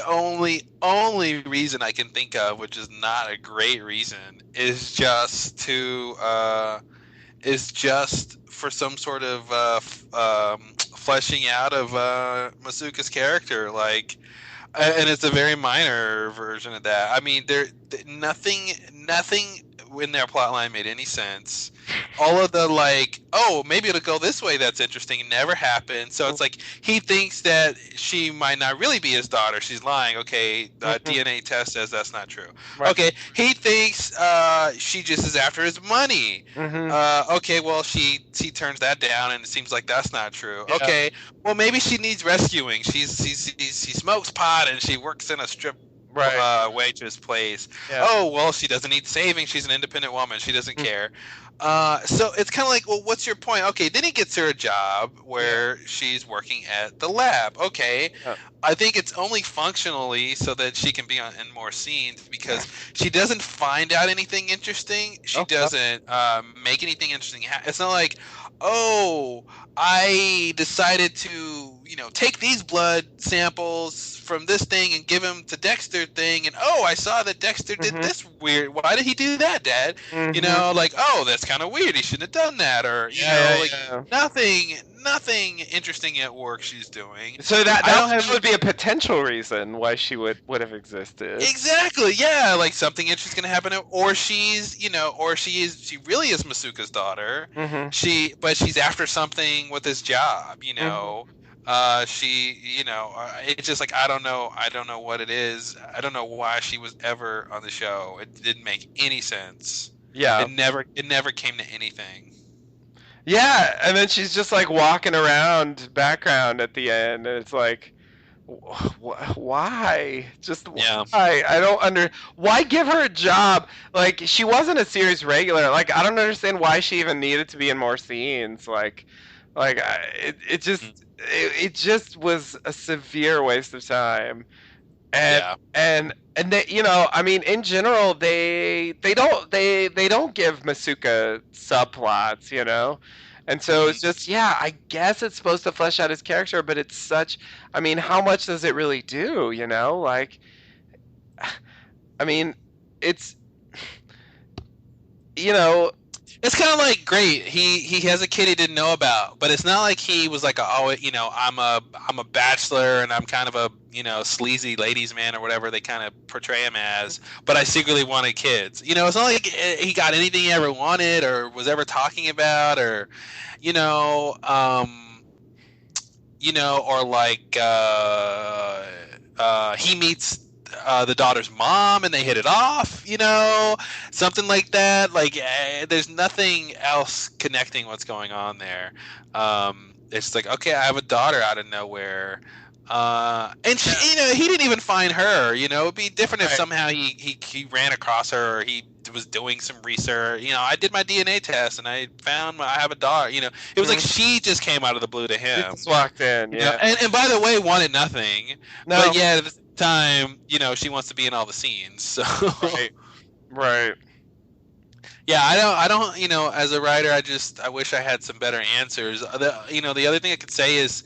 reason I can think of, which is not a great reason, is just for some sort of fleshing out of Masuka's character, like. And it's a very minor version of that. I mean, nothing in their plotline made any sense. All of the like, oh, maybe it'll go this way. That's interesting. Never happened. So it's like he thinks that she might not really be his daughter. She's lying. Okay, DNA test says that's not true. Right. Okay, he thinks she just is after his money. Okay, well she turns that down, and it seems like that's not true. Yeah. Okay, well maybe she needs rescuing. She smokes pot and she works in a strip. Right. Waitress place. Yeah. Oh, well, she doesn't need saving. She's an independent woman. She doesn't care. So it's kind of like, well, what's your point? Okay, then he gets her a job where she's working at the lab. Okay, I think it's only functionally so that she can be in more scenes because she doesn't find out anything interesting. She doesn't make anything interesting. It's not like, oh, I decided to take these blood samples from this thing and give them to Dexter thing, and I saw that Dexter did this weird. Why did he do that, Dad? Like, that's kind of weird. He shouldn't have done that, or nothing interesting at work she's doing. So that would be a potential reason why she would have existed. Exactly, yeah, like something interesting gonna happen, or she really is Masuka's daughter. But she's after something with this job, it's just like I don't know what it is. I don't know why she was ever on the show. It didn't make any sense. Yeah, it never came to anything. Yeah, and then she's just like walking around background at the end, and it's like, why? Just why? I don't why give her a job? Like, she wasn't a series regular. Like, I don't understand why she even needed to be in more scenes. It just was a severe waste of time. And they, I mean, in general, they don't give Masuka subplots, and so it's just, I guess it's supposed to flesh out his character, but it's such, I mean, how much does it really do? Like, I mean, it's, it's kind of like, great, he has a kid he didn't know about, but it's not like he was like, I'm a bachelor and I'm kind of a sleazy ladies man or whatever they kind of portray him as, but I secretly wanted kids. It's not like he got anything he ever wanted or was ever talking about, or or like he meets the daughter's mom and they hit it off, something like that. Like, there's nothing else connecting what's going on there. It's like, okay, I have a daughter out of nowhere, and she, he didn't even find her. It'd be different if somehow he ran across her, or he was doing some research. I did my DNA test and I found I have a daughter. It was like she just came out of the blue to him. She just walked in, and by the way, wanted nothing. No. But at the same time, she wants to be in all the scenes. So right. Yeah, I don't. As a writer, I wish I had some better answers. The other thing I could say is,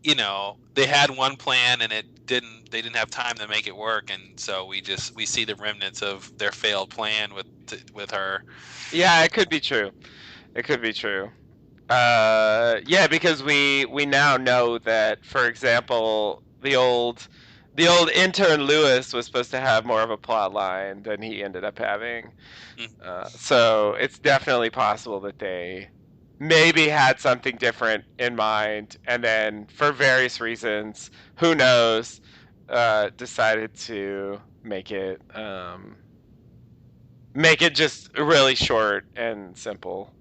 they had one plan and they didn't have time to make it work, and so we see the remnants of their failed plan with her. Yeah, it could be true. Because we now know that, for example, the old intern Lewis was supposed to have more of a plot line than he ended up having. So it's definitely possible that they maybe had something different in mind, and then for various reasons, who knows, decided to make it just really short and simple.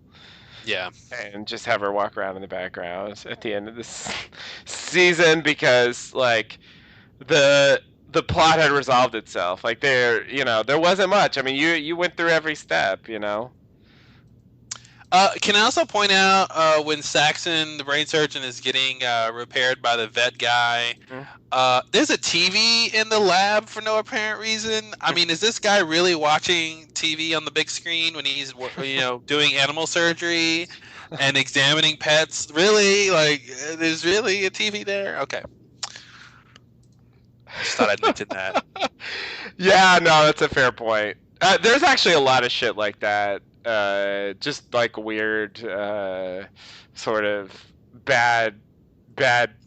Yeah. And just have her walk around in the background at the end of this season, because like the plot had resolved itself. Like, there wasn't much. I mean, you went through every step, Can I also point out when Saxon, the brain surgeon, is getting repaired by the vet guy, there's a TV in the lab for no apparent reason. I mean, is this guy really watching TV on the big screen when he's doing animal surgery and examining pets? Really? Like, there's really a TV there? Okay. I just thought I'd mention that. Yeah, no, that's a fair point. There's actually a lot of shit like that. Just like weird, sort of bad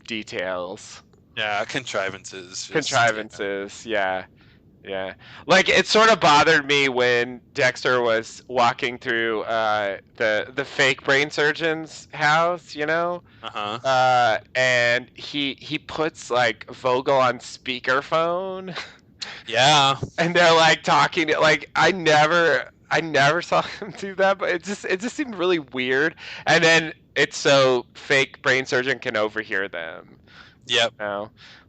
details. Yeah, contrivances. Yeah. Like, it sort of bothered me when Dexter was walking through the fake brain surgeon's house, and he puts like Vogel on speakerphone. Yeah. And they're like talking, like, I never saw him do that, but it just seemed really weird. And then it's so fake brain surgeon can overhear them. Yep.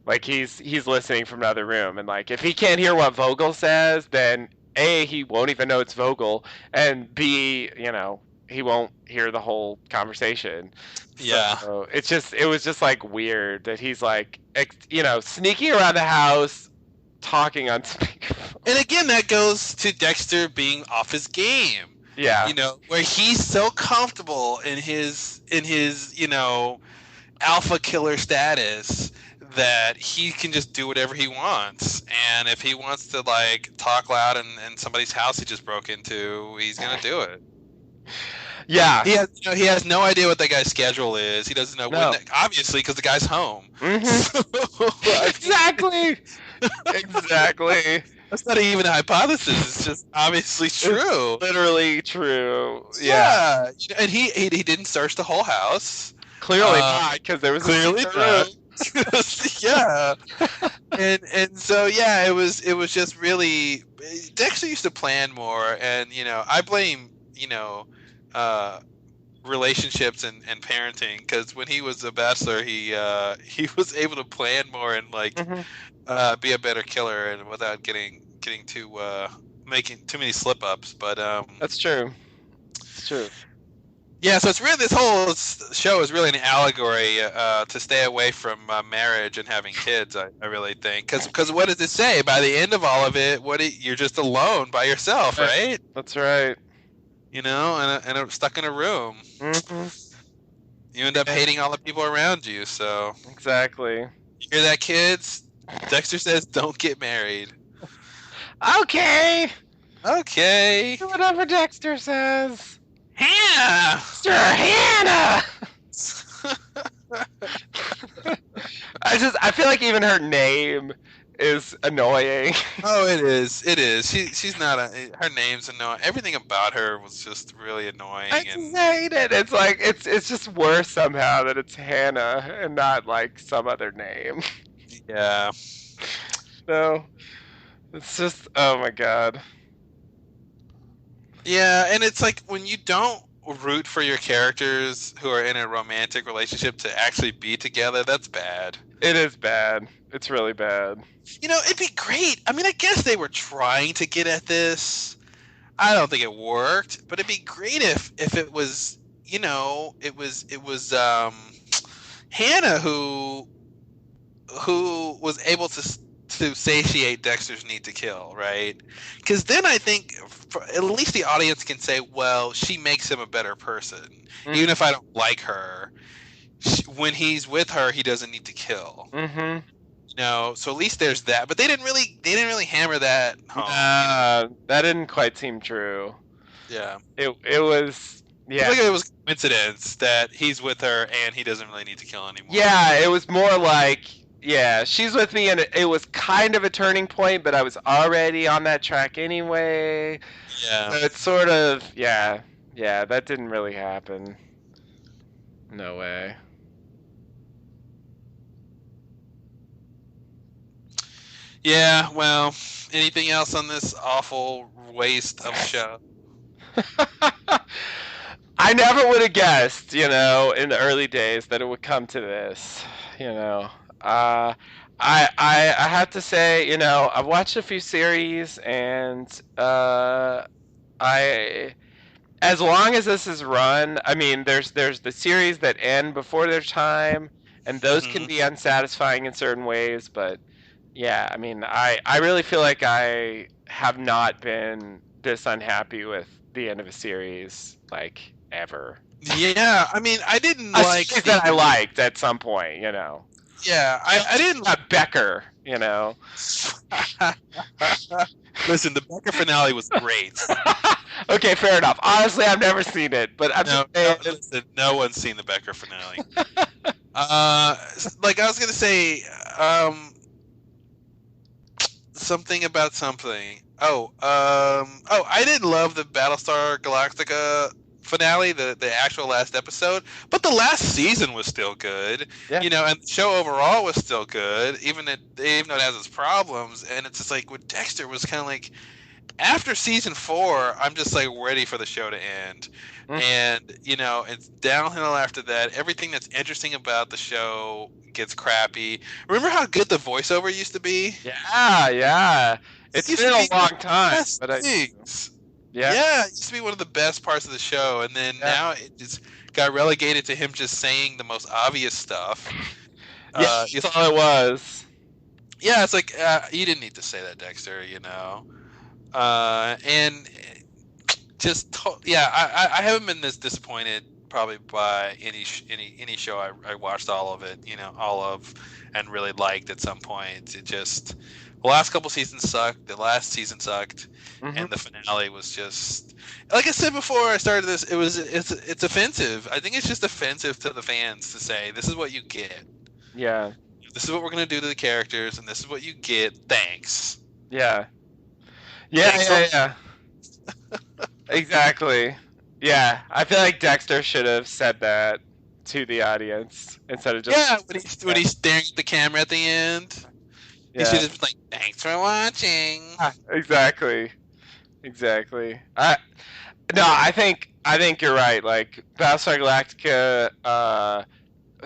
Like, he's listening from another room, and like, if he can't hear what Vogel says, then A, he won't even know it's Vogel, and B, he won't hear the whole conversation. Yeah. So it was just like weird that he's like, sneaking around the house, talking on speakerphone. And again, that goes to Dexter being off his game. Yeah. Where he's so comfortable in his alpha killer status that he can just do whatever he wants, and if he wants to like talk loud in somebody's house he just broke into, he's gonna do it. Yeah, he has no idea what that guy's schedule is. He doesn't know when. Obviously, because the guy's home. Exactly. Exactly. That's not even a hypothesis. It's just obviously true. It's literally true. Yeah. And he didn't search the whole house. Clearly not, because there was clearly not. Yeah. and so yeah, it was just really, Dexter used to plan more, and I blame relationships and parenting, because when he was a bachelor he was able to plan more and be a better killer, and without getting too making too many slip ups. But that's true. It's true. Yeah, so it's really, this whole show is really an allegory to stay away from marriage and having kids. I really think, because what does it say by the end of all of it? You're just alone by yourself, right? That's right. And stuck in a room. Mm-hmm. You end up hating all the people around you. So exactly. You hear that, kids? Dexter says, "Don't get married." Okay. Whatever Dexter says. Hannah! Sir Hannah! I feel like even her name is annoying. Oh, it is. She's not her name's annoying. Everything about her was just really annoying. I just hate it. It's like it's just worse somehow that it's Hannah and not like some other name. Yeah. No. It's just, oh my god. Yeah, and it's like when you don't root for your characters who are in a romantic relationship to actually be together, that's bad. It is bad. It's really bad. It'd be great. I mean, I guess they were trying to get at this. I don't think it worked, but it'd be great if it was, it was Hannah who was able to satiate Dexter's need to kill, right? Because then I think at least the audience can say, well, she makes him a better person. Mm-hmm. Even if I don't like her, when he's with her, he doesn't need to kill. Mm-hmm. So at least there's that. But they didn't really hammer that home. That didn't quite seem true. Yeah. It was. Yeah. It was a coincidence that he's with her and he doesn't really need to kill anymore. Yeah, it was more like, yeah, she's with me, and it was kind of a turning point, but I was already on that track anyway. Yeah. So it's sort of, yeah, that didn't really happen. No way. Yeah, well, anything else on this awful waste of a show? I never would have guessed, in the early days that it would come to this, I have to say, I've watched a few series, and as long as this is run, I mean, there's the series that end before their time, and those can be unsatisfying in certain ways, but yeah, I mean, I really feel like I have not been this unhappy with the end of a series, like, ever. Yeah, I mean, I didn't like that I liked at some point, Yeah, I didn't like Becker, Listen, the Becker finale was great. Okay, fair enough. Honestly, I've never seen it, but listen, no one's seen the Becker finale. Like I was gonna say, something about something. I did love the Battlestar Galactica finale, the actual last episode, but the last season was still good. Yeah. And the show overall was still good, even though it has its problems. And it's just like with Dexter was kind of like, after season 4, I'm just like ready for the show to end. And it's downhill after that. Everything that's interesting about the show gets crappy. Remember how good the voiceover used to be? Yeah. It's been a long time, but yeah, it used to be one of the best parts of the show, and then now it just got relegated to him just saying the most obvious stuff. That's all it was. Yeah, it's like, you didn't need to say that, Dexter, and just, I haven't been this disappointed probably by any show I watched all of it, all of, and really liked at some point. It just the last couple seasons sucked. The last season sucked, and the finale was just like I said before I started this. It's offensive. I think it's just offensive to the fans to say this is what you get. Yeah. This is what we're gonna do to the characters, and this is what you get. Thanks. Yeah. Yeah. Exactly. Yeah, I feel like Dexter should have said that to the audience instead of just when he's staring at the camera at the end. Yeah. He should have been like, "Thanks for watching." Exactly. I think you're right. Like Battlestar Galactica,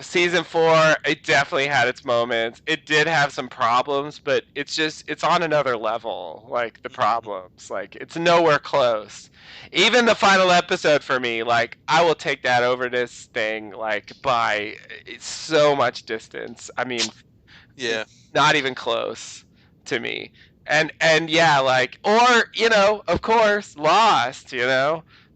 season 4, it definitely had its moments. It did have some problems, but it's on another level. Like the problems, like it's nowhere close. Even the final episode for me, like I will take that over this thing like by so much distance. I mean, yeah, not even close to me. And yeah, like, or of course, Lost.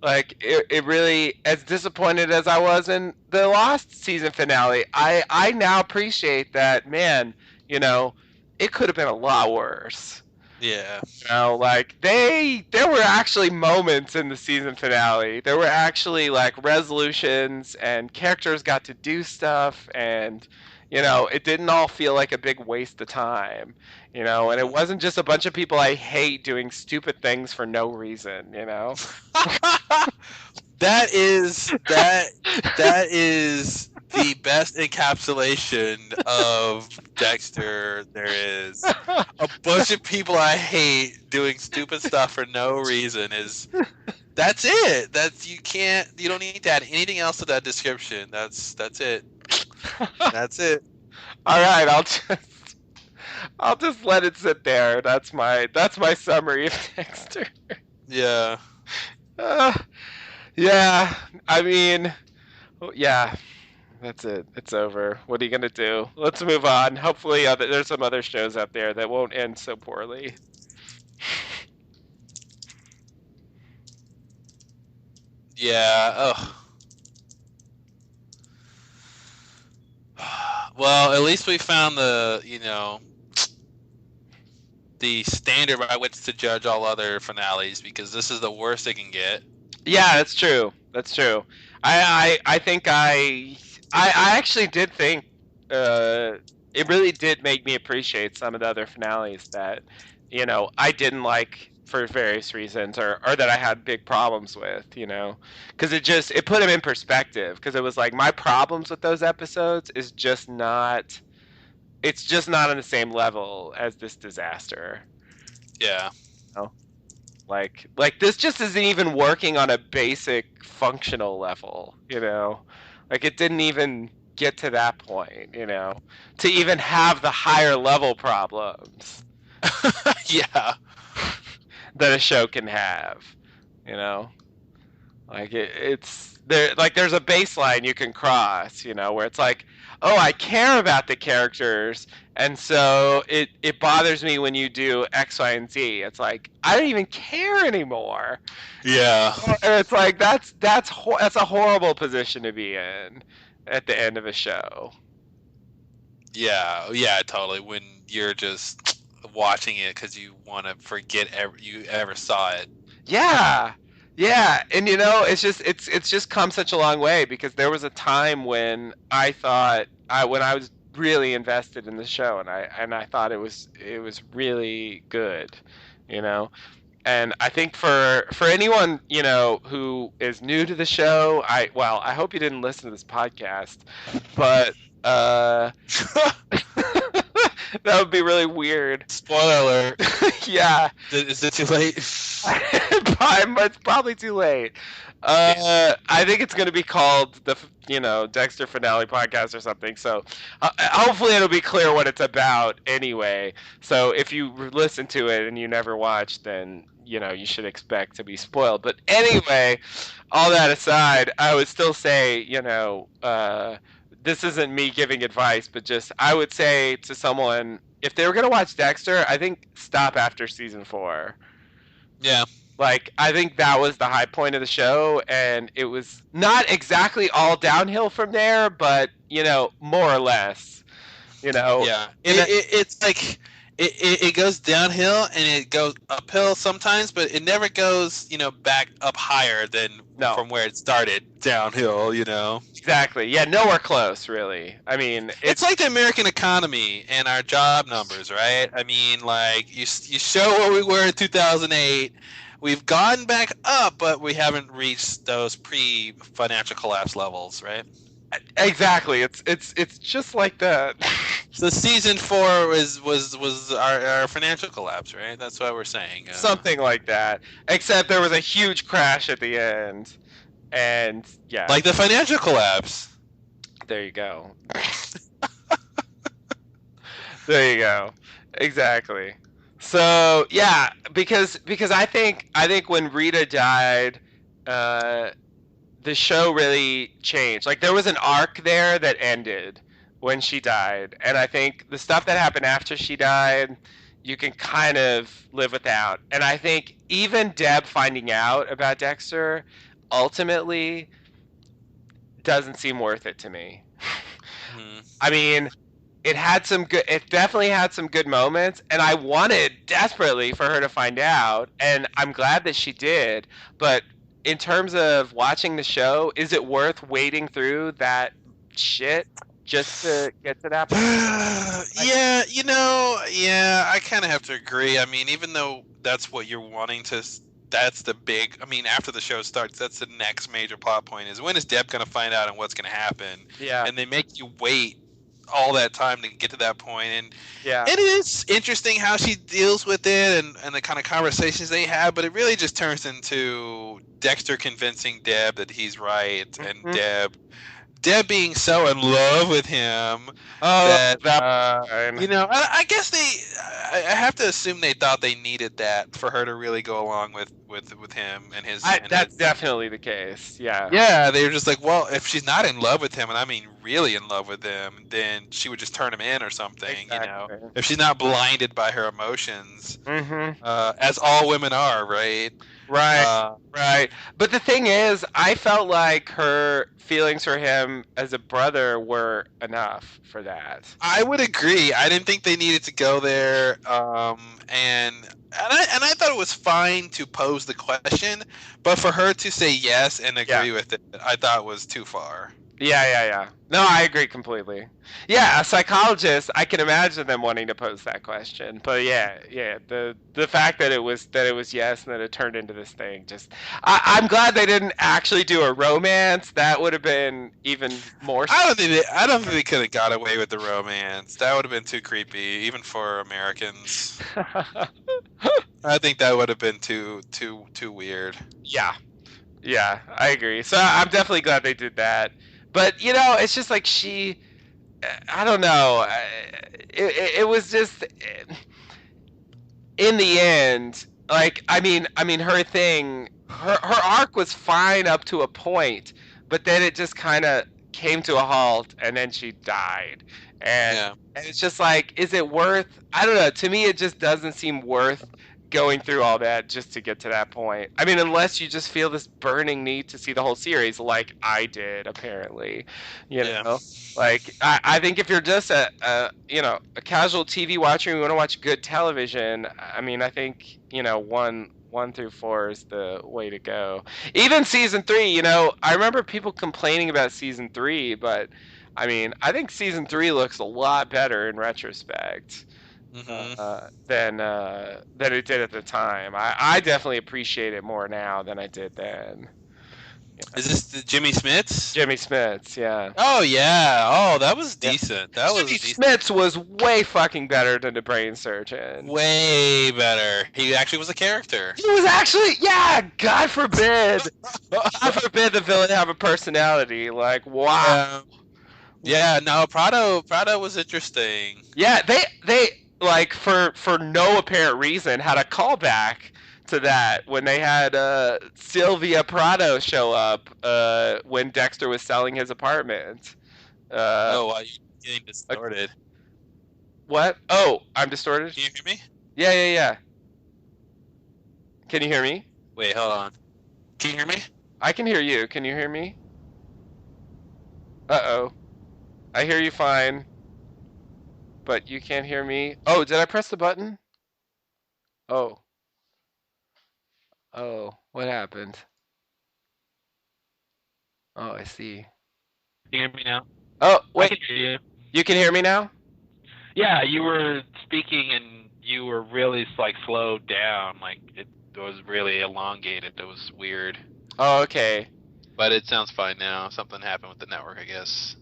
Like it really, as disappointed as I was in the Lost season finale, I now appreciate that, man. It could have been a lot worse. Yeah. Like there were actually moments in the season finale. There were actually like resolutions and characters got to do stuff, and it didn't all feel like a big waste of time. And it wasn't just a bunch of people I hate doing stupid things for no reason. That is the best encapsulation of Dexter there is. A bunch of people I hate doing stupid stuff for no reason that's it. You don't need to add anything else to that description. That's it. That's it. All right, I'll just let it sit there. That's my summary of Dexter. Yeah. Yeah. I mean, yeah. That's it. It's over. What are you gonna do? Let's move on. Hopefully, there's some other shows out there that won't end so poorly. Yeah. Ugh. Well, at least we found the standard by which to judge all other finales, because this is the worst it can get. Yeah, that's true. I think I actually did think it really did make me appreciate some of the other finales that I didn't like for various reasons, or that I had big problems with, because it put them in perspective, because it was like my problems with those episodes is just not on the same level as this disaster. Yeah. Like this just isn't even working on a basic functional level, like it didn't even get to that point, to even have the higher level problems. Yeah. That a show can have, like it's there, like there's a baseline you can cross, where it's like, oh, I care about the characters, and so it bothers me when you do X, Y, and Z. It's like I don't even care anymore. Yeah. And it's like that's a horrible position to be in at the end of a show. Yeah, totally. When you're just watching it because you want to forget you ever saw it. Yeah, and it's just come such a long way, because there was a time when I thought when I was really invested in the show, and I thought it was really good, and I think for anyone who is new to the show, I hope you didn't listen to this podcast, but that would be really weird. Spoiler alert. Yeah. Is it too late? It's probably too late. I think it's going to be called the Dexter Finale Podcast or something. So hopefully it'll be clear what it's about anyway. So if you listen to it and you never watched, then you should expect to be spoiled. But anyway, all that aside, I would still say this isn't me giving advice, but just I would say to someone, if they were going to watch Dexter, I think stop after season 4. Yeah. Like, I think that was the high point of the show, and it was not exactly all downhill from there, but, more or less, Yeah, it's like it goes downhill and it goes uphill sometimes, but it never goes back up higher than No. from where it started downhill. Exactly. Yeah, nowhere close, really. I mean, it's like the American economy and our job numbers, right? I mean, like you show where we were in 2008. We've gone back up, but we haven't reached those pre-financial collapse levels, right? Exactly. It's just like that. So season 4 was our financial collapse, right? That's what we're saying. Something like that. Except there was a huge crash at the end, and yeah. Like the financial collapse. There you go. There you go. Exactly. So yeah, because I think when Rita died, the show really changed. Like there was an arc there that ended when she died, and I think the stuff that happened after she died, you can kind of live without. And I think even Deb finding out about Dexter ultimately doesn't seem worth it to me. Mm-hmm. I mean, it definitely had some good moments, and I wanted desperately for her to find out, and I'm glad that she did. But in terms of watching the show, is it worth waiting through that shit just to get to that point? Yeah, I kind of have to agree. I mean, even though that's what you're wanting to, that's the big, I mean, after the show starts, that's the next major plot point is when is Deb going to find out and what's going to happen? Yeah. And they make you wait all that time to get to that point. And yeah, it is interesting how she deals with it and the kind of conversations they have, but it really just turns into Dexter convincing Deb that he's right, mm-hmm. and Deb being so in love with him I guess I have to assume they thought they needed that for her to really go along with him and his. That's definitely the case. Yeah. Yeah, they were just like, well, if she's not in love with him, and I mean really in love with him, then she would just turn him in or something. Exactly. If she's not blinded by her emotions, mm-hmm. As all women are, right? Right. But the thing is, I felt like her feelings for him as a brother were enough for that. I would agree. I didn't think they needed to go there. And I thought it was fine to pose the question, but for her to say yes and agree with it, I thought was too far. Yeah. No, I agree completely. Yeah, a psychologist, I can imagine them wanting to pose that question. But yeah, the fact that it was yes and then it turned into this thing, just I'm glad they didn't actually do a romance. That would have been even more. I don't think they could have got away with the romance. That would have been too creepy, even for Americans. I think that would have been too weird. Yeah, I agree. So I'm definitely glad they did that. But it's just like I don't know. It was just in the end. Like I mean, her thing, her arc was fine up to a point, but then it just kind of came to a halt, and then she died. And it's just like, is it worth? I don't know. To me, it just doesn't seem worth going through all that just to get to that point. I mean, unless you just feel this burning need to see the whole series, like I did, apparently. You know, like I think if you're just a casual TV watcher and you want to watch good television, I mean, I think 1 through 4 is the way to go. Even season 3, I remember people complaining about season 3, but I mean, I think season 3 looks a lot better in retrospect. Mm-hmm. Than it did at the time. I definitely appreciate it more now than I did then. Is this the Jimmy Smits? Jimmy Smits, yeah. Oh yeah. Oh, that was decent. Jimmy Smits was way fucking better than the Brain Surgeon. Way better. He actually was a character. He was actually, God forbid. God forbid the villain have a personality. Like, wow. Yeah. No, Prado was interesting. Yeah, they like for no apparent reason had a callback to that when they had Sylvia Prado show up when Dexter was selling his apartment. You're getting distorted. What? Oh, I'm distorted? Can you hear me? Yeah. Can you hear me? Wait, hold on. Can you hear me? I can hear you. Can you hear me? Uh-oh. I hear you fine, but you can't hear me. Oh, did I press the button? Oh. Oh, what happened? Oh, I see. Can you hear me now? Oh, I wait. can hear you. You can hear me now? Yeah, you were speaking and you were really like slowed down. Like it was really elongated. It was weird. Oh, okay. But it sounds fine now. Something happened with the network, I guess.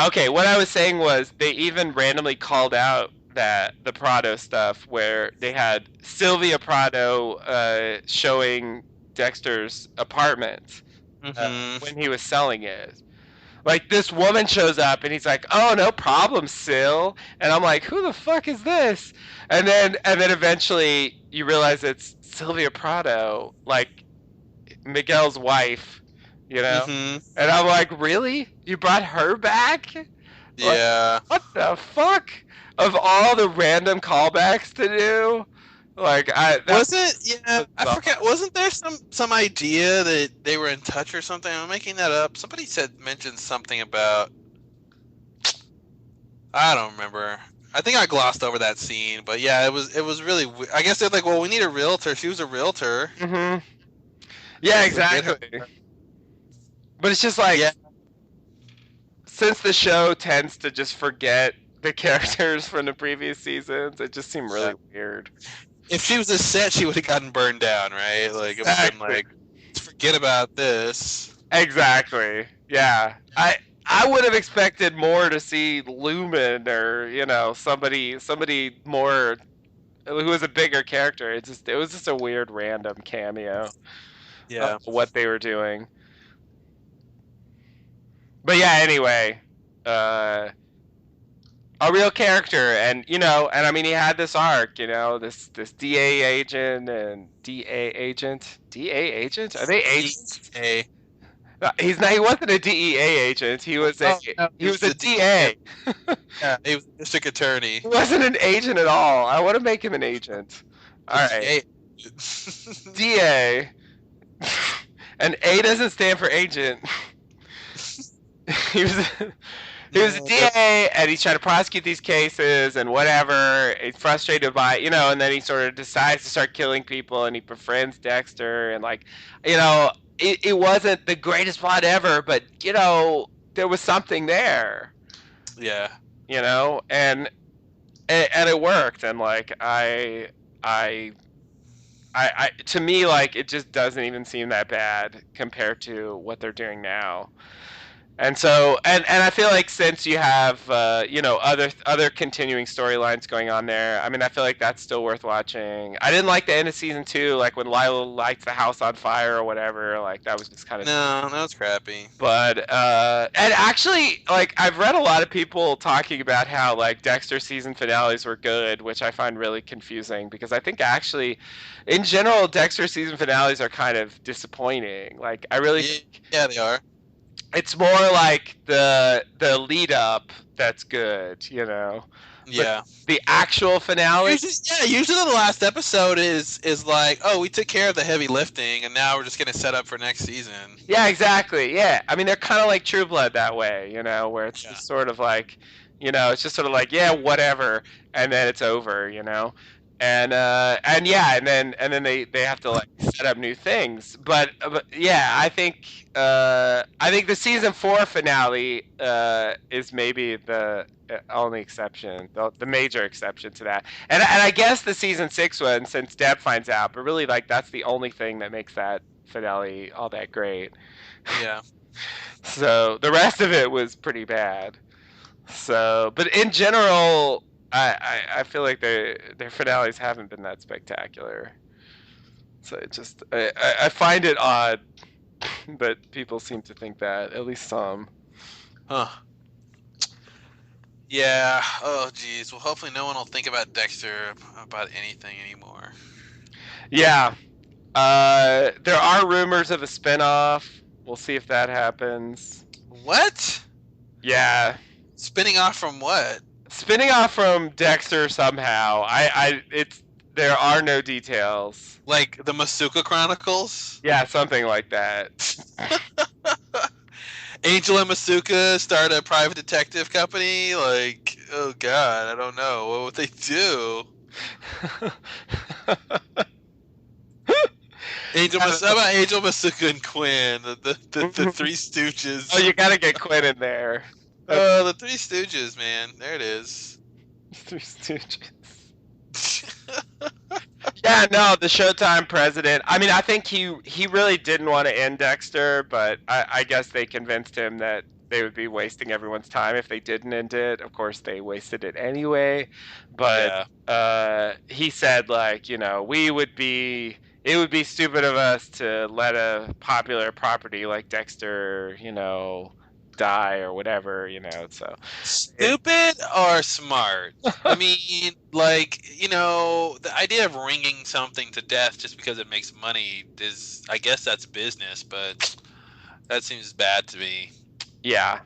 Okay, what I was saying was they even randomly called out that the Prado stuff where they had Sylvia Prado showing Dexter's apartment when he was selling it. Like, this woman shows up and he's like, "Oh, no problem, Syl." And I'm like, "Who the fuck is this?" And then eventually you realize it's Sylvia Prado, like Miguel's wife, you know? And I'm like, "Really? You brought her back?" Yeah. Like, what the fuck? Of all the random callbacks to do? Like, I forget. Wasn't there some idea that they were in touch or something? I'm making that up. Somebody mentioned something about. I don't remember. I think I glossed over that scene, but yeah, it was really. I guess they're like, well, we need a realtor. She was a realtor. Mm-hmm. Yeah, exactly. But it's just like, since the show tends to just forget the characters from the previous seasons, it just seemed really weird. If she was a set, she would have gotten burned down, right? Like, it would have been like, forget about this. Exactly. Yeah. I would have expected more to see Lumen or, you know, somebody more who was a bigger character. It was just a weird random cameo. Yeah. Of what they were doing. But yeah, anyway, a real character, and you know, and I mean, he had this arc, you know, this DA agent and DA agent. Are they agents? He wasn't a DEA agent. He was a DA. Yeah, he was a district attorney. He wasn't an agent at all. I want to make him an agent. All right. DA. And A doesn't stand for agent. He was a DA, and he's trying to prosecute these cases and whatever. He's frustrated by it, you know, and then he sort of decides to start killing people, and he befriends Dexter, and like, you know, it wasn't the greatest plot ever, but you know, there was something there. Yeah. You know, and it worked, and like to me, like, it just doesn't even seem that bad compared to what they're doing now. And so, and I feel like since you have, you know, other continuing storylines going on there, I mean, I feel like that's still worth watching. I didn't like the end of season 2, like when Lila lights the house on fire or whatever. Like, that was just kind of that was crappy. But and actually, like, I've read a lot of people talking about how like Dexter season finales were good, which I find really confusing because I think actually, in general, Dexter season finales are kind of disappointing. Like, I really think they are. It's more like the lead up that's good, you know. Yeah. But the actual finale. Usually the last episode is like, oh, we took care of the heavy lifting, and now we're just gonna set up for next season. Yeah, exactly. Yeah, I mean, they're kind of like True Blood that way, you know, where it's just sort of like, you know, it's just sort of like, yeah, whatever, and then it's over, you know. And yeah, and then they have to like set up new things. But yeah, I think the season 4 finale is maybe the only exception, the major exception to that. And I guess the season 6 one, since Deb finds out, but really like that's the only thing that makes that finale all that great. Yeah. So the rest of it was pretty bad. So, but in general, I feel like their finales haven't been that spectacular. So it just I find it odd that people seem to think that, at least some. Huh. Yeah. Oh, geez. Well, hopefully no one will think about Dexter about anything anymore. Yeah. There are rumors of a spinoff. We'll see if that happens. What? Yeah. Spinning off from what? spinning off from Dexter somehow. There are no details. Like the Masuka Chronicles? Yeah, something like that. Angel and Masuka start a private detective company? Like, oh god, I don't know. What would they do? How about Angel, Masuka, and Quinn? The Three Stooges. Oh, you gotta get Quinn in there. Oh, the Three Stooges, man. There it is. Three Stooges. Yeah, no, the Showtime president. I mean, I think he really didn't want to end Dexter, but I guess they convinced him that they would be wasting everyone's time if they didn't end it. Of course, they wasted it anyway. But he said, like, you know, it would be stupid of us to let a popular property like Dexter, you know, die or whatever, you know. So stupid or smart? I mean, like, you know, the idea of ringing something to death just because it makes money is, I guess that's business, but that seems bad to me. Yeah.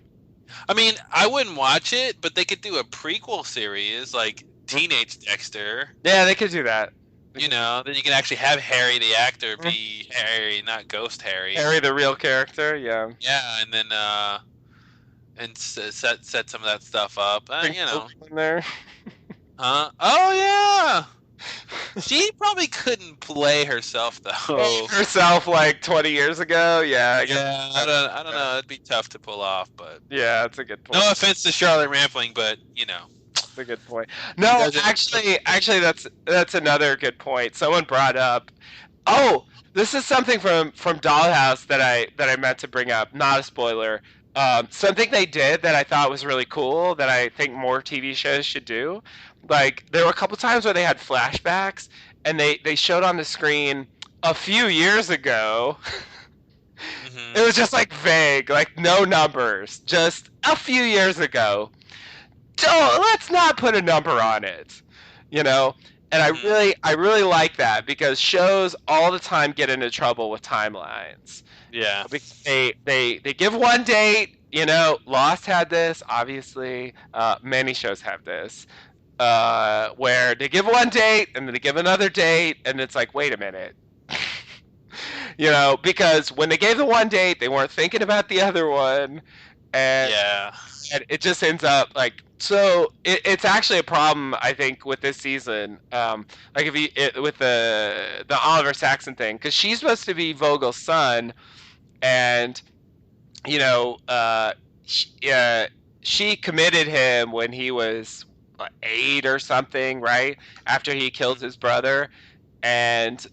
I mean, I wouldn't watch it, but they could do a prequel series like Teenage Dexter. Yeah, they could do that. You know, then you can actually have Harry the actor be Harry, not Ghost Harry. Harry the real character, yeah. Yeah, and then and set some of that stuff up. You know. In there. Oh yeah. She probably couldn't play herself though. Herself like 20 years ago, yeah. I don't know. It'd be tough to pull off, but yeah, that's a good point. No offense to Charlotte Rampling, but you know. That's a good point. No, actually, that's another good point. Someone brought up. Oh, this is something from Dollhouse that I meant to bring up. Not a spoiler. Something they did that I thought was really cool that I think more TV shows should do. Like, there were a couple times where they had flashbacks and they showed on the screen a few years ago. Mm-hmm. It was just like vague, like no numbers, just a few years ago. Let's not put a number on it, you know. And I really like that because shows all the time get into trouble with timelines. Yeah. They give one date, you know. Lost had this, obviously. Many shows have this, where they give one date and then they give another date, and it's like, wait a minute. You know, because when they gave the one date, they weren't thinking about the other one, and it just ends up like. So it's actually a problem, I think, with this season. Like with the Oliver Saxon thing, because she's supposed to be Vogel's son, and you know, she committed him when he was 8 or something, right after he killed his brother, and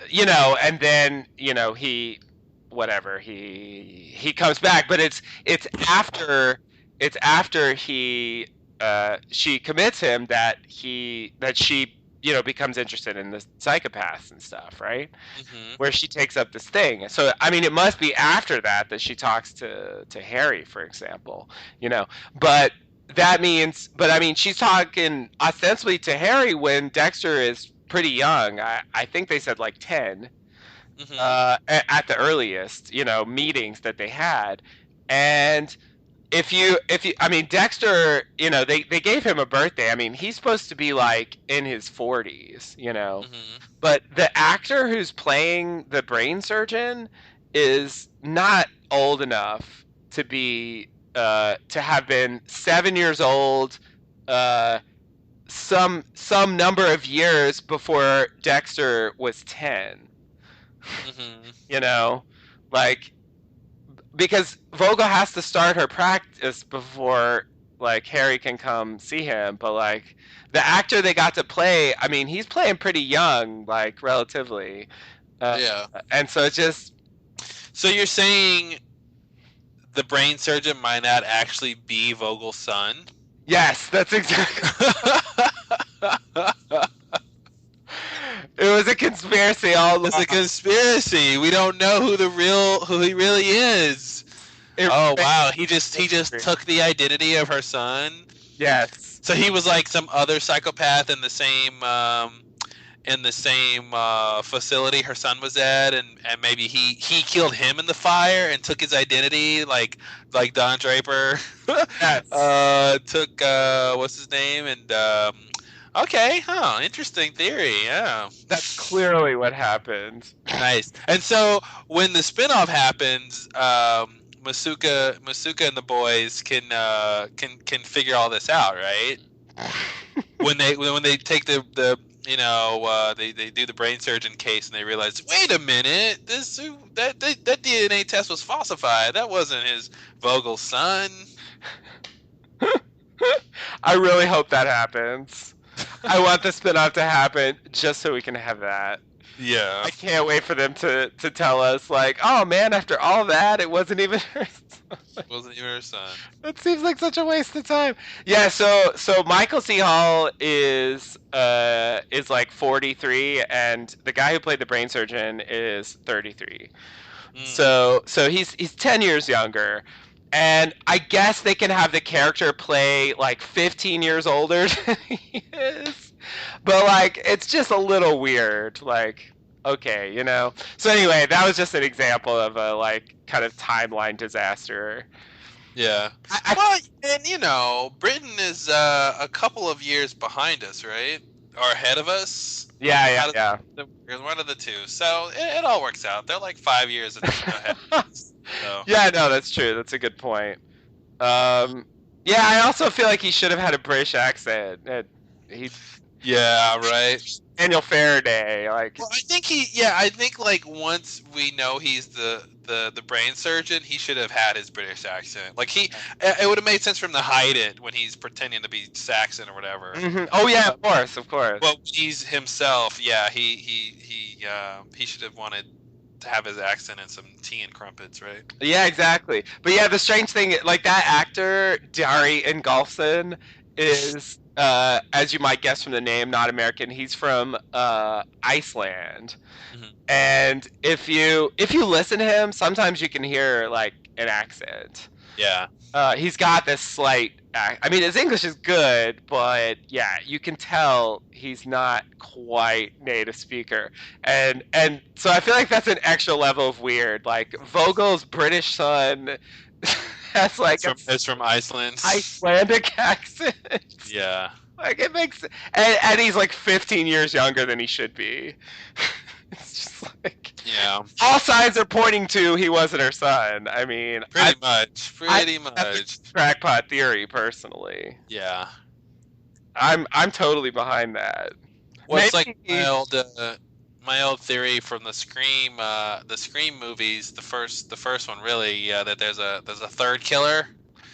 you know, and then you know he comes back, but it's after. It's after she commits him that she you know becomes interested in the psychopaths and stuff, right? Mm-hmm. Where she takes up this thing. So I mean, it must be after that she talks to Harry, for example, you know. But I mean, she's talking ostensibly to Harry when Dexter is pretty young. I think they said like 10, mm-hmm. At the earliest, you know, meetings that they had, and. If you, I mean, Dexter, you know, they gave him a birthday. I mean, he's supposed to be like in his 40s, you know, mm-hmm. But the actor who's playing the brain surgeon is not old enough to be, to have been 7 years old, some number of years before Dexter was 10, mm-hmm. You know, like. Because Vogel has to start her practice before, like, Harry can come see him. But, like, the actor they got to play, I mean, he's playing pretty young, like, relatively. Yeah. And so it's just... So you're saying the brain surgeon might not actually be Vogel's son? Yes, that's exactly... It was a conspiracy all along. It's a conspiracy. We don't know who he really is. Wow, he just took the identity of her son. Yes. So he was like some other psychopath in the in the same facility her son was at, and maybe he killed him in the fire and took his identity, like Don Draper. Yes. Took what's his name, and okay, interesting theory. Yeah, That's clearly what happened. nice. And so when the spinoff happens, Masuka and the boys can figure all this out, right? when they take the they do the brain surgeon case and they realize, wait a minute, that DNA test was falsified. That wasn't his Vogel's son. I really hope that happens. I want the spinoff to happen just so we can have that. Yeah. I can't wait for them to tell us, like, oh man, after all that, it wasn't even her son. It wasn't even her son. That seems like such a waste of time. Yeah, so Michael C. Hall is like 43, and the guy who played the brain surgeon is 33. So he's 10 years younger. And I guess they can have the character play like 15 years older than he is. But like, it's just a little weird. Like, okay, you know. So anyway, that was just an example of a like kind of timeline disaster. Yeah. Well, and you know, Britain is a couple of years behind us, right? Or ahead of us. Yeah. There's one of the two. So it all works out. They're like 5 years ahead of us. So. Yeah, no, that's true. That's a good point. Yeah, I also feel like he should have had a British accent. Yeah, right. Daniel Faraday, like. Well, I think like once we know he's the brain surgeon, he should have had his British accent. Like it would have made sense for him to hide it when he's pretending to be Saxon or whatever. Mm-hmm. Oh yeah, of course. But when he's himself, yeah, he should have wanted to have his accent and some tea and crumpets, right? Yeah, exactly. But yeah, the strange thing, like that actor, Dari Ingolfsson, is, as you might guess from the name, not American. He's from Iceland. Mm-hmm. And if you listen to him, sometimes you can hear like an accent. Yeah. He's got this slight. I mean, his English is good, but yeah, you can tell he's not quite native speaker, and so I feel like that's an extra level of weird. Like Vogel's British son has like it's from Iceland, Icelandic accent. Yeah, like it makes, and he's like 15 years younger than he should be. It's just like, yeah, all signs are pointing to he wasn't her son. I mean, pretty much. That's a crackpot theory, personally. Yeah, I'm totally behind that. Well, it's like my old theory from the Scream movies. The first one, really. That there's a third killer.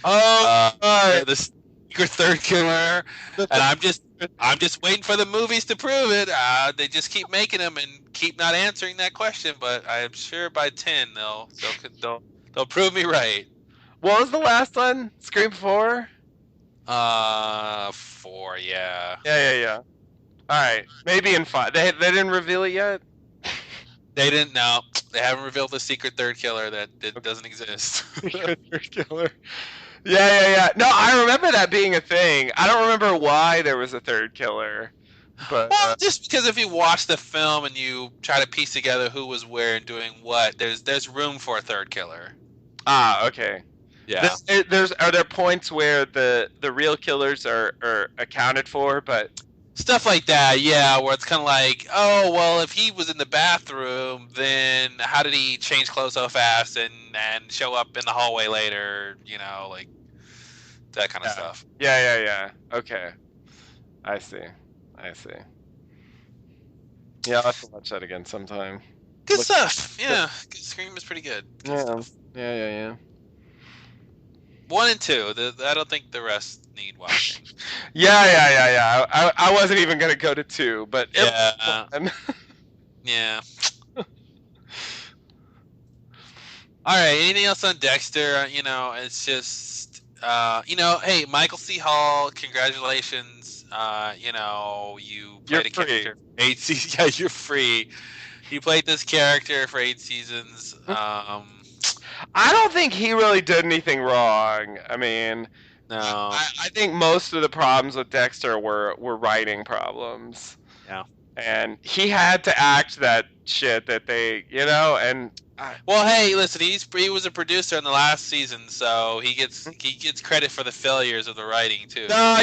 The secret third killer, and I'm just waiting for the movies to prove it. They just keep making them and keep not answering that question. But I'm sure by 10 they'll prove me right. What was the last one? Scream 4? 4, yeah. Yeah. All right, maybe in 5. They didn't reveal it yet. They didn't. No, they haven't revealed the secret third killer that doesn't exist. Secret third killer. Yeah. No, I remember that being a thing. I don't remember why there was a third killer. But well, just because if you watch the film and you try to piece together who was where and doing what, there's room for a third killer. Ah, okay. Yeah. Are there points where the real killers are accounted for, but stuff like that, yeah, where it's kind of like, oh, well, if he was in the bathroom, then how did he change clothes so fast and show up in the hallway later, you know, like that kind of stuff. Yeah. Okay. I see. Yeah, I'll have to watch that again sometime. Good stuff. Yeah. Scream is pretty good. Yeah. 1 and 2. I don't think the rest need watching. Yeah. I wasn't even gonna go to 2, but yeah. Yeah. All right. Anything else on Dexter? You know, it's just hey, Michael C. Hall, congratulations. You played a character for 8 seasons. Yeah, you're free. You played this character for 8 seasons. I don't think he really did anything wrong. I mean, no. I think most of the problems with Dexter were writing problems. Yeah. and he had to act that shit that they, and well, hey, listen, he was a producer in the last season, so he gets credit for the failures of the writing too. No,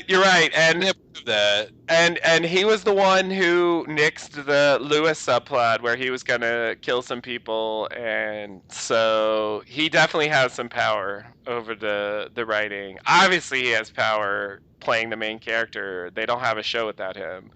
you're right, and that. And he was the one who nixed the Lewis subplot where he was gonna kill some people, and so he definitely has some power over the writing. Obviously, he has power playing the main character. They don't have a show without him.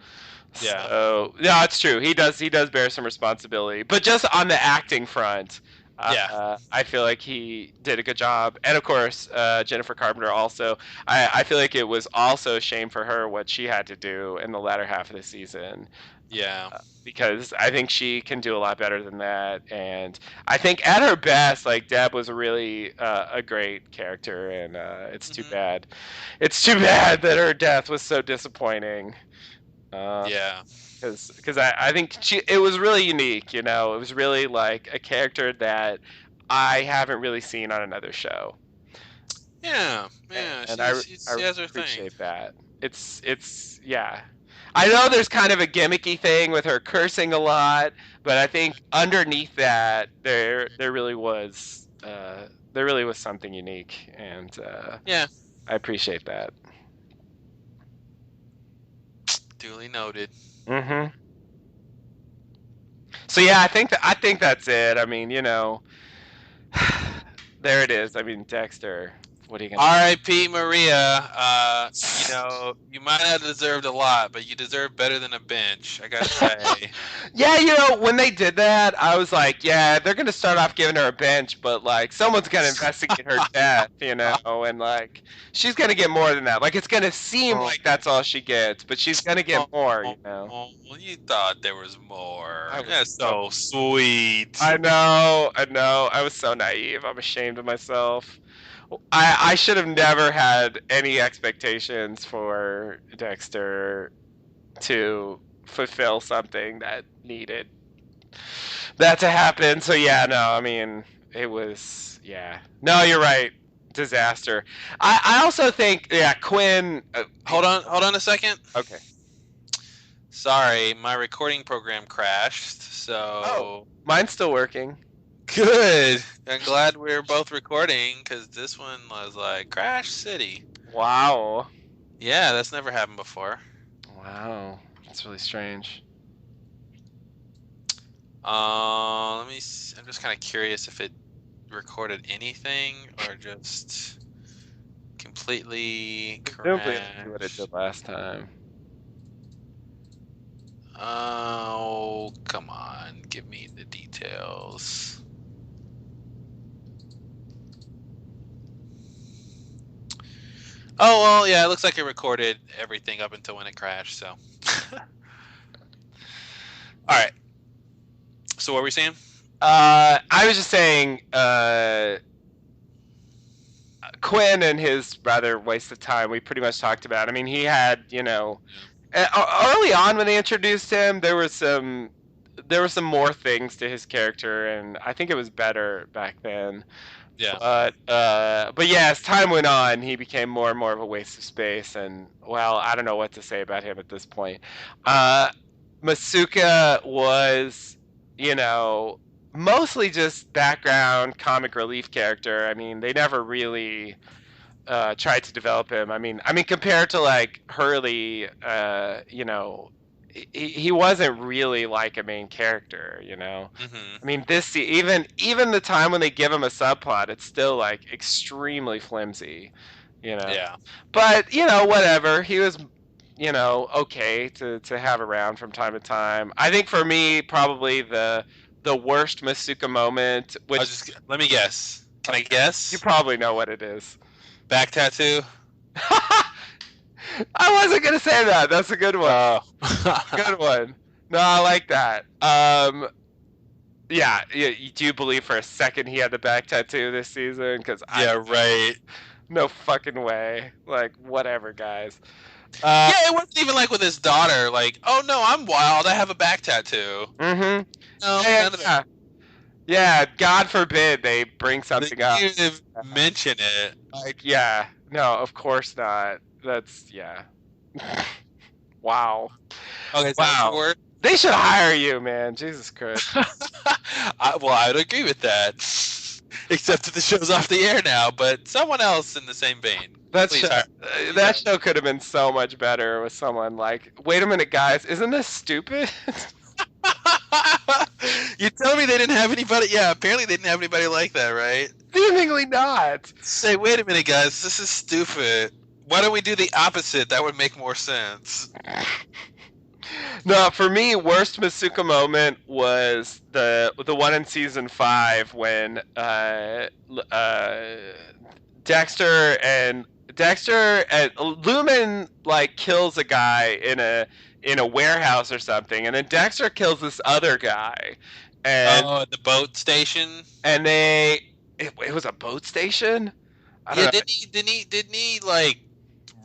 Yeah. So yeah, it's true. He does bear some responsibility, but just on the acting front. I feel like he did a good job, and of course, Jennifer Carpenter also. I feel like it was also a shame for her what she had to do in the latter half of the season. Yeah, because I think she can do a lot better than that, and I think at her best, like Deb was really a great character, and it's too bad. It's too bad that her death was so disappointing. Yeah. Because I think it was really unique, It was really like a character that I haven't really seen on another show. Yeah. And she has her appreciate thing. that. It's yeah. I know there's kind of a gimmicky thing with her cursing a lot, but I think underneath that there really was something unique, and yeah, I appreciate that. Duly noted. Mm-hmm. So yeah, I think that's it. I mean, there it is. I mean, Dexter. What are you gonna? R.I.P. Maria. You might have deserved a lot, but you deserve better than a bench. I gotta say. Yeah, when they did that, I was like, yeah, they're gonna start off giving her a bench, but like someone's gonna investigate her death, and like she's gonna get more than that. Like it's gonna seem like that's all she gets, but she's gonna get more, Well, you thought there was more. That's so sweet. I know. I was so naive. I'm ashamed of myself. I should have never had any expectations for Dexter to fulfill something that needed that to happen. So yeah, no, I mean it was No, you're right. Disaster. I also think Quinn. Hold on a second. Okay. Sorry, my recording program crashed. So mine's still working. Good. I'm glad we're both recording because this one was like Crash City. Wow. Yeah, that's never happened before. Wow, that's really strange. Let me see. I'm just kind of curious if it recorded anything or just completely crashed. What it did last time. Oh, come on. Give me the details. Oh, well, yeah, it looks like it recorded everything up until when it crashed, so. All right. So what were we saying? I was just saying Quinn and his rather waste of time, we pretty much talked about. I mean, he had, early on when they introduced him, there were some more things to his character, and I think it was better back then. Yeah. But yeah, as time went on, he became more and more of a waste of space, and well, I don't know what to say about him at this point. Masuka was, mostly just background comic relief character. I mean, they never really tried to develop him. I mean, compared to like Hurley, he wasn't really like a main character, Mm-hmm. I mean, this even the time when they give him a subplot, it's still like extremely flimsy, Yeah. But whatever. He was, okay to have around from time to time. I think for me, probably the worst Masuka moment. Which let me guess. Can I guess? You probably know what it is. Back tattoo. I wasn't gonna say that. That's a good one. Good one. No, I like that. Yeah. Do you believe for a second he had the back tattoo this season? Right. No fucking way. Like, whatever, guys. It wasn't even like with his daughter. Like, oh no, I'm wild. I have a back tattoo. Mm-hmm. No, yeah. God forbid they bring something up. Mention it. Like, yeah. No, of course not. That's Wow. Okay, so what's your word? They should hire you, man. Jesus Christ. I would agree with that. Except that the show's off the air now, but someone else in the same vein. That show could have been so much better with someone like, wait a minute, guys, isn't this stupid? You tell me they didn't have anybody? Yeah, apparently they didn't have anybody like that, right? Seemingly not. Say, wait a minute, guys, this is stupid. Why don't we do the opposite? That would make more sense. No, for me, worst Masuka moment was the one in season 5 when Dexter and Lumen like kills a guy in a warehouse or something, and then Dexter kills this other guy. And at the boat station. And it was a boat station. Didn't he like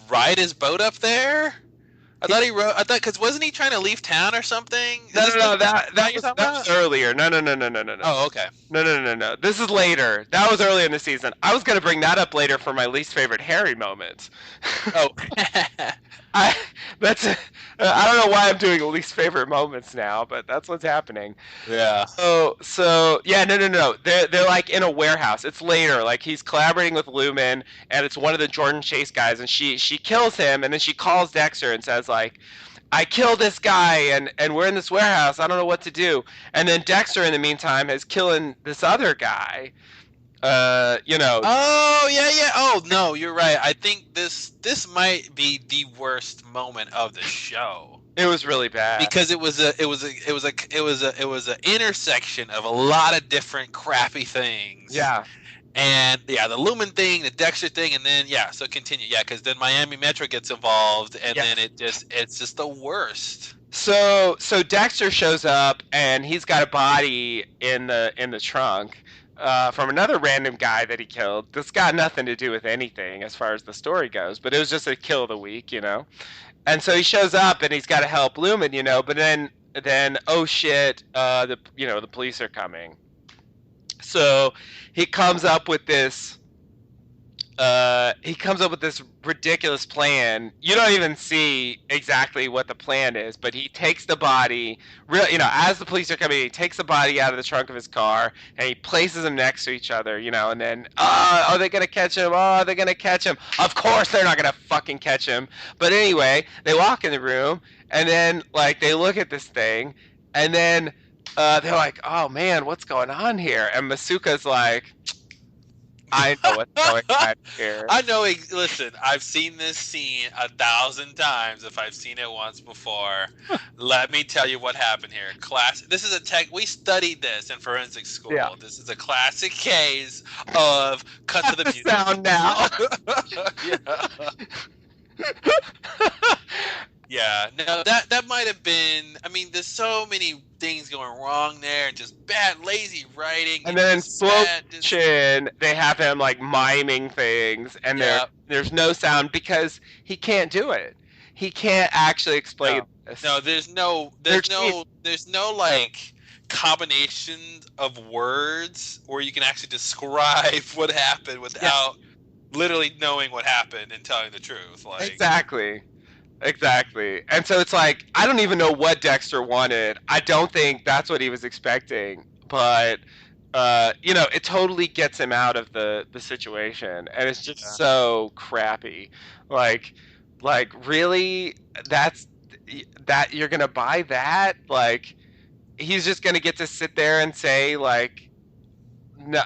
ride his boat up there? I thought because wasn't he trying to leave town or something? No, that was earlier. No. Oh, okay. No. This is later. That was earlier in the season. I was gonna bring that up later for my least favorite Harry moment. Oh. I don't know why I'm doing least favorite moments now, but that's what's happening. Yeah. So yeah, no. They're like in a warehouse. It's later. Like he's collaborating with Lumen, and it's one of the Jordan Chase guys, and she kills him, and then she calls Dexter and says like, I killed this guy, and we're in this warehouse. I don't know what to do. And then Dexter, in the meantime, is killing this other guy. Oh yeah. Oh no, you're right. I think this might be the worst moment of the show. It was really bad because it was an intersection of a lot of different crappy things. Yeah. And yeah, the Lumen thing, the Dexter thing, and then so continue. Yeah, because then Miami Metro gets involved, and then it's just the worst. So Dexter shows up, and he's got a body in the trunk. From another random guy that he killed. This got nothing to do with anything as far as the story goes, but it was just a kill of the week, And so he shows up and he's got to help Lumen, but then oh shit, the police are coming. So he comes up with this ridiculous plan. You don't even see exactly what the plan is, but he takes the body, as the police are coming, he takes the body out of the trunk of his car and he places them next to each other, and then, are they going to catch him? Oh, they're going to catch him. Of course they're not going to fucking catch him. But anyway, they walk in the room and then, like, they look at this thing and then they're like, oh man, what's going on here? And Masuka's like, I know what's going on here. I know. Listen, I've seen this scene 1,000 times. If I've seen it once before, let me tell you what happened here. This is we studied this in forensic school. Yeah. This is a classic case of cut to the music. Sound now. Yeah, no, that might have been. I mean, there's so many things going wrong there, and just bad, lazy writing. And then slow motion, they have him like miming things, and there's no sound because he can't do it. He can't actually explain this. No, there's no like combination of words where you can actually describe what happened without literally knowing what happened and telling the truth. Like Exactly. And so it's like, I don't even know what Dexter wanted. I don't think that's what he was expecting. But, it totally gets him out of the situation. And it's just so crappy. Like, really? That you're going to buy that? Like, he's just going to get to sit there and say, like,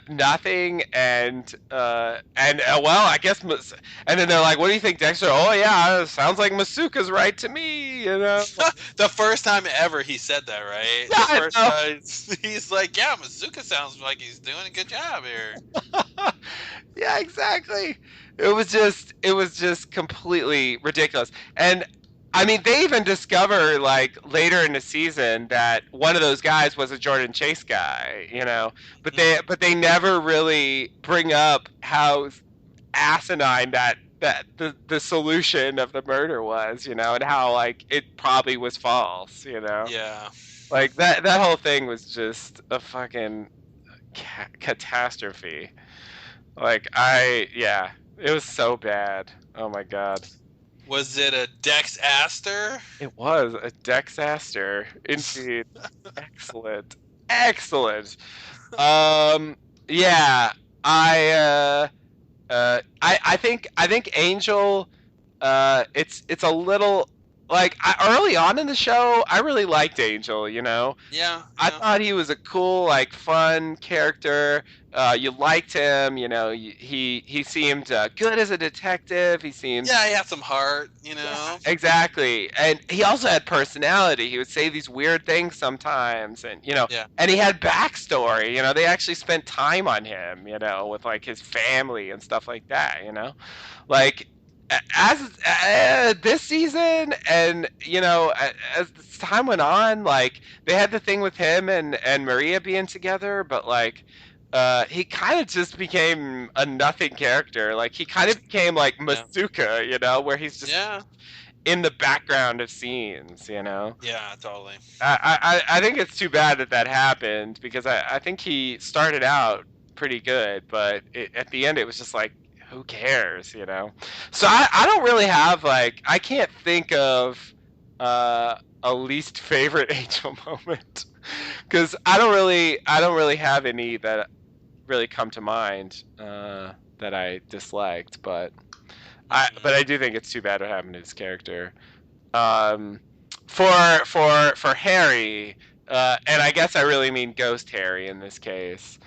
nothing, and I guess, and then they're like, what do you think, Dexter? Oh yeah, sounds like Masuka's right to me, The first time ever he said that, right? Yeah, the first time he's like, yeah, Masuka sounds like he's doing a good job here. Yeah, exactly. It was just completely ridiculous. And I mean, they even discover, like, later in the season that one of those guys was a Jordan Chase guy, But they never really bring up how asinine that the solution of the murder was, and how, like, it probably was false, Yeah. Like, that whole thing was just a fucking catastrophe. Like, it was so bad. Oh, my God. Was it a Dex Aster? It was a Dexaster, indeed. Excellent, excellent. Yeah, I think Angel, it's a little like early on in the show, I really liked Angel. Yeah, I yeah. thought he was a cool, like, fun character. You liked him, he seemed good as a detective. He seemed Yeah, he had some heart, exactly, and he also had personality. He would say these weird things sometimes, and Yeah. and he had backstory. They actually spent time on him, with like his family and stuff like that. Like as this season, and as time went on, like they had the thing with him and Maria being together, but like he kind of just became a nothing character. Like he kind of became like Masuka, where he's just in the background of scenes. Yeah, totally. I think it's too bad that happened, because I think he started out pretty good, but at the end it was just like, who cares? So I don't really have, like, I can't think of a least favorite Angel moment, because I don't really have any that really come to mind that I disliked, but I do think it's too bad what happened to his character. Um, for Harry, and I guess I really mean Ghost Harry in this case.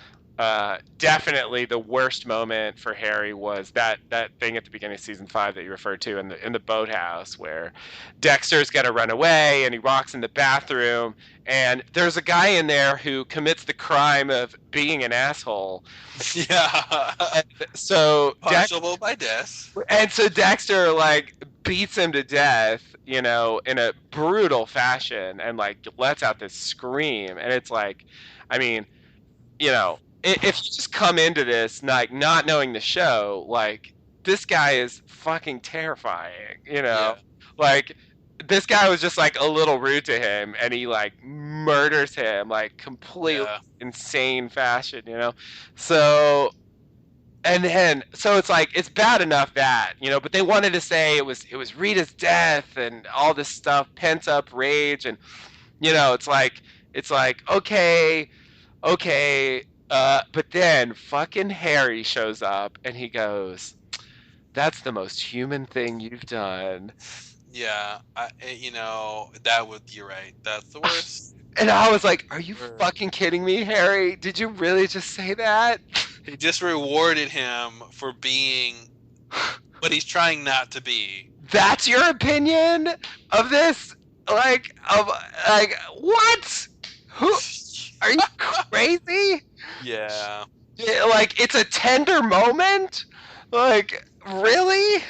Definitely the worst moment for Harry was that thing at the beginning of season 5 that you referred to in the boathouse, where Dexter's got to run away and he walks in the bathroom, and there's a guy in there who commits the crime of being an asshole. Yeah. So punishable by death. And so Dexter, like, beats him to death, in a brutal fashion, and like lets out this scream, and it's like, I mean, if you just come into this like not knowing the show, like, this guy is fucking terrifying. Like, this guy was just like a little rude to him, and he like murders him like completely insane fashion. So. And then, so it's like, it's bad enough that, but they wanted to say it was Rita's death and all this stuff, pent up rage, and it's like, okay, but then fucking Harry shows up and he goes, "That's the most human thing you've done." Yeah, you're right. That's the worst. And I was like, "Are you fucking kidding me, Harry? Did you really just say that?" He just rewarded him for being what he's trying not to be. That's your opinion of this? Like, what? Who? Are you crazy? Yeah. Like, it's a tender moment? Like, really?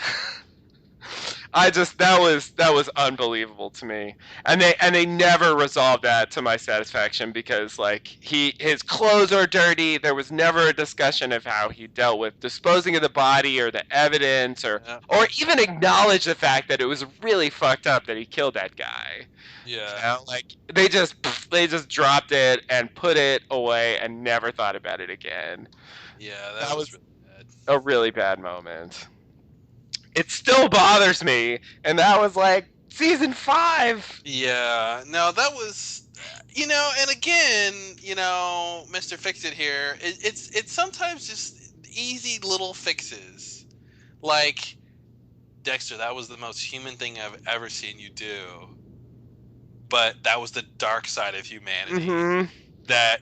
That was unbelievable to me, and they never resolved that to my satisfaction, because like his clothes are dirty. There was never a discussion of how he dealt with disposing of the body or the evidence, or even acknowledge the fact that it was really fucked up that he killed that guy. Yeah, like they just dropped it and put it away and never thought about it again. Yeah, that was really bad. A really bad moment. It still bothers me, and that was like season 5. Yeah, no, that was, and again, Mr. Fix-It here. It's sometimes just easy little fixes, like, Dexter, that was the most human thing I've ever seen you do, but that was the dark side of humanity. Mm-hmm. That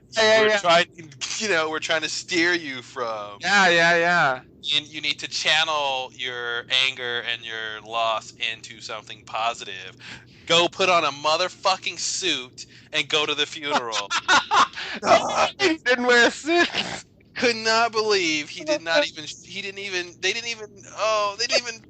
we're trying to steer you from. Yeah. And you need to channel your anger and your loss into something positive. Go put on a motherfucking suit and go to the funeral. He didn't wear a suit. Could not believe they didn't even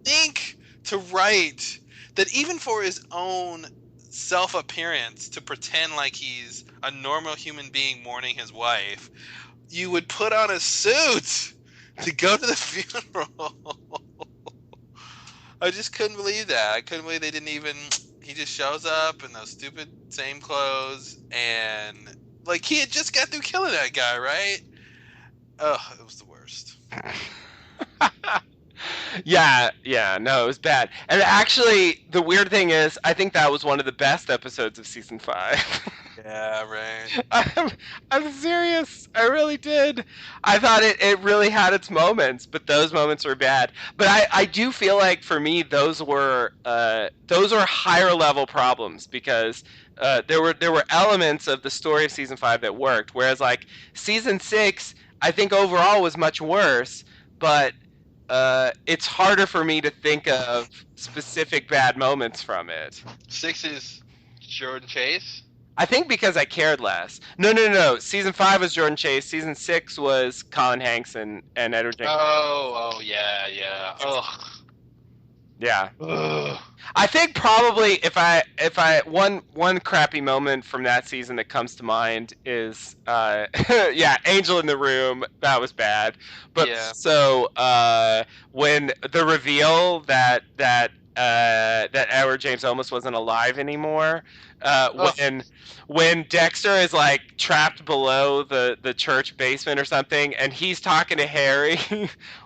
think to write that, even for his own self-appearance, to pretend like he's a normal human being mourning his wife, you would put on a suit to go to the funeral. I just couldn't believe that. I couldn't believe they didn't even... He just shows up in those stupid same clothes, and like he had just got through killing that guy, right? Ugh, it was the worst. No, it was bad. And actually, the weird thing is, I think that was one of the best episodes of season 5. Yeah, right. I'm serious. I really did. I thought it really had its moments, but those moments were bad. But I do feel like for me those were higher level problems because there were elements of the story of season 5 that worked, whereas like season 6 I think overall was much worse, but it's harder for me to think of specific bad moments from it. 6 is Jordan Chase? I think because I cared less. No. Season 5 was Jordan Chase. Season 6 was Colin Hanks and Edward James. Oh, yeah. Ugh. Yeah. Ugh. I think probably if I one crappy moment from that season that comes to mind is Angel in the Room. That was bad. But so when the reveal that Edward James almost wasn't alive anymore, when Dexter is like trapped below the church basement or something, and he's talking to Harry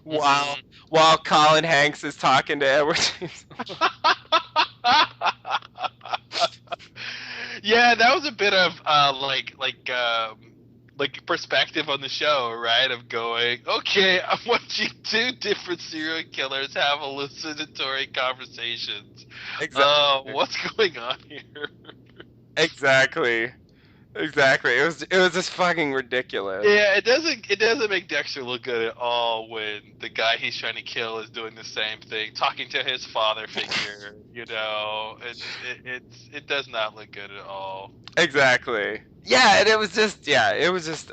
while Colin Hanks is talking to Edward James. Yeah, that was a bit of like perspective on the show, right? Of going, okay, I'm watching 2 different serial killers have hallucinatory conversations. Exactly. What's going on here? Exactly. It was just fucking ridiculous. Yeah, it doesn't make Dexter look good at all when the guy he's trying to kill is doing the same thing, talking to his father figure. It does not look good at all. Exactly. Yeah, and it was just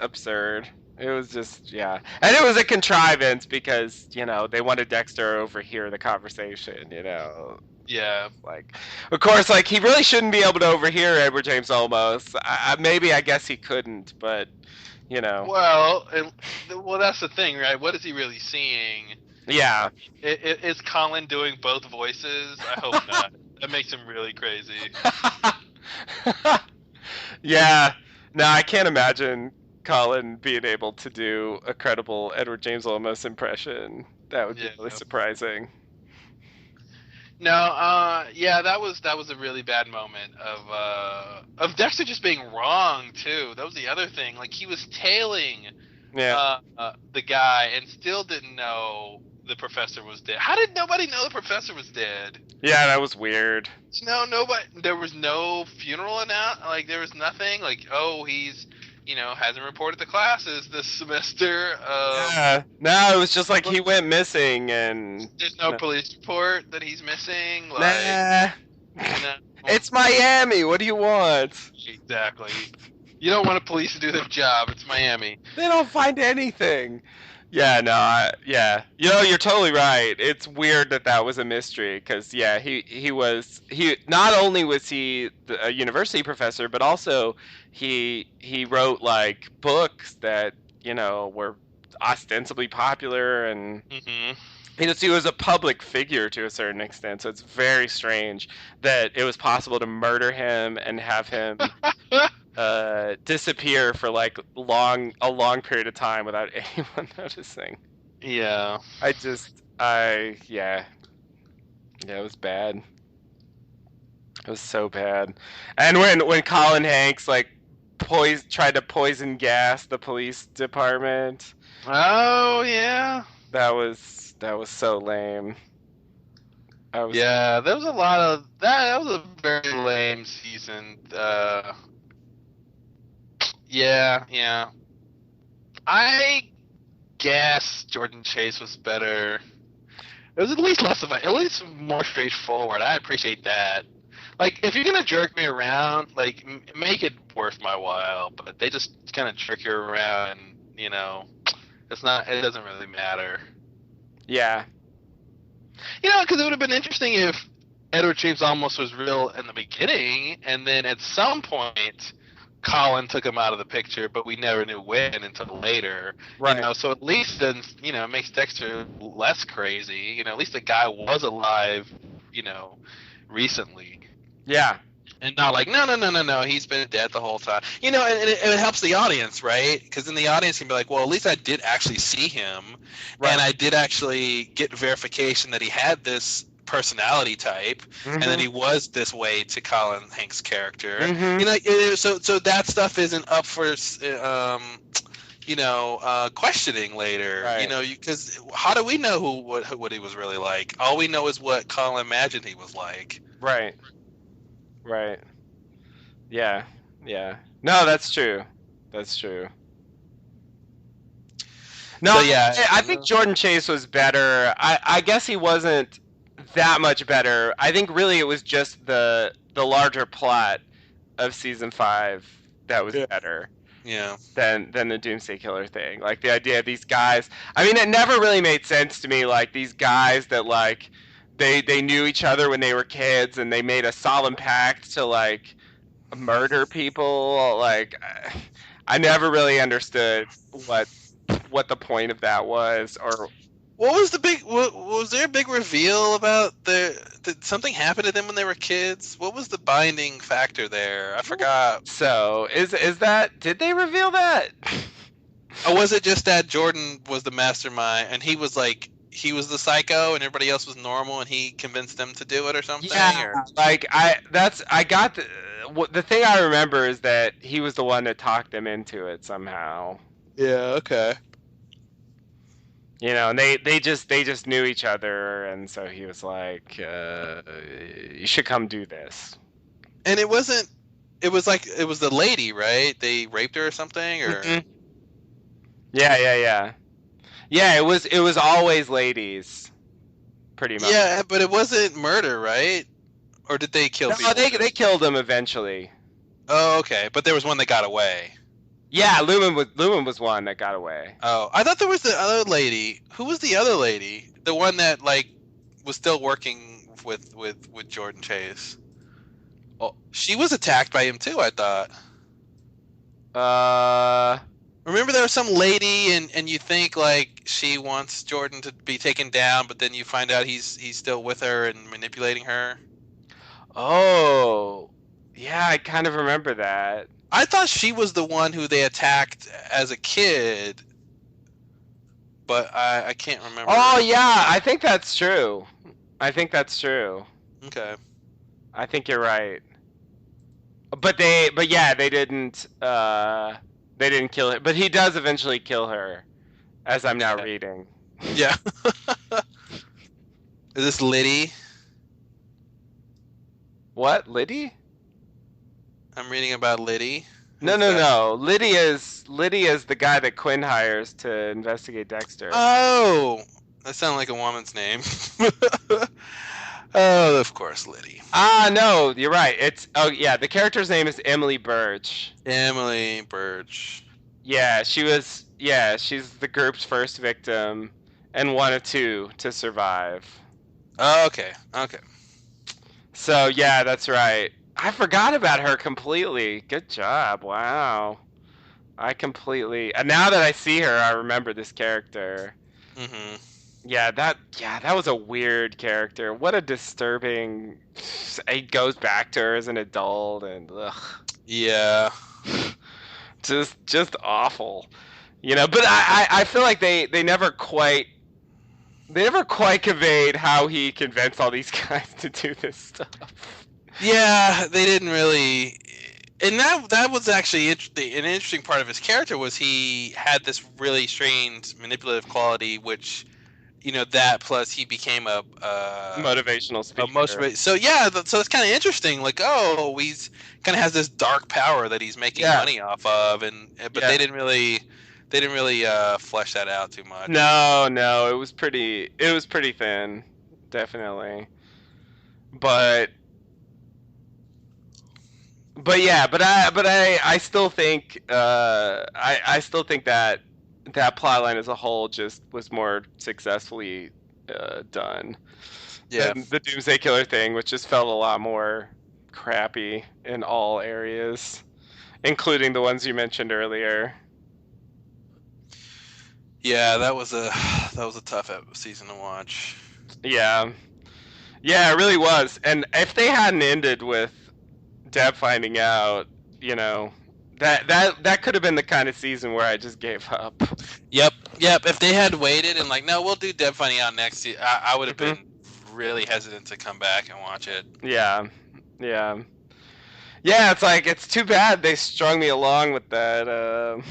absurd. It was just and it was a contrivance because they wanted Dexter to overhear the conversation. Yeah. Like, of course, like he really shouldn't be able to overhear Edward James Olmos. I guess he couldn't, but Well, that's the thing, right? What is he really seeing? Yeah. Is Colin doing both voices? I hope not. That makes him really crazy. Yeah. No, I can't imagine Colin being able to do a credible Edward James Olmos impression. That would be really surprising. No, that was a really bad moment of Dexter just being wrong too. That was the other thing. Like he was tailing the guy and still didn't know the professor was dead. How did nobody know the professor was dead? Yeah, that was weird. No, nobody. There was no funeral announced. Like there was nothing. Like he's hasn't reported to classes this semester. No, it was just like he went missing, and there's no police report that he's missing. It's Miami. What do you want? Exactly. You don't want police to do their job. It's Miami. They don't find anything. Yeah, you're totally right. It's weird that was a mystery because he not only was he a university professor, but also he wrote like books that were ostensibly popular, and he was a public figure to a certain extent. So it's very strange that it was possible to murder him and have him disappear for like a long period of time without anyone noticing. Yeah. It was bad. It was so bad. And when Colin Hanks like tried to poison gas the police department. Oh yeah. That was so lame. There was a lot of that. That was a very lame season. Yeah. I guess Jordan Chase was better. It was at least more straightforward. I appreciate that. Like, if you're gonna jerk me around, like, make it worth my while. But they just kind of jerk you around, and it doesn't really matter. Yeah. Because it would have been interesting if Edward James Olmos was real in the beginning, and then at some point Colin took him out of the picture, but we never knew when until later. Right. So at least then, it makes Dexter less crazy. At least the guy was alive, recently. Yeah. And not like, no, he's been dead the whole time. And it helps the audience, right? Because then the audience can be like, well, at least I did actually see him, right. And I did actually get verification that he had this personality type, and then he was this way to Colin Hanks' character. So that stuff isn't up for questioning later. Right. Because how do we know what he was really like? All we know is what Colin imagined he was like. Right. Yeah. No, that's true. No, so, yeah. I think Jordan Chase was better. I guess he wasn't that much better. I think really it was just the larger plot of season 5 that was better. Yeah. Than the Doomsday Killer thing. Like the idea of these guys. I mean, it never really made sense to me. Like these guys that like they knew each other when they were kids and they made a solemn pact to like murder people. Like I never really understood what the point of that was, or what was the big? Was there a big reveal about did something happen to them when they were kids? What was the binding factor there? I forgot. So is that? Did they reveal that? Or was it just that Jordan was the mastermind and he was the psycho and everybody else was normal and he convinced them to do it or something? Yeah, like I got the thing I remember is that he was the one that talked them into it somehow. Yeah. Okay. And they just knew each other, and so he was like, "You should come do this." And it was the lady, right? They raped her or something, or Yeah. It was always ladies, pretty much. Yeah, but it wasn't murder, right? Or did they kill people? No, they killed him eventually. Oh, okay. But there was one that got away. Yeah, Lumen was one that got away. Oh, I thought there was the other lady. Who was the other lady? The one that like was still working with Jordan Chase. Oh, she was attacked by him too, I thought. Remember there was some lady and you think like she wants Jordan to be taken down, but then you find out he's still with her and manipulating her. Oh. Yeah, I kind of remember that. I thought she was the one who they attacked as a kid, but I can't remember. Oh yeah, I think that's true. Okay. I think you're right. But they didn't kill her. But he does eventually kill her, as I'm now reading. Yeah. Is this Liddy? What, Liddy? I'm reading about Liddy. No. Liddy is the guy that Quinn hires to investigate Dexter. Oh, that sounds like a woman's name. Oh, of course, Liddy. No, you're right. The character's name is Emily Birch. Emily Birch. Yeah, she's the group's first victim and one of two to survive. Oh, okay. So yeah, that's right. I forgot about her completely. Good job. Wow. And now that I see her, I remember this character. Mm-hmm. Yeah, that was a weird character. What a disturbing. He goes back to her as an adult, and ugh. Yeah. Just awful. But I feel like they never quite conveyed how he convinced all these guys to do this stuff. Yeah, they didn't really, and that was actually an interesting part of his character was he had this really strange manipulative quality, which, that plus he became a motivational speaker. So yeah, so it's kind of interesting. Like, oh, he's kind of has this dark power that he's making money off of, but they didn't really flesh that out too much. No, it was pretty thin, definitely, but I still think I still think that plotline as a whole just was more successfully done than the Doomsday Killer thing, which just felt a lot more crappy in all areas, including the ones you mentioned earlier. Yeah, that was a tough season to watch. Yeah, it really was. And if they hadn't ended with Deb finding out, that could have been the kind of season where I just gave up. Yep. If they had waited and no, we'll do Deb finding out next season, I would have been really hesitant to come back and watch it. Yeah. It's like it's too bad they strung me along with that,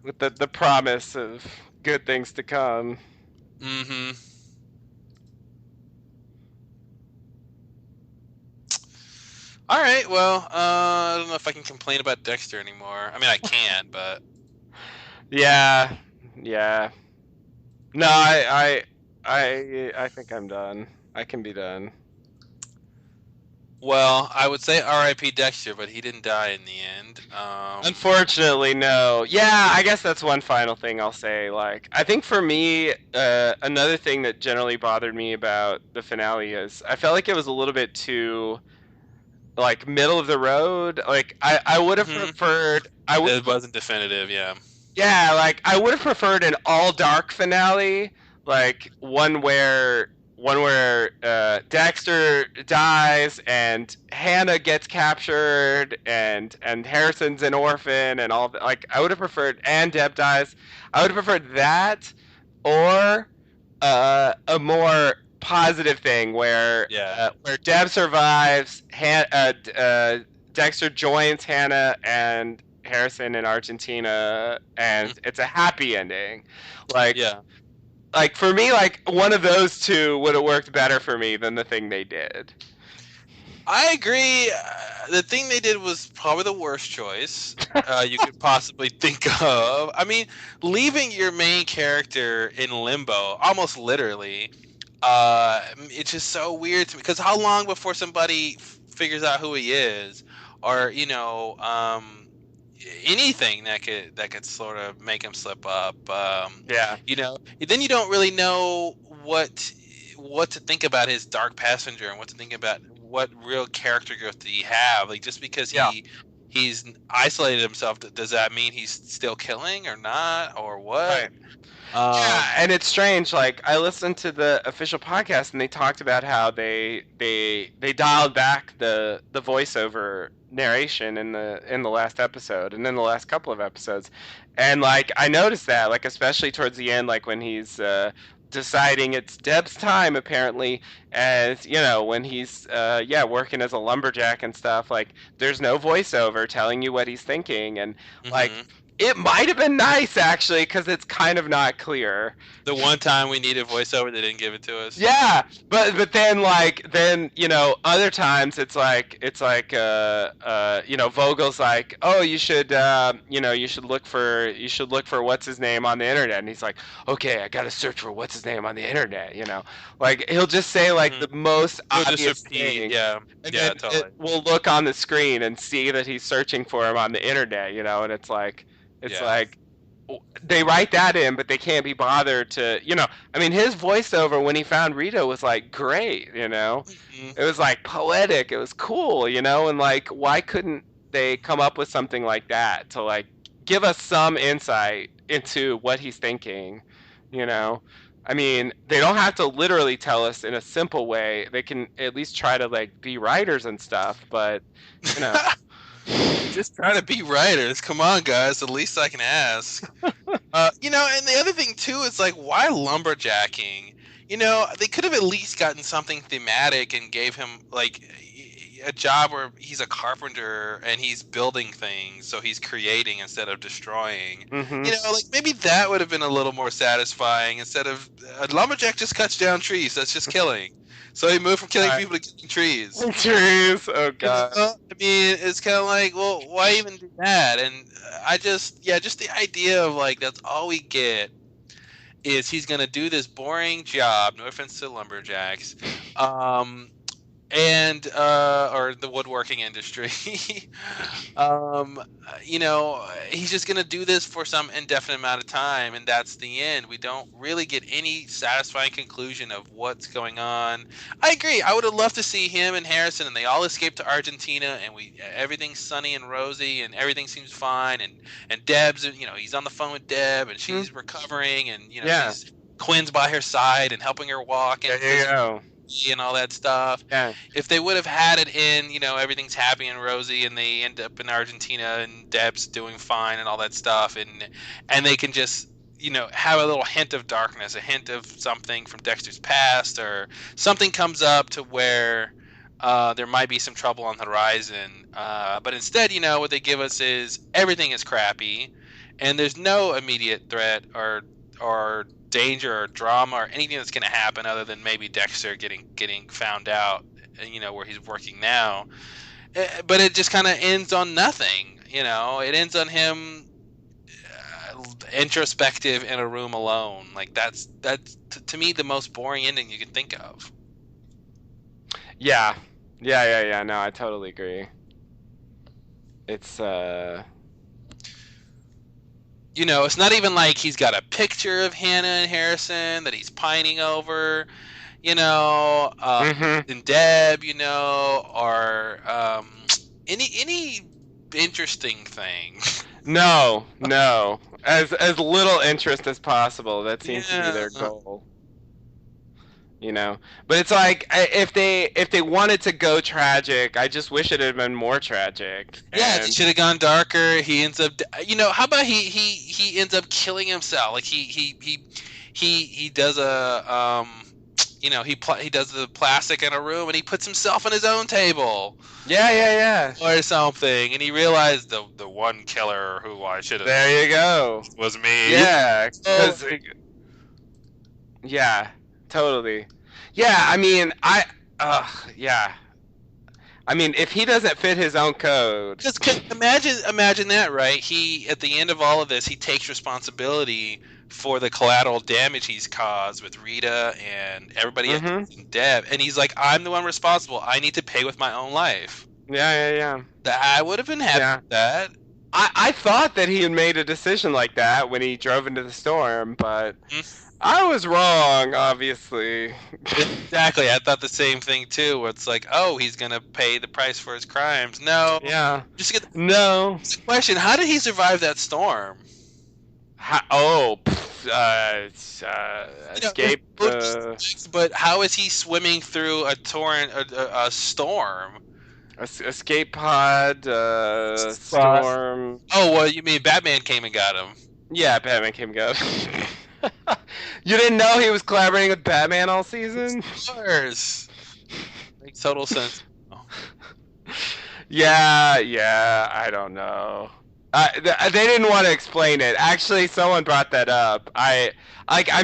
with the promise of good things to come. Mm-hmm. All right. Well, I don't know if I can complain about Dexter anymore. I mean, I can, but yeah. No, I think I'm done. I can be done. Well, I would say R.I.P. Dexter, but he didn't die in the end. Unfortunately, no. Yeah, I guess that's one final thing I'll say. Like, I think for me, another thing that generally bothered me about the finale is I felt like it was a little bit too, like, middle of the road. Like, I would have preferred. It wasn't definitive, yeah. Yeah, like I would have preferred an all dark finale, like one where Dexter dies and Hannah gets captured and Harrison's an orphan and all that. Like I would have preferred, and Deb dies. I would have preferred that, or a more positive thing where Deb survives, Dexter joins Hannah and Harrison in Argentina, and it's a happy ending. Like for me, like one of those two would have worked better for me than the thing they did. I agree. The thing they did was probably the worst choice you could possibly think of. I mean, leaving your main character in limbo, almost literally, it's just so weird to me. Because how long before somebody figures out who he is, or anything that could sort of make him slip up? Then you don't really know what to think about his dark passenger and what to think about what real character growth did he have. Like, just because he's isolated himself, does that mean he's still killing or not, or what? Right. And it's strange. Like I listened to the official podcast, and they talked about how they dialed back the voiceover narration in the last episode, and then the last couple of episodes, and like I noticed that, like especially towards the end, like when he's deciding it's Deb's time apparently, as when he's working as a lumberjack and stuff, like there's no voiceover telling you what he's thinking, and like it might have been nice actually, because it's kind of not clear. The one time we needed voiceover, they didn't give it to us. Yeah, but then other times it's like Vogel's like, oh, you should look for what's his name on the internet, and he's like, okay, I gotta search for what's his name on the internet. Like he'll just say like the most obvious thing. Yeah, and yeah, totally. We'll look on the screen and see that he's searching for him on the internet. And it's like. Like they write that in, but they can't be bothered to, I mean, his voiceover when he found Rita was like great, It was like poetic, it was cool, and like why couldn't they come up with something like that to like give us some insight into what he's thinking, I mean, they don't have to literally tell us in a simple way. They can at least try to like be writers and stuff, but just trying to be writers. Come on, guys. The least I can ask. And the other thing too is like, why lumberjacking? They could have at least gotten something thematic and gave him like a job where he's a carpenter and he's building things, so he's creating instead of destroying. Like maybe that would have been a little more satisfying instead of a lumberjack just cuts down trees. That's just killing. So he moved from killing people to killing trees. Trees, oh god. I mean, it's kind of like, well, why even do that? And just the idea of like that's all we get is he's gonna do this boring job. No offense to lumberjacks, and or the woodworking industry. He's just gonna do this for some indefinite amount of time, and that's the end. We don't really get any satisfying conclusion of what's going on. I agree. I would have loved to see him and Harrison, and they all escape to Argentina, and everything's sunny and rosy, and everything seems fine, and Deb's, he's on the phone with Deb, and she's recovering, and she's Quinn's by her side and helping her walk, and and all that stuff. Yeah. If they would have had it in, everything's happy and rosy, and they end up in Argentina, and Deb's doing fine and all that stuff, and they can just have a little hint of darkness, a hint of something from Dexter's past, or something comes up to where there might be some trouble on the horizon. But instead, what they give us is everything is crappy, and there's no immediate threat or danger or drama or anything that's going to happen other than maybe Dexter getting found out, where he's working now. But it just kind of ends on nothing. It ends on him introspective in a room alone. Like that's to me the most boring ending you can think of. Yeah. No, I totally agree. It's it's not even like he's got a picture of Hannah and Harrison that he's pining over, and Deb, or any interesting thing. No. As little interest as possible. That seems to be their goal. But it's like if they wanted to go tragic, I just wish it had been more tragic. Yeah, it should have gone darker. He ends up, how about he ends up killing himself? Like he does a he does the plastic in a room and he puts himself on his own table. Yeah. Or something, and he realized the one killer who I should have. There you go. Was me. Yeah, yeah, totally. Yeah, I mean, yeah. I mean, if he doesn't fit his own code. Just imagine that, right? He, at the end of all of this, he takes responsibility for the collateral damage he's caused with Rita and everybody else and Deb, and he's like, I'm the one responsible. I need to pay with my own life. Yeah. I would have been happy with that. I thought that he had made a decision like that when he drove into the storm, but I was wrong, obviously. Exactly. I thought the same thing too. Where it's like, oh, he's gonna pay the price for his crimes. No. Yeah. Just no. Question: how did he survive that storm? Escape. But how is he swimming through a torrent, a storm? Escape pod, storm. Oh, well, you mean Batman came and got him? Yeah, Batman came and got him. You didn't know he was collaborating with Batman all season? Of course. Makes total sense. Yeah, I don't know. They didn't want to explain it. Actually, someone brought that up. I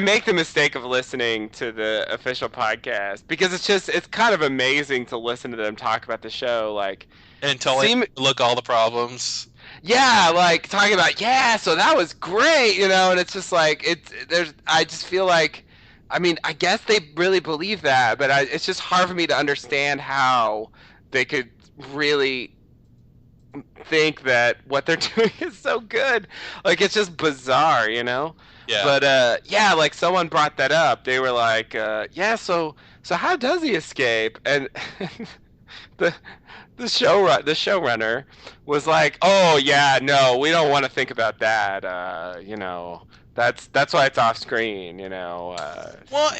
make the mistake of listening to the official podcast because it's kind of amazing to listen to them talk about the show, like, and look all the problems. Yeah, like talking about so that was great, and it's just like I just feel like, I mean, I guess they really believe that, but it's just hard for me to understand how they could really think that what they're doing is so good. Like, it's just bizarre, Yeah. But like someone brought that up. They were like, so how does he escape? And the showrunner was like, oh yeah, no, we don't want to think about that. That's why it's off screen. Well,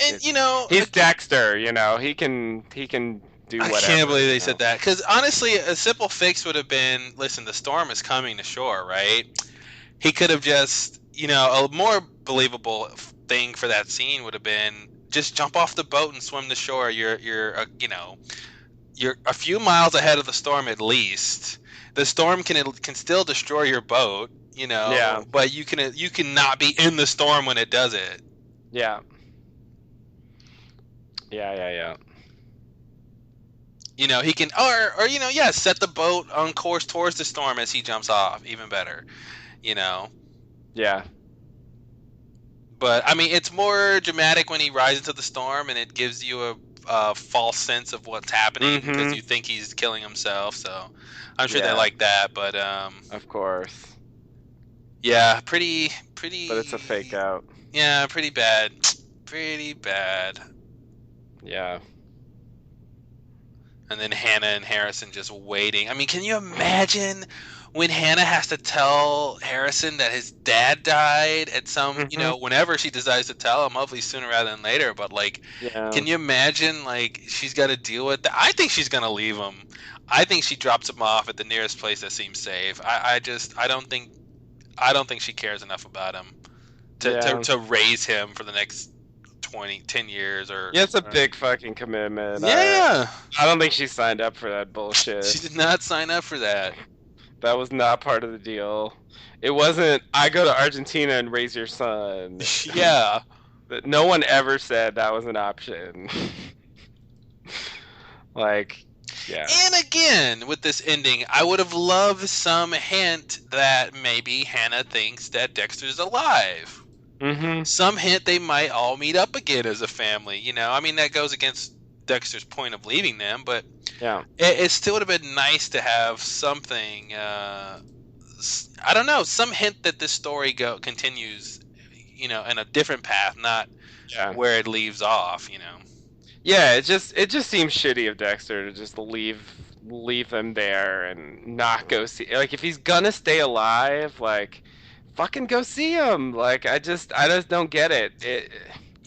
and he's Dexter. He can do whatever. I can't believe they said that, because honestly, a simple fix would have been, listen, the storm is coming to shore, right? He could have just, a more believable thing for that scene would have been just jump off the boat and swim to shore. You're a few miles ahead of the storm at least. The storm can still destroy your boat, Yeah. But you can not be in the storm when it does it. Yeah. He can, or set the boat on course towards the storm as he jumps off. Even better, Yeah. But I mean, it's more dramatic when he rides into the storm, and it gives you a false sense of what's happening because you think he's killing himself. So I'm sure they like that, but of course. Yeah, pretty. But it's a fake out. Yeah, pretty bad. Yeah. And then Hannah and Harrison just waiting. I mean, can you imagine when Hannah has to tell Harrison that his dad died at some, whenever she decides to tell him, hopefully sooner rather than later. But like, can you imagine? Like, she's got to deal with that. I think she's gonna leave him. I think she drops him off at the nearest place that seems safe. I don't think she cares enough about him to raise him for the next 10 years or. Yeah, it's a big fucking commitment. Yeah. I don't think she signed up for that bullshit. She did not sign up for that. That was not part of the deal. It wasn't, I go to Argentina and raise your son. Yeah. No one ever said that was an option. Like, yeah. And again, with this ending, I would have loved some hint that maybe Hannah thinks that Dexter's alive. Mm-hmm. Some hint they might all meet up again as a family. I mean, that goes against Dexter's point of leaving them, but yeah, it still would have been nice to have something. I don't know, some hint that this story continues, in a different path, not where it leaves off. Yeah, it just seems shitty of Dexter to just leave them there and not go see. Like, if he's gonna stay alive, like, fucking go see him. Like, I just don't get it.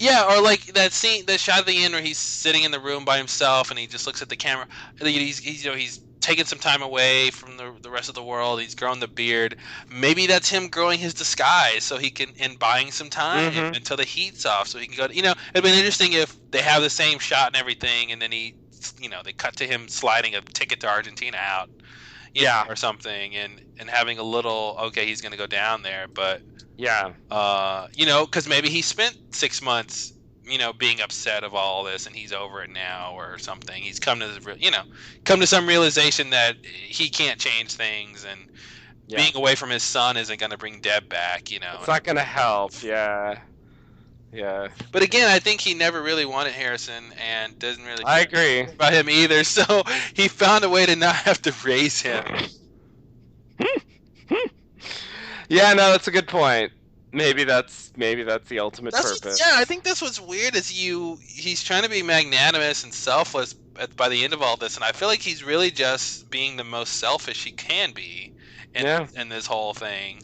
Yeah, or like that scene, that shot at the end where he's sitting in the room by himself and he just looks at the camera. He's taking some time away from the rest of the world. He's grown the beard. Maybe that's him growing his disguise so he can, and buying some time until the heat's off so he can go. It'd been interesting if they have the same shot and everything, and then they cut to him sliding a ticket to Argentina out, or something, and having a little, okay, he's gonna go down there, but. Yeah. Because maybe he spent 6 months, being upset of all this, and he's over it now, or something. He's come to some realization that he can't change things, and being away from his son isn't going to bring Deb back. It's not going to help. Yeah. Yeah. But again, I think he never really wanted Harrison, and doesn't really. I agree about him either. So he found a way to not have to raise him. Yeah, no, that's a good point. Maybe that's the ultimate purpose. I think that's what's weird is he's trying to be magnanimous and selfless by the end of all this, and I feel like he's really just being the most selfish he can be in this whole thing.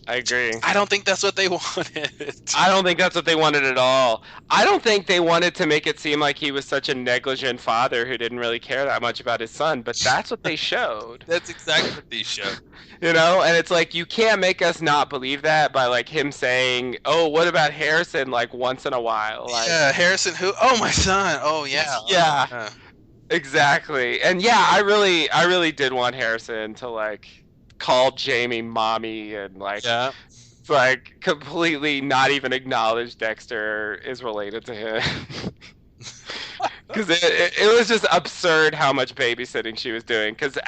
I agree. I don't think that's what they wanted. I don't think that's what they wanted at all. I don't think they wanted to make it seem like he was such a negligent father who didn't really care that much about his son, but that's what they showed. That's exactly what they showed. And it's like, you can't make us not believe that by like him saying, "Oh, what about Harrison?" like once in a while. Like, yeah, Harrison who? Oh, my son. Oh, yeah. Yeah. Exactly. And yeah, I really did want Harrison to like call Jamie mommy and like like completely not even acknowledge Dexter is related to him. Because it was just absurd how much babysitting she was doing. Because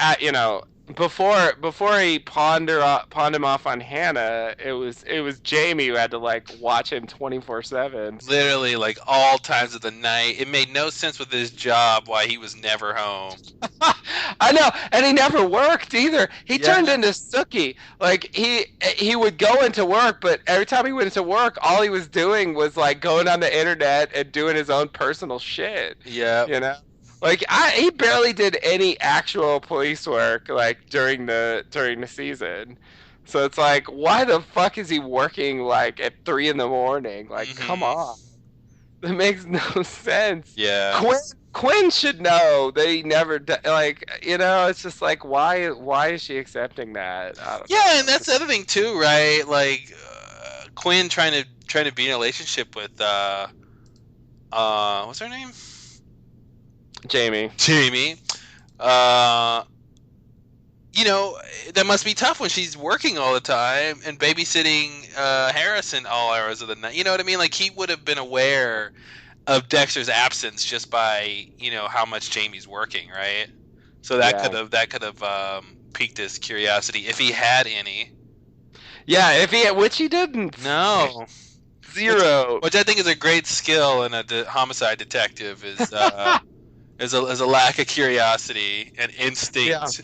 before he pawned him off on Hannah, it was Jamie who had to like watch him 24/7. Literally, like all times of the night. It made no sense with his job why he was never home. I know, and he never worked either. He turned into Sookie. Like he would go into work, but every time he went into work, all he was doing was like going on the internet and doing his own personal shit. Yeah. Like he barely did any actual police work like during the season. So it's like, why the fuck is he working like at 3 a.m? Like, come on. That makes no sense. Yeah. Quinn should know that he never it's just like, why is she accepting that? I don't know. And that's the other thing too, right? Like Quinn trying to be in a relationship with what's her name? Jamie. That must be tough when she's working all the time and babysitting Harrison all hours of the night. You know what I mean? Like, he would have been aware of Dexter's absence just by, how much Jamie's working, right? So that could have piqued his curiosity if he had any. Yeah, which he didn't. No. Zero. Which I think is a great skill in a homicide detective is a lack of curiosity and instinct.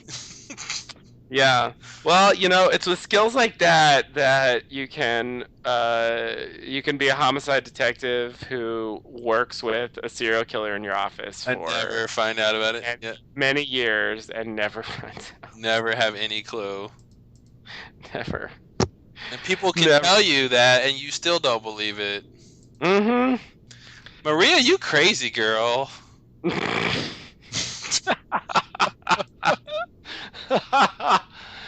Yeah. Well, it's with skills like that you can be a homicide detective who works with a serial killer in your office I for never find out about it. Yeah. many years and never find out. Never have any clue. Never. And people can tell you that, and you still don't believe it. Mm-hmm. Maria, you crazy girl.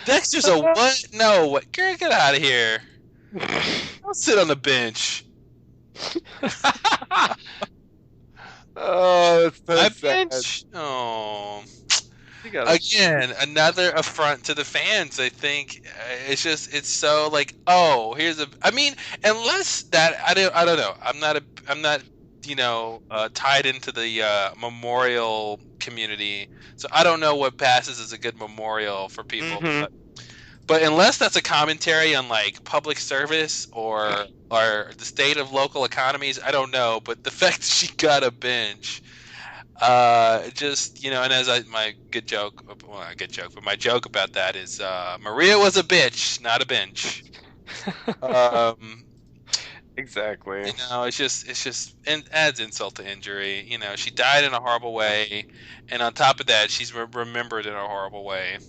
Dexter's a what? No, what? Girl, get out of here. Don't sit on the bench. Oh, it's so sad. Bench? Oh. Again, another affront to the fans. I think it's so like, oh, I mean, unless that I don't know. I'm not tied into the memorial community, so I don't know what passes as a good memorial for people. Mm-hmm. But unless that's a commentary on like public service or the state of local economies, I don't know. But the fact that she got a bench. And as my good joke, well, not a good joke, but my joke about that is Maria was a bitch, not a bench. Exactly. It's just and adds insult to injury. She died in a horrible way, and on top of that, she's remembered in a horrible way.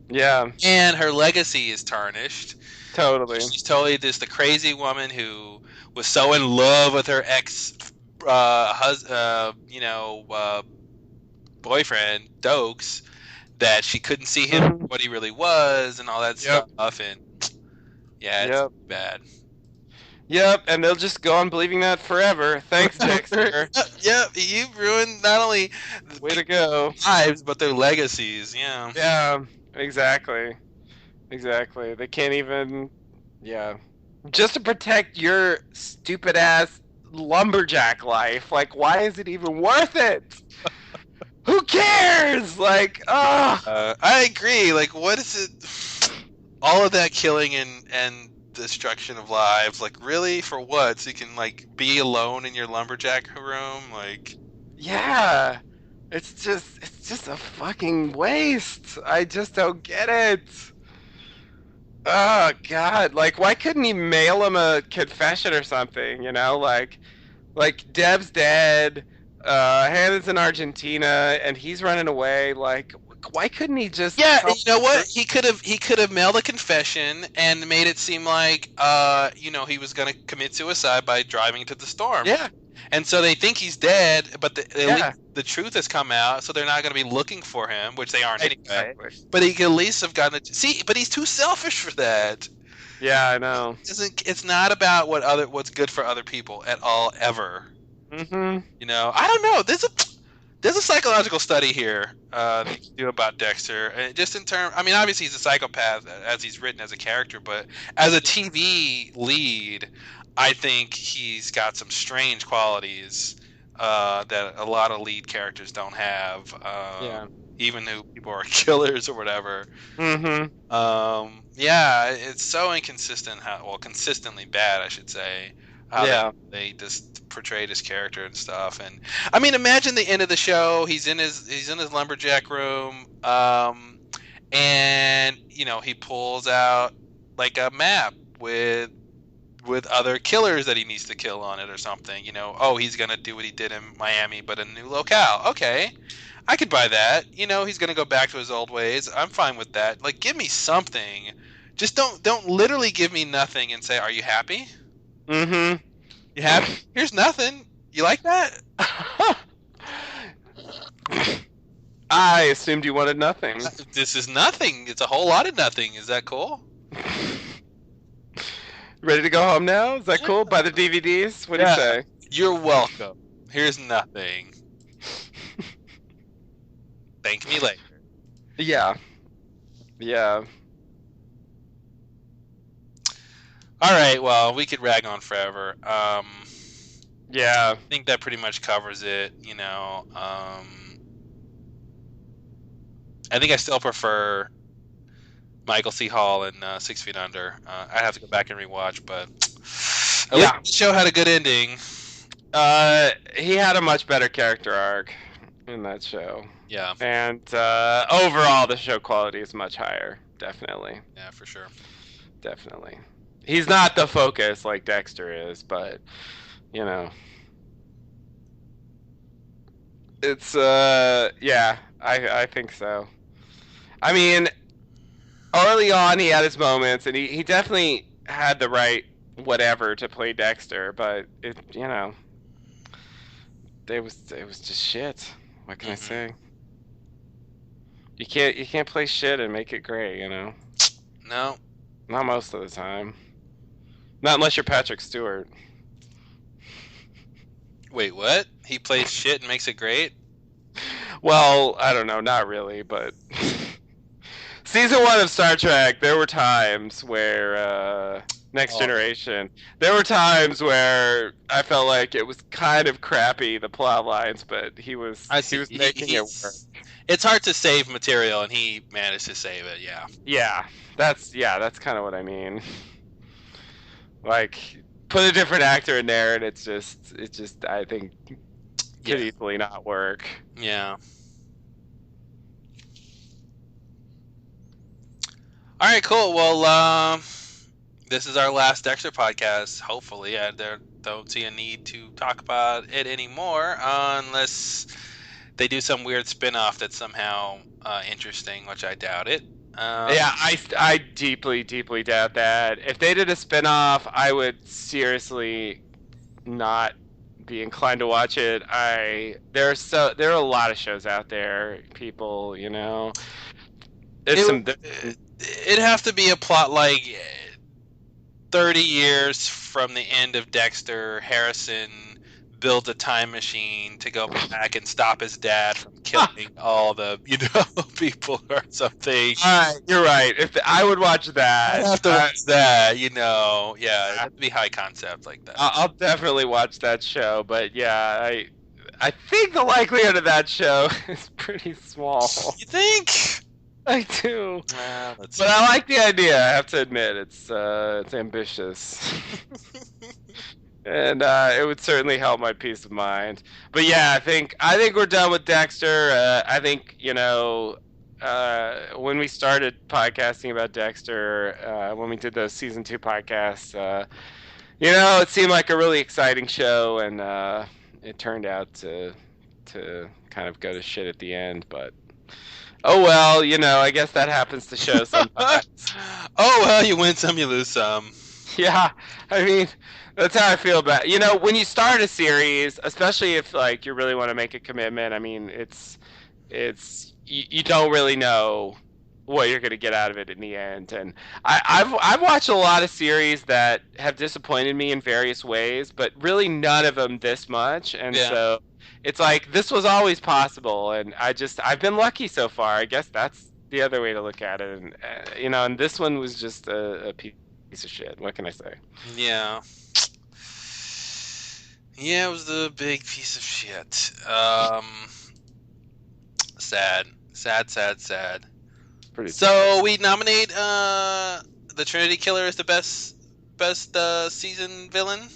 Yeah. And her legacy is tarnished. Totally. She's totally the crazy woman who was so in love with her ex boyfriend Dokes that she couldn't see him what he really was and all that stuff, and it's bad. Yep, and they'll just go on believing that forever. Thanks, Dexter. Yep, you ruined not only way to go lives but their legacies. Yeah, exactly. They can't even just to protect your stupid ass lumberjack life. Like, why is it even worth it? Who cares? Like, I agree. Like, what is it? All of that killing and destruction of lives. Like, really? For what? So you can like be alone in your lumberjack room? Like, yeah. It's just a fucking waste. I just don't get it. Oh God! Like, why couldn't he mail him a confession or something? Like Deb's dead, Hannah's in Argentina, and he's running away. Like, why couldn't he just? Yeah, you know what? He could have mailed a confession and made it seem like he was going to commit suicide by driving to the storm. Yeah. And so they think he's dead, but the truth has come out, so they're not going to be looking for him, which they aren't anyway. But he could at least have gotten but he's too selfish for that. Yeah, I know. It's not about what's good for other people at all, ever. Mm-hmm. I don't know. There's a psychological study here that you can do about Dexter, and just in terms. I mean, obviously he's a psychopath as he's written as a character, but as a TV lead, I think he's got some strange qualities that a lot of lead characters don't have. Even who people are killers or whatever. Mm-hmm. It's so inconsistent. Consistently bad, I should say. They just portrayed his character and stuff. And I mean, imagine the end of the show. He's in his lumberjack room, and he pulls out like a map with other killers that he needs to kill on it or something. He's gonna do what he did in Miami, but a new locale. Okay, I could buy that. He's gonna go back to his old ways. I'm fine with that. Like, give me something. Just don't literally give me nothing and say, "Are you happy?" Mm-hmm. You happy? Here's nothing. You like that? I assumed you wanted nothing. This is nothing. It's a whole lot of nothing. Is that cool? Ready to go home now? Is that cool? Buy the DVDs? What do you say? You're welcome. Here's nothing. Thank me later. Yeah. All right. Well, we could rag on forever. Yeah. I think that pretty much covers it. I think I still prefer Michael C. Hall in 6 Feet Under. I have to go back and rewatch, but at least the show had a good ending. He had a much better character arc in that show. Yeah. And overall, the show quality is much higher, definitely. Yeah, for sure. Definitely. He's not the focus like Dexter is, but you know, it's yeah, I think so. I mean, early on he had his moments, and he definitely had the right whatever to play Dexter, but it was just shit. What can I say? You can't play shit and make it great, No. Not most of the time. Not unless you're Patrick Stewart. Wait, what? He plays shit and makes it great? Well, I don't know, not really, but season 1 of Star Trek, there were times where Next Generation, there were times where I felt like it was kind of crappy, the plot lines, but he was making it work. It's hard to save material, and he managed to save it. Yeah. Yeah, that's kind of what I mean. Like, put a different actor in there, and it's just I think could easily not work. Yeah. All right, cool. Well, this is our last Dexter podcast. Hopefully, I don't see a need to talk about it anymore unless they do some weird spin-off that's somehow interesting, which I doubt it. Yeah, I deeply doubt that. If they did a spin-off, I would seriously not be inclined to watch it. There are a lot of shows out there, people, It'd have to be a plot like 30 years from the end of Dexter, Harrison builds a time machine to go back and stop his dad from killing all the people or something. You're right. I would watch that. I'd have to watch that, Yeah, it'd be high concept like that. I'll definitely watch that show, but yeah, I think the likelihood of that show is pretty small. You think? I do. But I like the idea, I have to admit. It's ambitious. And it would certainly help my peace of mind. But yeah, I think we're done with Dexter. I think, when we started podcasting about Dexter, when we did those season 2 podcasts, it seemed like a really exciting show, and it turned out to kind of go to shit at the end, but oh well, I guess that happens to shows sometimes. Oh well, you win some, you lose some. Yeah, I mean, that's how I feel about when you start a series, especially if like you really want to make a commitment. I mean, it's you don't really know what you're going to get out of it in the end. And I've watched a lot of series that have disappointed me in various ways, but really none of them this much. And so it's like this was always possible, and I've been lucky so far. I guess that's the other way to look at it. And and this one was just a piece of shit. What can I say? Yeah. Yeah, it was the big piece of shit. Sad. So we nominate the Trinity Killer as the best season villain?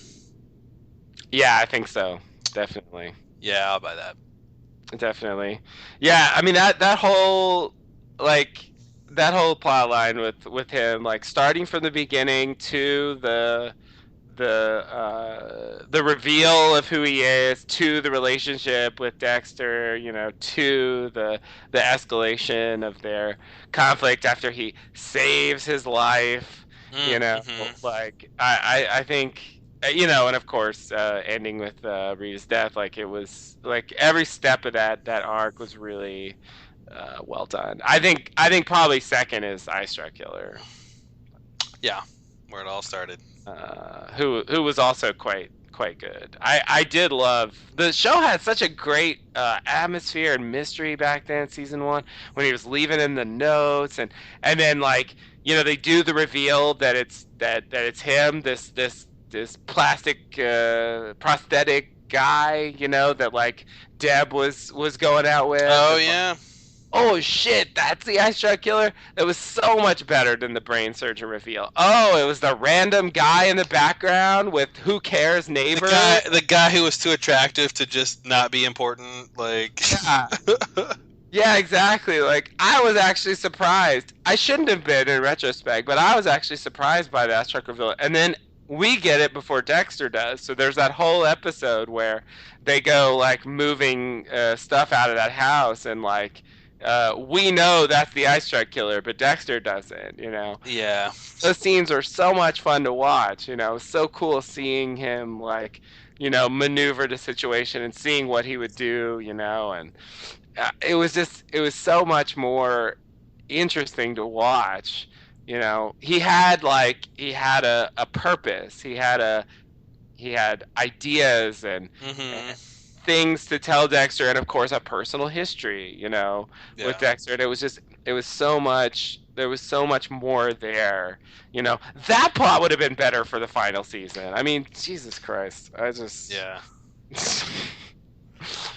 Yeah, I think so. Definitely. Yeah, I'll buy that. Definitely. Yeah, I mean that whole plot line with him, like starting from the beginning to the reveal of who he is, to the relationship with Dexter, to the escalation of their conflict after he saves his life, like I think, and of course ending with Rita's death, like it was like every step of that arc was really well done. I think probably second is Eye Struck Killer. Yeah, where it all started. Who was also quite good. I did love the show. Had such a great atmosphere and mystery back then, season 1, when he was leaving in the notes, and then like they do the reveal that it's him, this plastic prosthetic guy, that like Deb was going out with. Oh yeah. Oh shit, that's the Eye Struck Killer? That was so much better than the brain surgeon reveal. Oh, it was the random guy in the background with who cares neighbor. The guy who was too attractive to just not be important, like. Yeah, exactly. Like, I was actually surprised. I shouldn't have been in retrospect, but I was actually surprised by that truck reveal. And then we get it before Dexter does. So there's that whole episode where they go like moving stuff out of that house, and like we know that's the ice truck killer, but Dexter doesn't. Yeah. Those scenes are so much fun to watch. So cool seeing him like maneuver the situation and seeing what he would do. And it was so much more interesting to watch. He had a purpose. He had ideas and things to tell Dexter, and of course a personal history, with Dexter. And it was so much. There was so much more there. That plot would have been better for the final season. I mean, Jesus Christ. Yeah.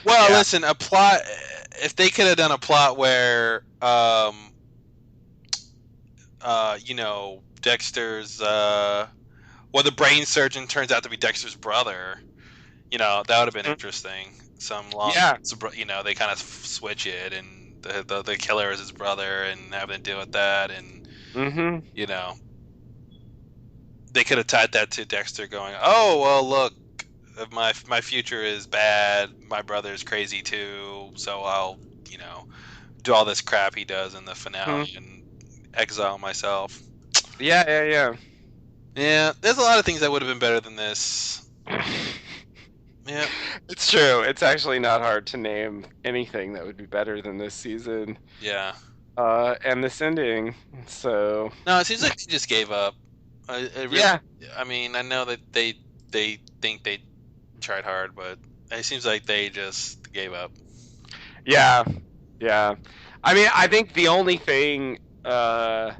Well, listen, a plot. If they could have done a plot where, Dexter's, the brain surgeon turns out to be Dexter's brother, that would have been interesting. They kind of switch it, and the killer is his brother, and having to deal with that, and they could have tied that to Dexter going, "Oh, well, look, my future is bad. My brother's crazy too, so I'll, do all this crap he does in the finale and exile myself." Yeah. Yeah, there's a lot of things that would have been better than this. Yeah. It's true. It's actually not hard to name anything that would be better than this season. Yeah. And this ending. So. No, it seems like they just gave up. Yeah. I mean, I know that they think they tried hard, but it seems like they just gave up. Yeah. I mean, I think the only thing that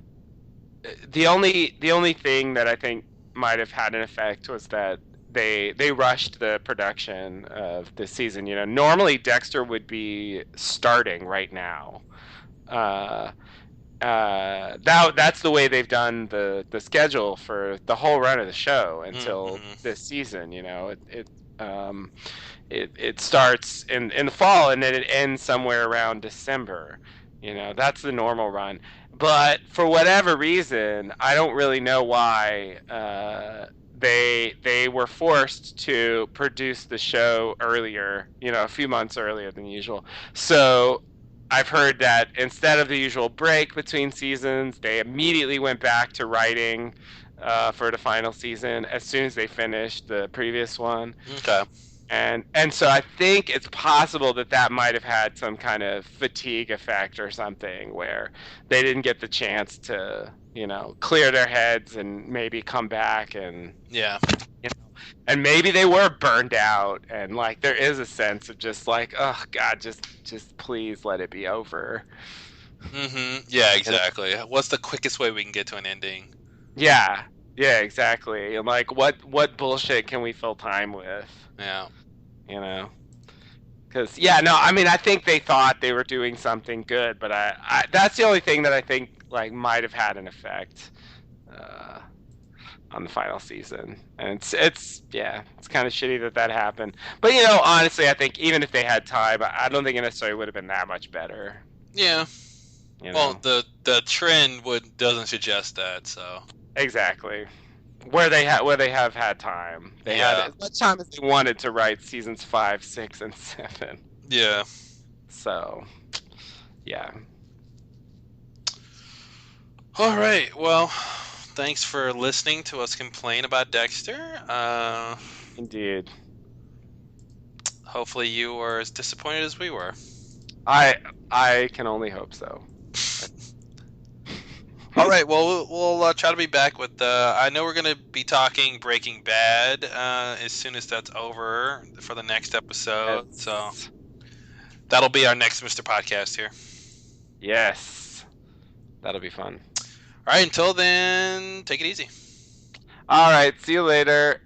I think might have had an effect was that they rushed the production of this season. Normally Dexter would be starting right now. That's the way they've done the schedule for the whole run of the show until this season. It starts in the fall, and then it ends somewhere around December. That's the normal run. But for whatever reason, I don't really know why they were forced to produce the show earlier, a few months earlier than usual. So I've heard that instead of the usual break between seasons, they immediately went back to writing for the final season as soon as they finished the previous one. Okay. And so I think it's possible that might have had some kind of fatigue effect or something, where they didn't get the chance to, clear their heads and maybe come back and and maybe they were burned out, and like there is a sense of just like, oh God, just please let it be over. Yeah, exactly. What's the quickest way we can get to an ending? Yeah, exactly. And like, what bullshit can we fill time with? Yeah. Because I mean, I think they thought they were doing something good, but I that's the only thing that I think like might have had an effect on the final season. And it's kind of shitty that happened. But honestly, I think even if they had time, I don't think it necessarily would have been that much better. Yeah. Well, the trend doesn't suggest that, so. Exactly. Where they have had time. They had as much time as they wanted to write seasons 5, 6, and 7. Yeah. So, yeah. All right. Well, thanks for listening to us complain about Dexter. Indeed. Hopefully you were as disappointed as we were. I can only hope so. All right, well, we'll try to be back with I know we're going to be talking Breaking Bad as soon as that's over for the next episode. So that'll be our next Mr. Podcast here. Yes. That'll be fun. All right, until then, take it easy. All right, see you later.